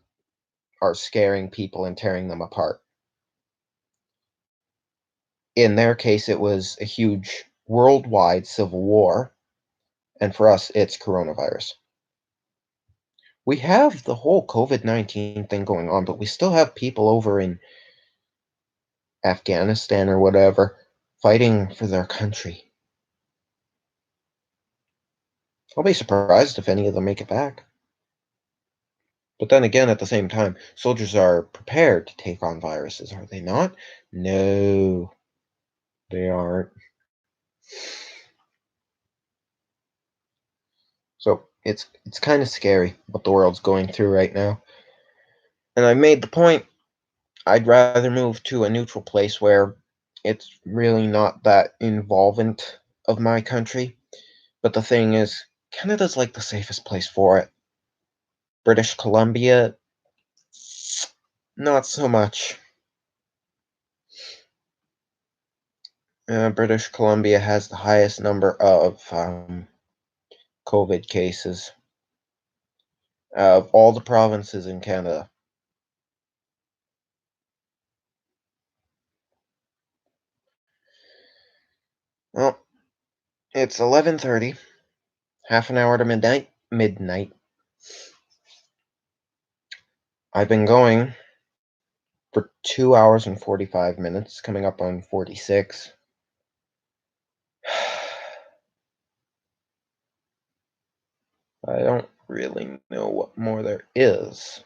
Speaker 2: are scaring people and tearing them apart. In their case, it was a huge worldwide civil war, and for us, it's coronavirus. We have the whole COVID-19 thing going on, but we still have people over in Afghanistan or whatever fighting for their country. I'll be surprised if any of them make it back. But then again, at the same time, soldiers are prepared to take on viruses, are they not? No, they aren't. So it's kind of scary what the world's going through right now. And I made the point, I'd rather move to a neutral place where it's really not that involvent of my country. But the thing is, Canada's like the safest place for it. British Columbia, not so much. British Columbia has the highest number of COVID cases of all the provinces in Canada. Well, it's 11:30, half an hour to midnight. Midnight. I've been going for 2 hours and 45 minutes, coming up on 46. I don't really know what more there is.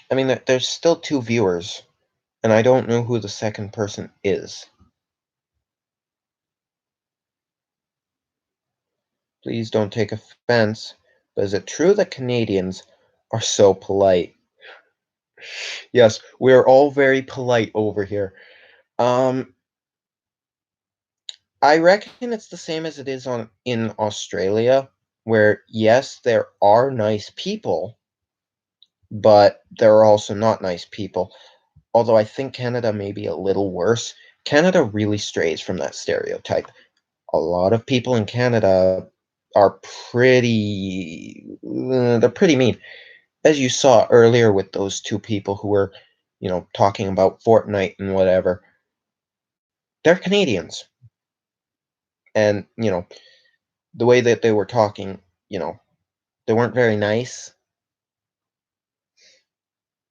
Speaker 2: I mean, there's still 2 viewers, and I don't know who the second person is. Please don't take offense, but is it true that Canadians are so polite? Yes, we're all very polite over here. I reckon it's the same as it is in Australia, where yes, there are nice people, but there are also not nice people. Although I think Canada may be a little worse. Canada really strays from that stereotype. A lot of people in Canada are they're pretty mean. As you saw earlier with those 2 people who were, talking about Fortnite and whatever. They're Canadians. And, the way that they were talking, they weren't very nice.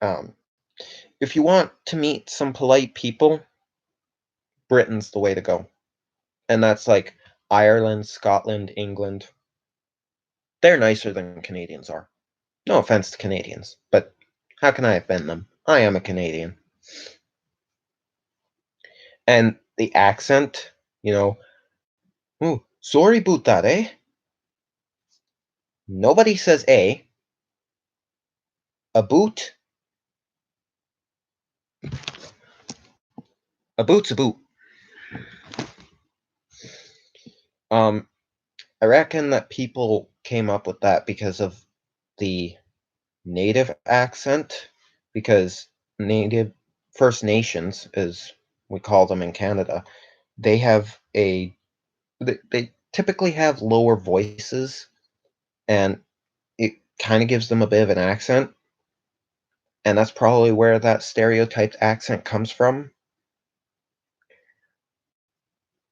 Speaker 2: Um, if you want to meet some polite people, Britain's the way to go. And that's like Ireland, Scotland, England. They're nicer than Canadians are. No offense to Canadians, but how can I offend them? I am a Canadian. And the accent, oh, sorry about that, eh? Nobody says a boot, a boot's a boot. I reckon that people came up with that because of the native accent, because native First Nations, as we call them in Canada, they have they typically have lower voices, and it kind of gives them a bit of an accent, and that's probably where that stereotyped accent comes from.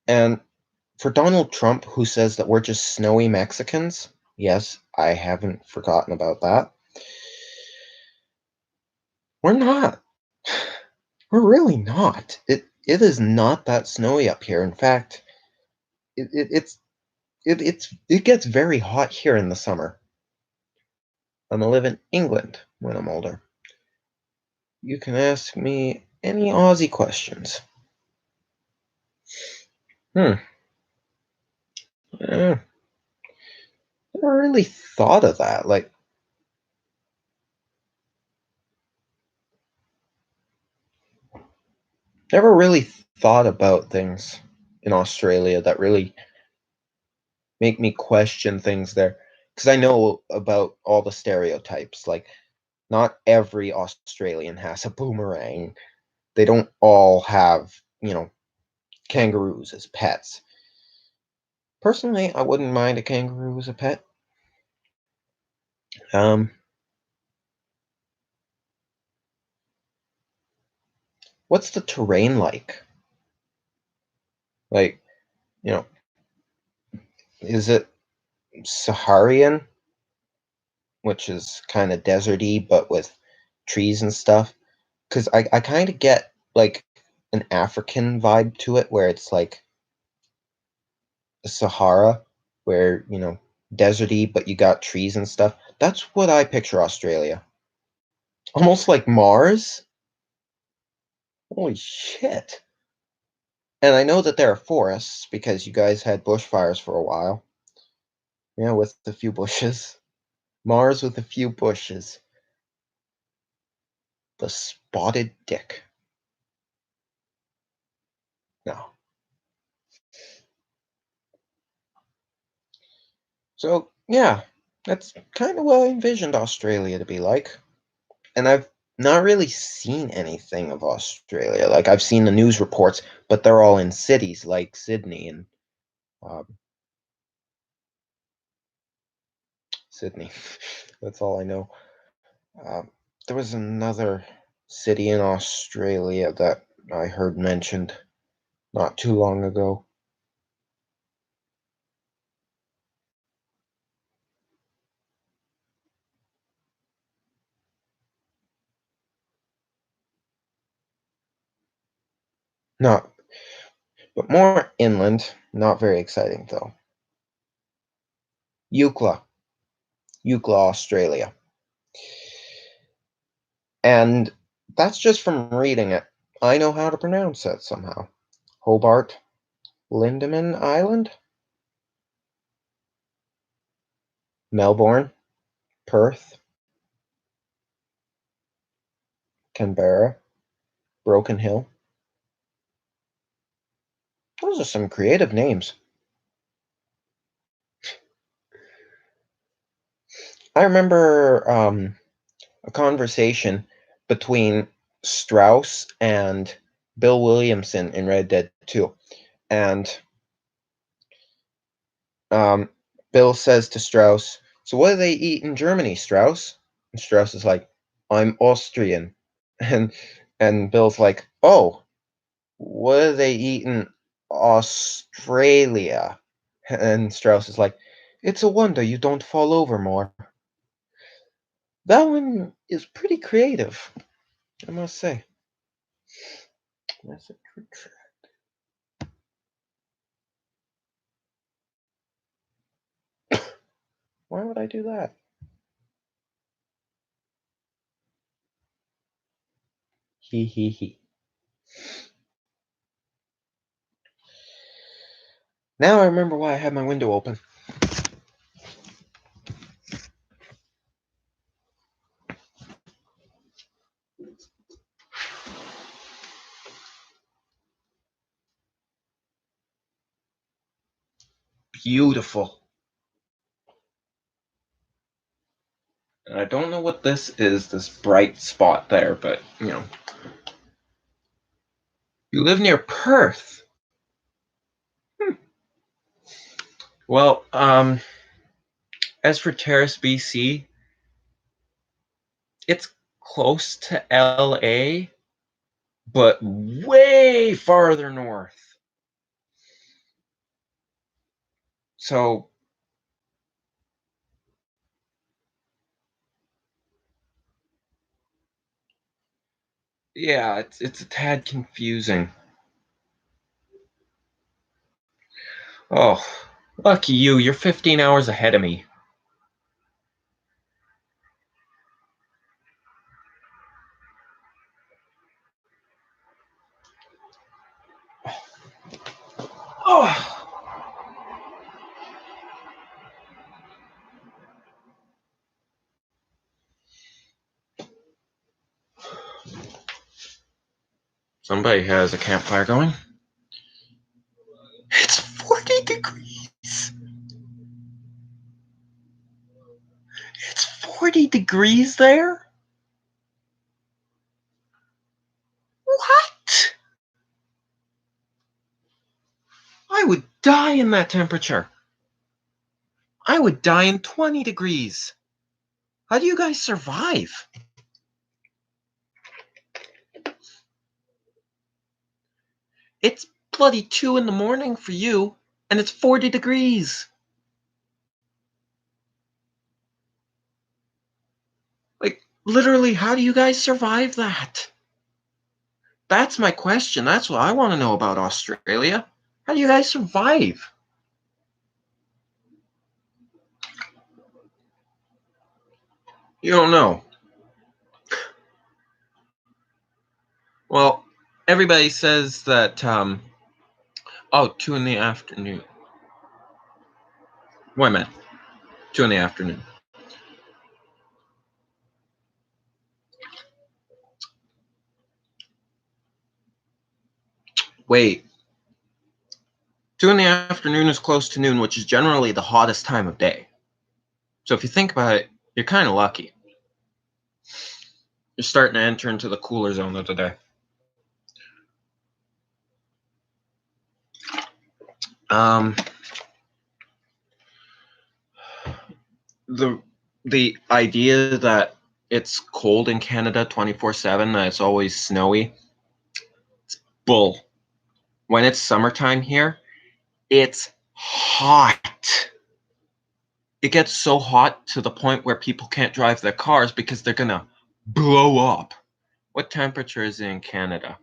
Speaker 2: And for Donald Trump, who says that we're just snowy Mexicans, yes, I haven't forgotten about that. We're not. We're really not. It is not that snowy up here. In fact, it gets very hot here in the summer. I'm gonna live in England when I'm older. You can ask me any Aussie questions. Hmm. Yeah, never really thought of that. Like, never really thought about things in Australia that really make me question things there. Because I know about all the stereotypes. Like, not every Australian has a boomerang. They don't all have, kangaroos as pets. Personally, I wouldn't mind a kangaroo as a pet. Um, what's the terrain like? Like, you know, is it Saharan, which is kind of deserty, but with trees and stuff? Because I kind of get like an African vibe to it, where it's like Sahara, where, deserty, but you got trees and stuff. That's what I picture Australia. Almost like Mars. Holy shit. And I know that there are forests because you guys had bushfires for a while. Yeah, with a few bushes. Mars with a few bushes. The spotted dick. No. So, yeah, that's kind of what I envisioned Australia to be like. And I've not really seen anything of Australia. Like, I've seen the news reports, but they're all in cities like Sydney and um, Sydney. That's all I know. Um, there was another city in Australia that I heard mentioned not too long ago. Not, but more inland. Not very exciting though. Eucla, Eucla, Australia, and that's just from reading it. I know how to pronounce it somehow. Hobart, Lindeman Island, Melbourne, Perth, Canberra, Broken Hill. Those are some creative names. I remember a conversation between Strauss and Bill Williamson in Red Dead 2. And um, Bill says to Strauss, "So what do they eat in Germany, Strauss?" And Strauss is like, "I'm Austrian." And Bill's like, "Oh, what do they eat in Australia?" And Strauss is like, "It's a wonder you don't fall over more." That one is pretty creative, I must say. That's a true Why would I do that? He he he. Now I remember why I had my window open. Beautiful. And I don't know what this is, this bright spot there, but you live near Perth. Well, as for Terrace, BC, it's close to LA, but way farther north. So, yeah, it's a tad confusing. Oh, lucky you, you're 15 hours ahead of me. Oh, somebody has a campfire going. It's 40 degrees. It's 40 degrees there? What? I would die in that temperature. I would die in 20 degrees. How do you guys survive? It's bloody 2 in the morning for you, and it's 40 degrees. Like, literally, how do you guys survive that? That's my question. That's what I want to know about Australia. How do you guys survive? You don't know. Well, everybody says that
Speaker 1: Oh, 2 in the afternoon. Wait a minute. 2 in the afternoon. Wait. 2 in the afternoon is close to noon, which is generally the hottest time of day. So if you think about it, you're kind of lucky. You're starting to enter into the cooler zone of the day. The idea that it's cold in Canada 24/7, that it's always snowy, it's bull. When it's summertime here, it's hot. It gets so hot to the point where people can't drive their cars because they're gonna blow up. What temperature is it in Canada?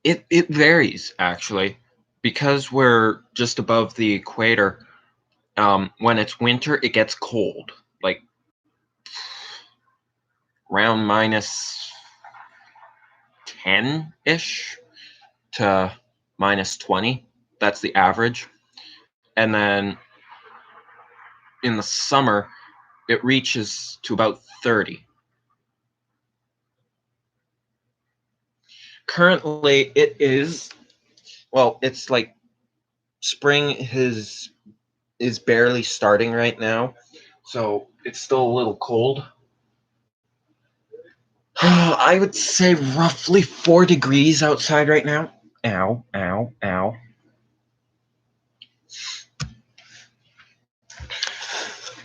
Speaker 1: It varies actually, because we're just above the equator. When it's winter, it gets cold, like around -10-ish to -20. That's the average. And then in the summer, it reaches to about 30. Currently, it is, well, it's like spring is barely starting right now, so it's still a little cold. I would say roughly 4 degrees outside right now. Ow, ow, ow.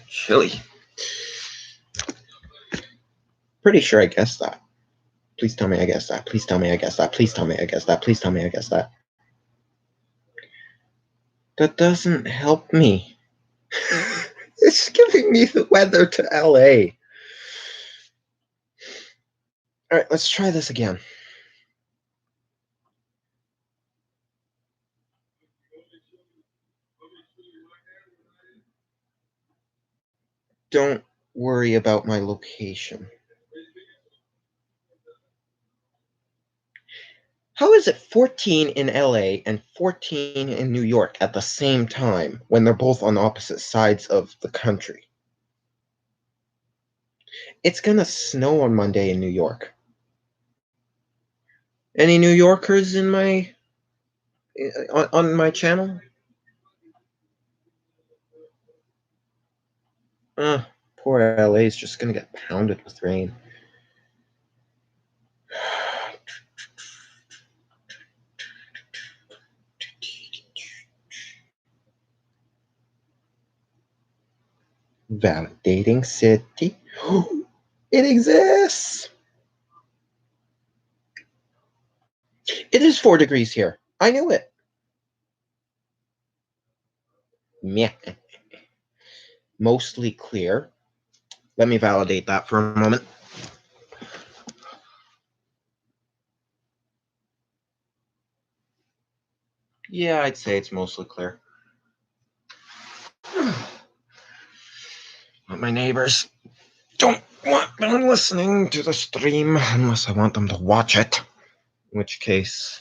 Speaker 1: Chilly.
Speaker 2: Pretty sure I guessed that. Please tell me I guessed that. Please tell me I guessed that. Please tell me I guessed that. Please tell me I guessed that. That doesn't help me. It's giving me the weather to LA. All right, let's try this again. Don't worry about my location. How is it 14 in LA and 14 in New York at the same time when they're both on opposite sides of the country? It's gonna snow on Monday in New York. Any New Yorkers in my on my channel? Poor LA is just gonna get pounded with rain. Validating city. It exists. It is 4 degrees here. I knew it. Meh. Mostly clear. Let me validate that for a moment. Yeah, I'd say it's mostly clear. But my neighbors don't want them listening to the stream unless I want them to watch it. In which case,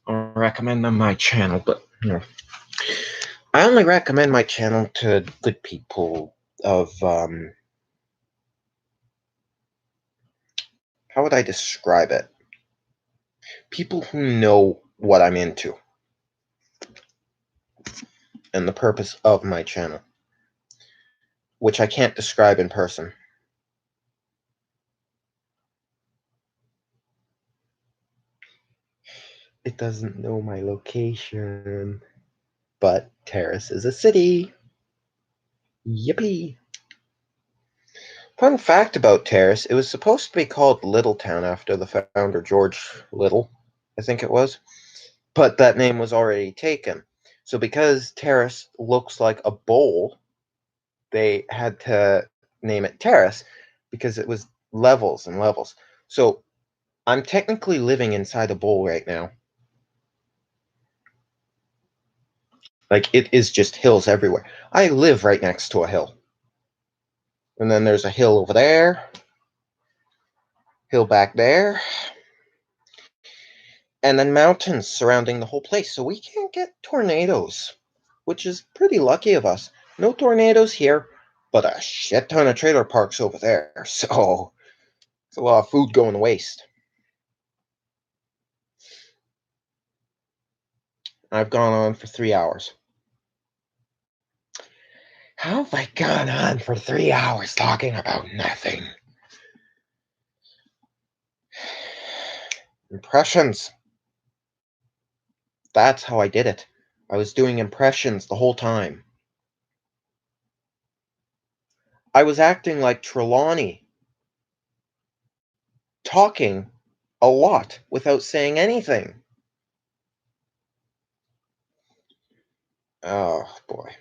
Speaker 2: I'll recommend them my channel, but you know, I only recommend my channel to good people of how would I describe it? People who know what I'm into and the purpose of my channel, which I can't describe in person. It doesn't know my location, but Terrace is a city. Yippee! Fun fact about Terrace, it was supposed to be called Littletown after the founder, George Little, I think it was. But that name was already taken. So because Terrace looks like a bowl, they had to name it Terrace because it was levels and levels. So I'm technically living inside a bowl right now. Like, it is just hills everywhere. I live right next to a hill. And then there's a hill over there, hill back there. and then mountains surrounding the whole place, so we can't get tornadoes, which is pretty lucky of us. No tornadoes here, but a shit ton of trailer parks over there, so it's a lot of food going to waste. I've gone on for 3 hours. How have I gone on for 3 hours talking about nothing? Impressions. That's how I did it. I was doing impressions the whole time. I was acting like Trelawney, talking a lot without saying anything. Oh, boy.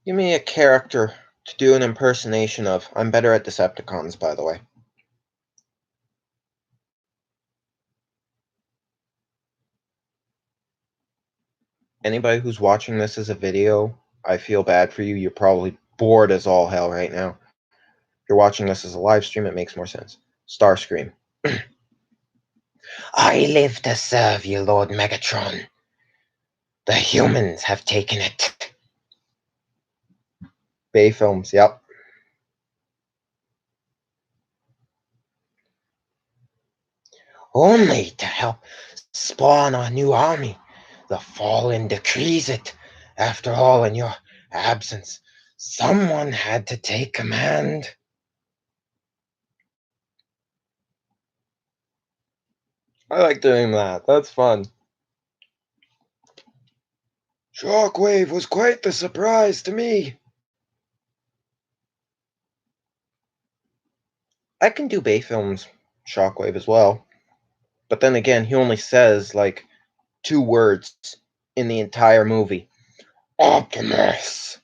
Speaker 2: Give me a character to do an impersonation of. I'm better at Decepticons, by the way. Anybody who's watching this as a video, I feel bad for you. You're probably bored as all hell right now. If you're watching this as a live stream, it makes more sense. Starscream. I live to serve you, Lord Megatron. The humans have taken it. Bay Films, yep. Only to help spawn a new army. The Fallen decrees it. After all, in your absence, someone had to take command. I like doing that. That's fun. Shockwave was quite the surprise to me. I can do Bay Films Shockwave as well. But then again, he only says like 2 words in the entire movie. Optimus!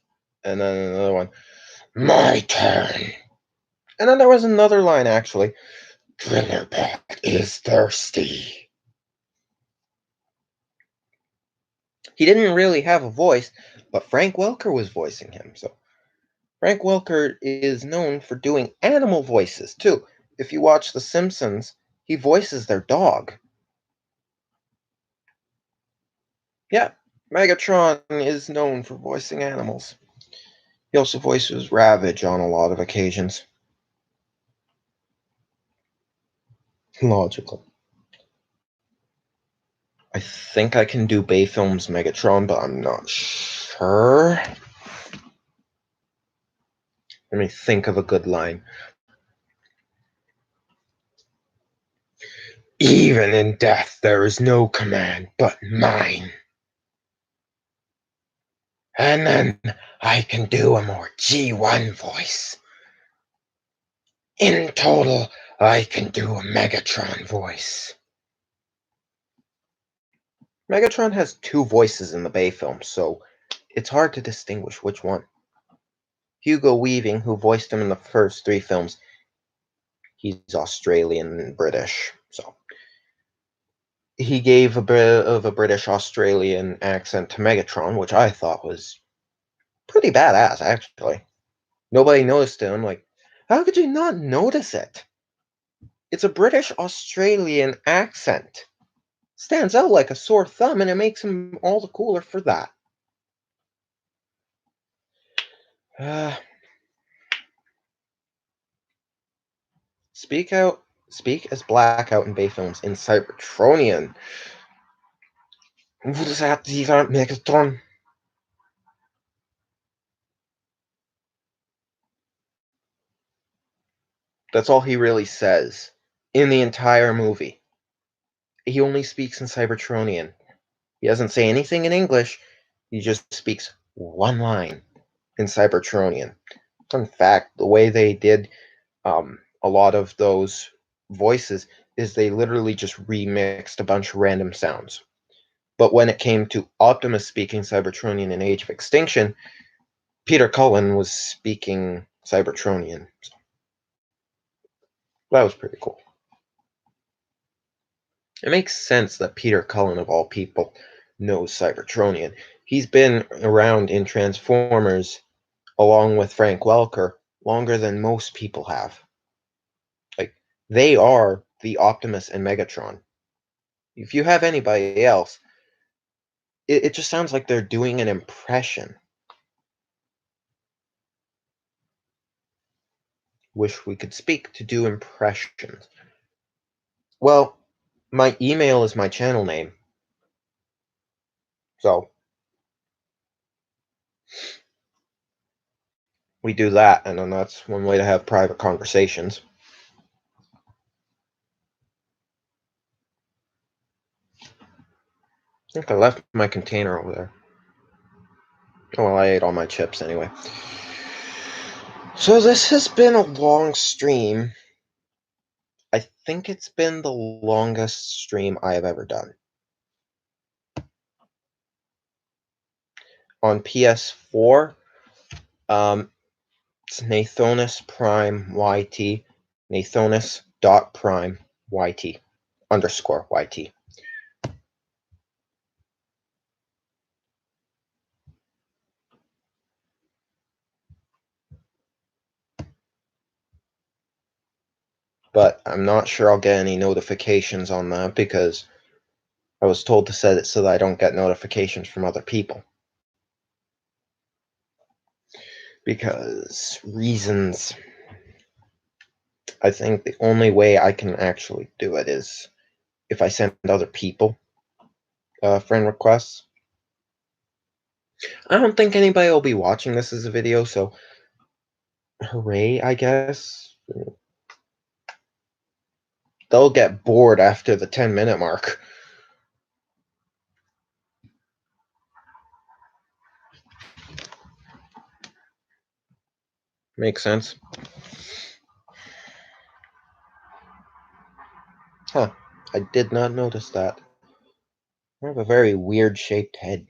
Speaker 2: And then another one. My turn. And then there was another line, actually. Drillerback is thirsty. He didn't really have a voice, but Frank Welker was voicing him. So Frank Welker is known for doing animal voices, too. If you watch The Simpsons, he voices their dog. Yeah, Megatron is known for voicing animals. He also voices Ravage on a lot of occasions. Logical. I think I can do Bay Films Megatron, but I'm not sure. Let me think of a good line. Even in death, there is no command but mine. And then I can do a more G1 voice. In total, I can do a Megatron voice. Megatron has 2 voices in the Bay films, so it's hard to distinguish which one. Hugo Weaving, who voiced him in the first 3 films, he's Australian and British, so he gave a bit of a British Australian accent to Megatron, which I thought was pretty badass, actually. Nobody noticed it. I'm like, how could you not notice it? It's a British Australian accent. Stands out like a sore thumb, and it makes him all the cooler for that. Speak as Blackout in Bay films in Cybertronian. What does that even Megatron? That's all he really says in the entire movie. He only speaks in Cybertronian. He doesn't say anything in English. He just speaks one line in Cybertronian. Fun fact, the way they did a lot of those voices is they literally just remixed a bunch of random sounds. But when it came to Optimus speaking Cybertronian in Age of Extinction, Peter Cullen was speaking Cybertronian. So that was pretty cool. It makes sense that Peter Cullen, of all people, knows Cybertronian. He's been around in Transformers, along with Frank Welker, longer than most people have. They are the Optimus and Megatron. If you have anybody else, it just sounds like they're doing an impression. Wish we could speak to do impressions. Well, my email is my channel name. So we do that, and then that's one way to have private conversations. I think I left my container over there. Oh, well, I ate all my chips anyway. So this has been a long stream. I think it's been the longest stream I have ever done. On PS4, it's Nathonis Prime YT, Nathonis.Prime YT, underscore YT. But I'm not sure I'll get any notifications on that because I was told to set it so that I don't get notifications from other people. Because reasons. I think the only way I can actually do it is if I send other people friend requests. I don't think anybody will be watching this as a video, so hooray, I guess. They'll get bored after the 10-minute mark. Makes sense. Huh, I did not notice that. I have a very weird shaped head.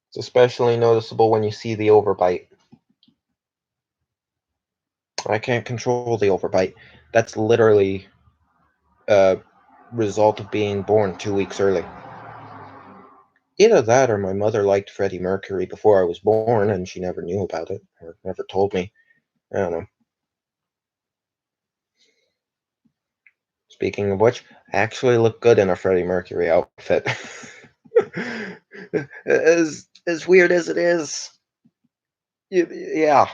Speaker 2: It's especially noticeable when you see the overbite. I can't control the overbite. That's literally a result of being born 2 weeks early. Either that or my mother liked Freddie Mercury before I was born and she never knew about it or never told me. I don't know. Speaking of which, I actually look good in a Freddie Mercury outfit. as weird as it is. Yeah.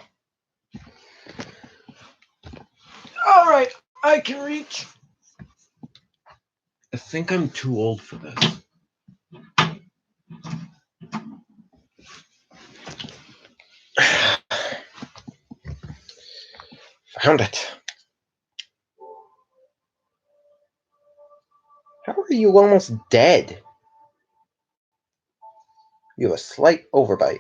Speaker 2: Alright, I can reach.
Speaker 1: I think I'm too old for this.
Speaker 2: Found it. How are you almost dead? You have a slight overbite.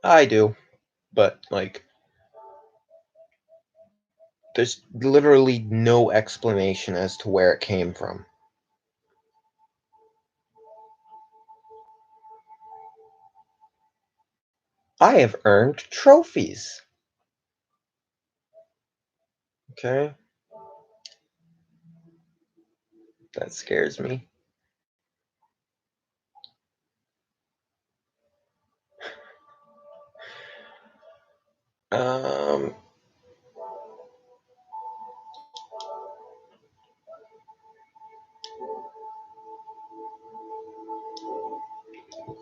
Speaker 2: I do, but like, there's literally no explanation as to where it came from. I have earned trophies. Okay. That scares me. Um.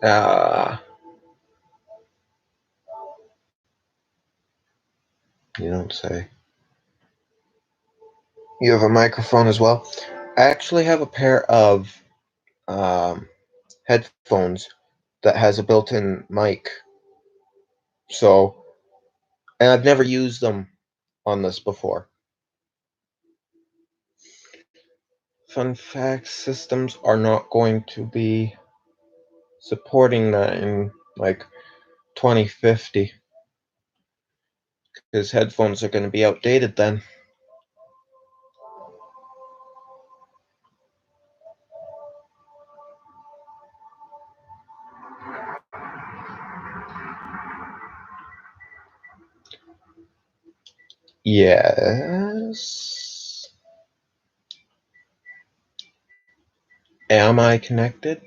Speaker 2: Uh. You don't say. You have a microphone as well? I actually have a pair of headphones that has a built-in mic. So, and I've never used them on this before. Fun fact, systems are not going to be supporting that in like 2050 because headphones are going to be outdated then. Yes. Am I connected?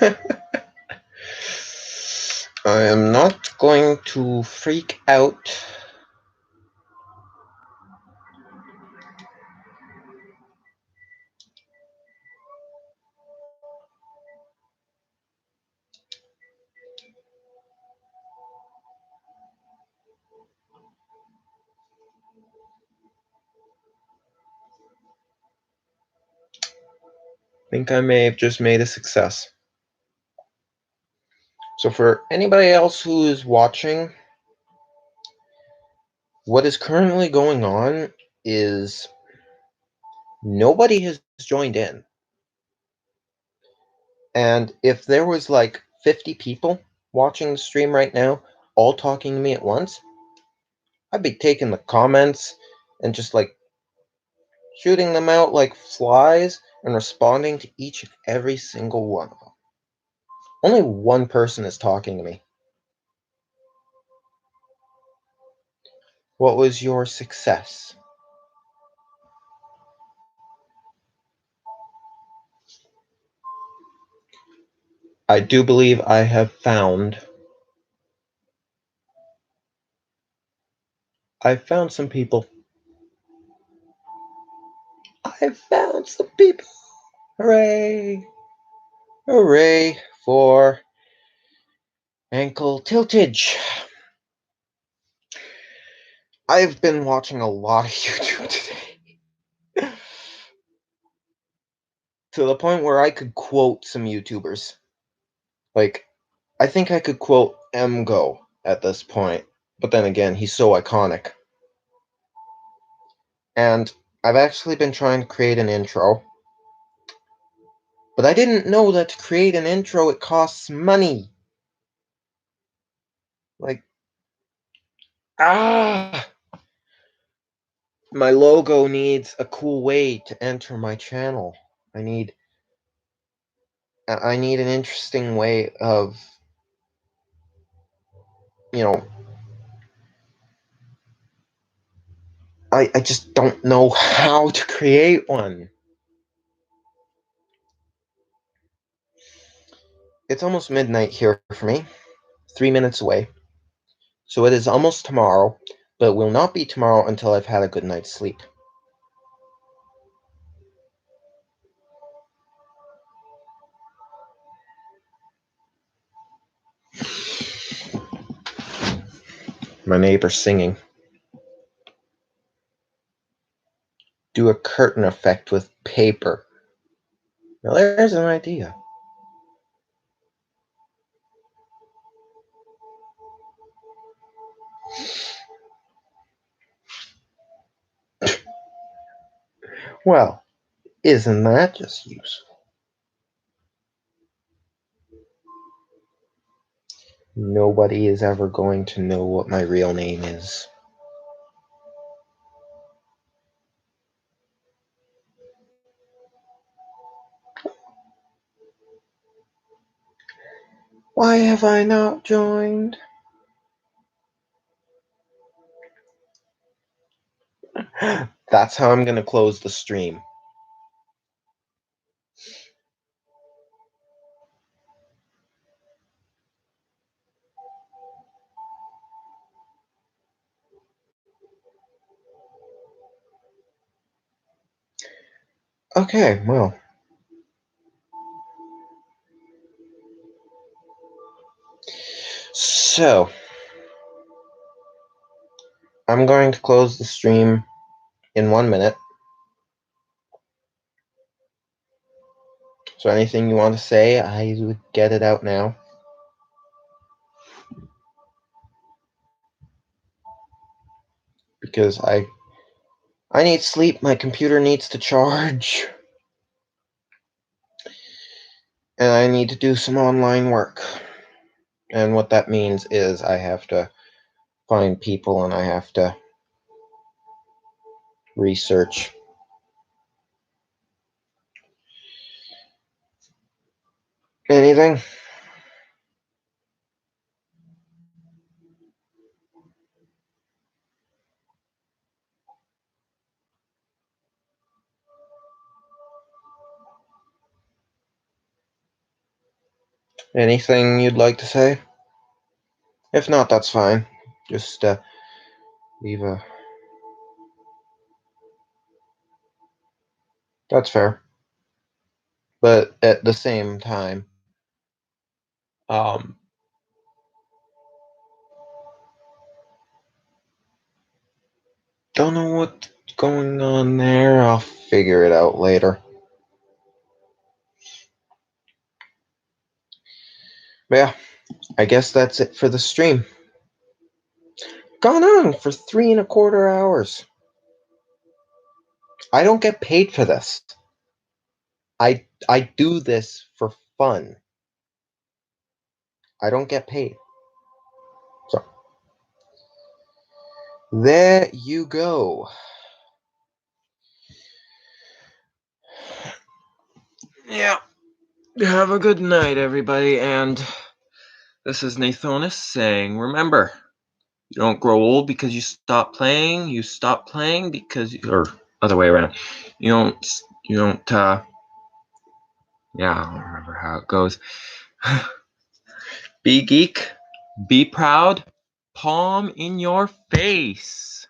Speaker 2: I am not going to freak out. I think I may have just made a success. So for anybody else who is watching, what is currently going on is nobody has joined in. And if there was like 50 people watching the stream right now, all talking to me at once, I'd be taking the comments and just like shooting them out like flies and responding to each and every single one of them. Only one person is talking to me. What was your success? I do believe I have found some people. I found some people. Hooray! Hooray for ankle tiltage. I've been watching a lot of YouTube today. To the point where I could quote some YouTubers. Like, I think I could quote MGO at this point. But then again, he's so iconic. And I've actually been trying to create an intro. But I didn't know that to create an intro, it costs money. Like, my logo needs a cool way to enter my channel. I need an interesting way of, you know, I just don't know how to create one. It's almost midnight here for me, 3 minutes away. So it is almost tomorrow, but it will not be tomorrow until I've had a good night's sleep. My neighbor's singing. Do a curtain effect with paper. Now there's an idea. Well, isn't that just useful? Nobody is ever going to know what my real name is. Why have I not joined? That's how I'm going to close the stream. Okay, well. So, I'm going to close the stream in 1 minute. So anything you want to say, I would get it out now. Because I need sleep, my computer needs to charge. And I need to do some online work. And what that means is I have to find people and I have to research. Anything? Anything you'd like to say? If not, that's fine. Just leave a. That's fair. But at the same time,
Speaker 1: Um,
Speaker 2: don't know what's going on there. I'll figure it out later. But yeah, I guess that's it for the stream. Gone on for 3.25 hours. I don't get paid for this. I do this for fun. I don't get paid. So there you go.
Speaker 1: yeah. Have a good night, everybody. And this is Nathonis saying, remember, you don't grow old because you stop playing. You stop playing because, or other way around. You don't, yeah, I don't remember how it goes. Be geek, be proud, palm in your face.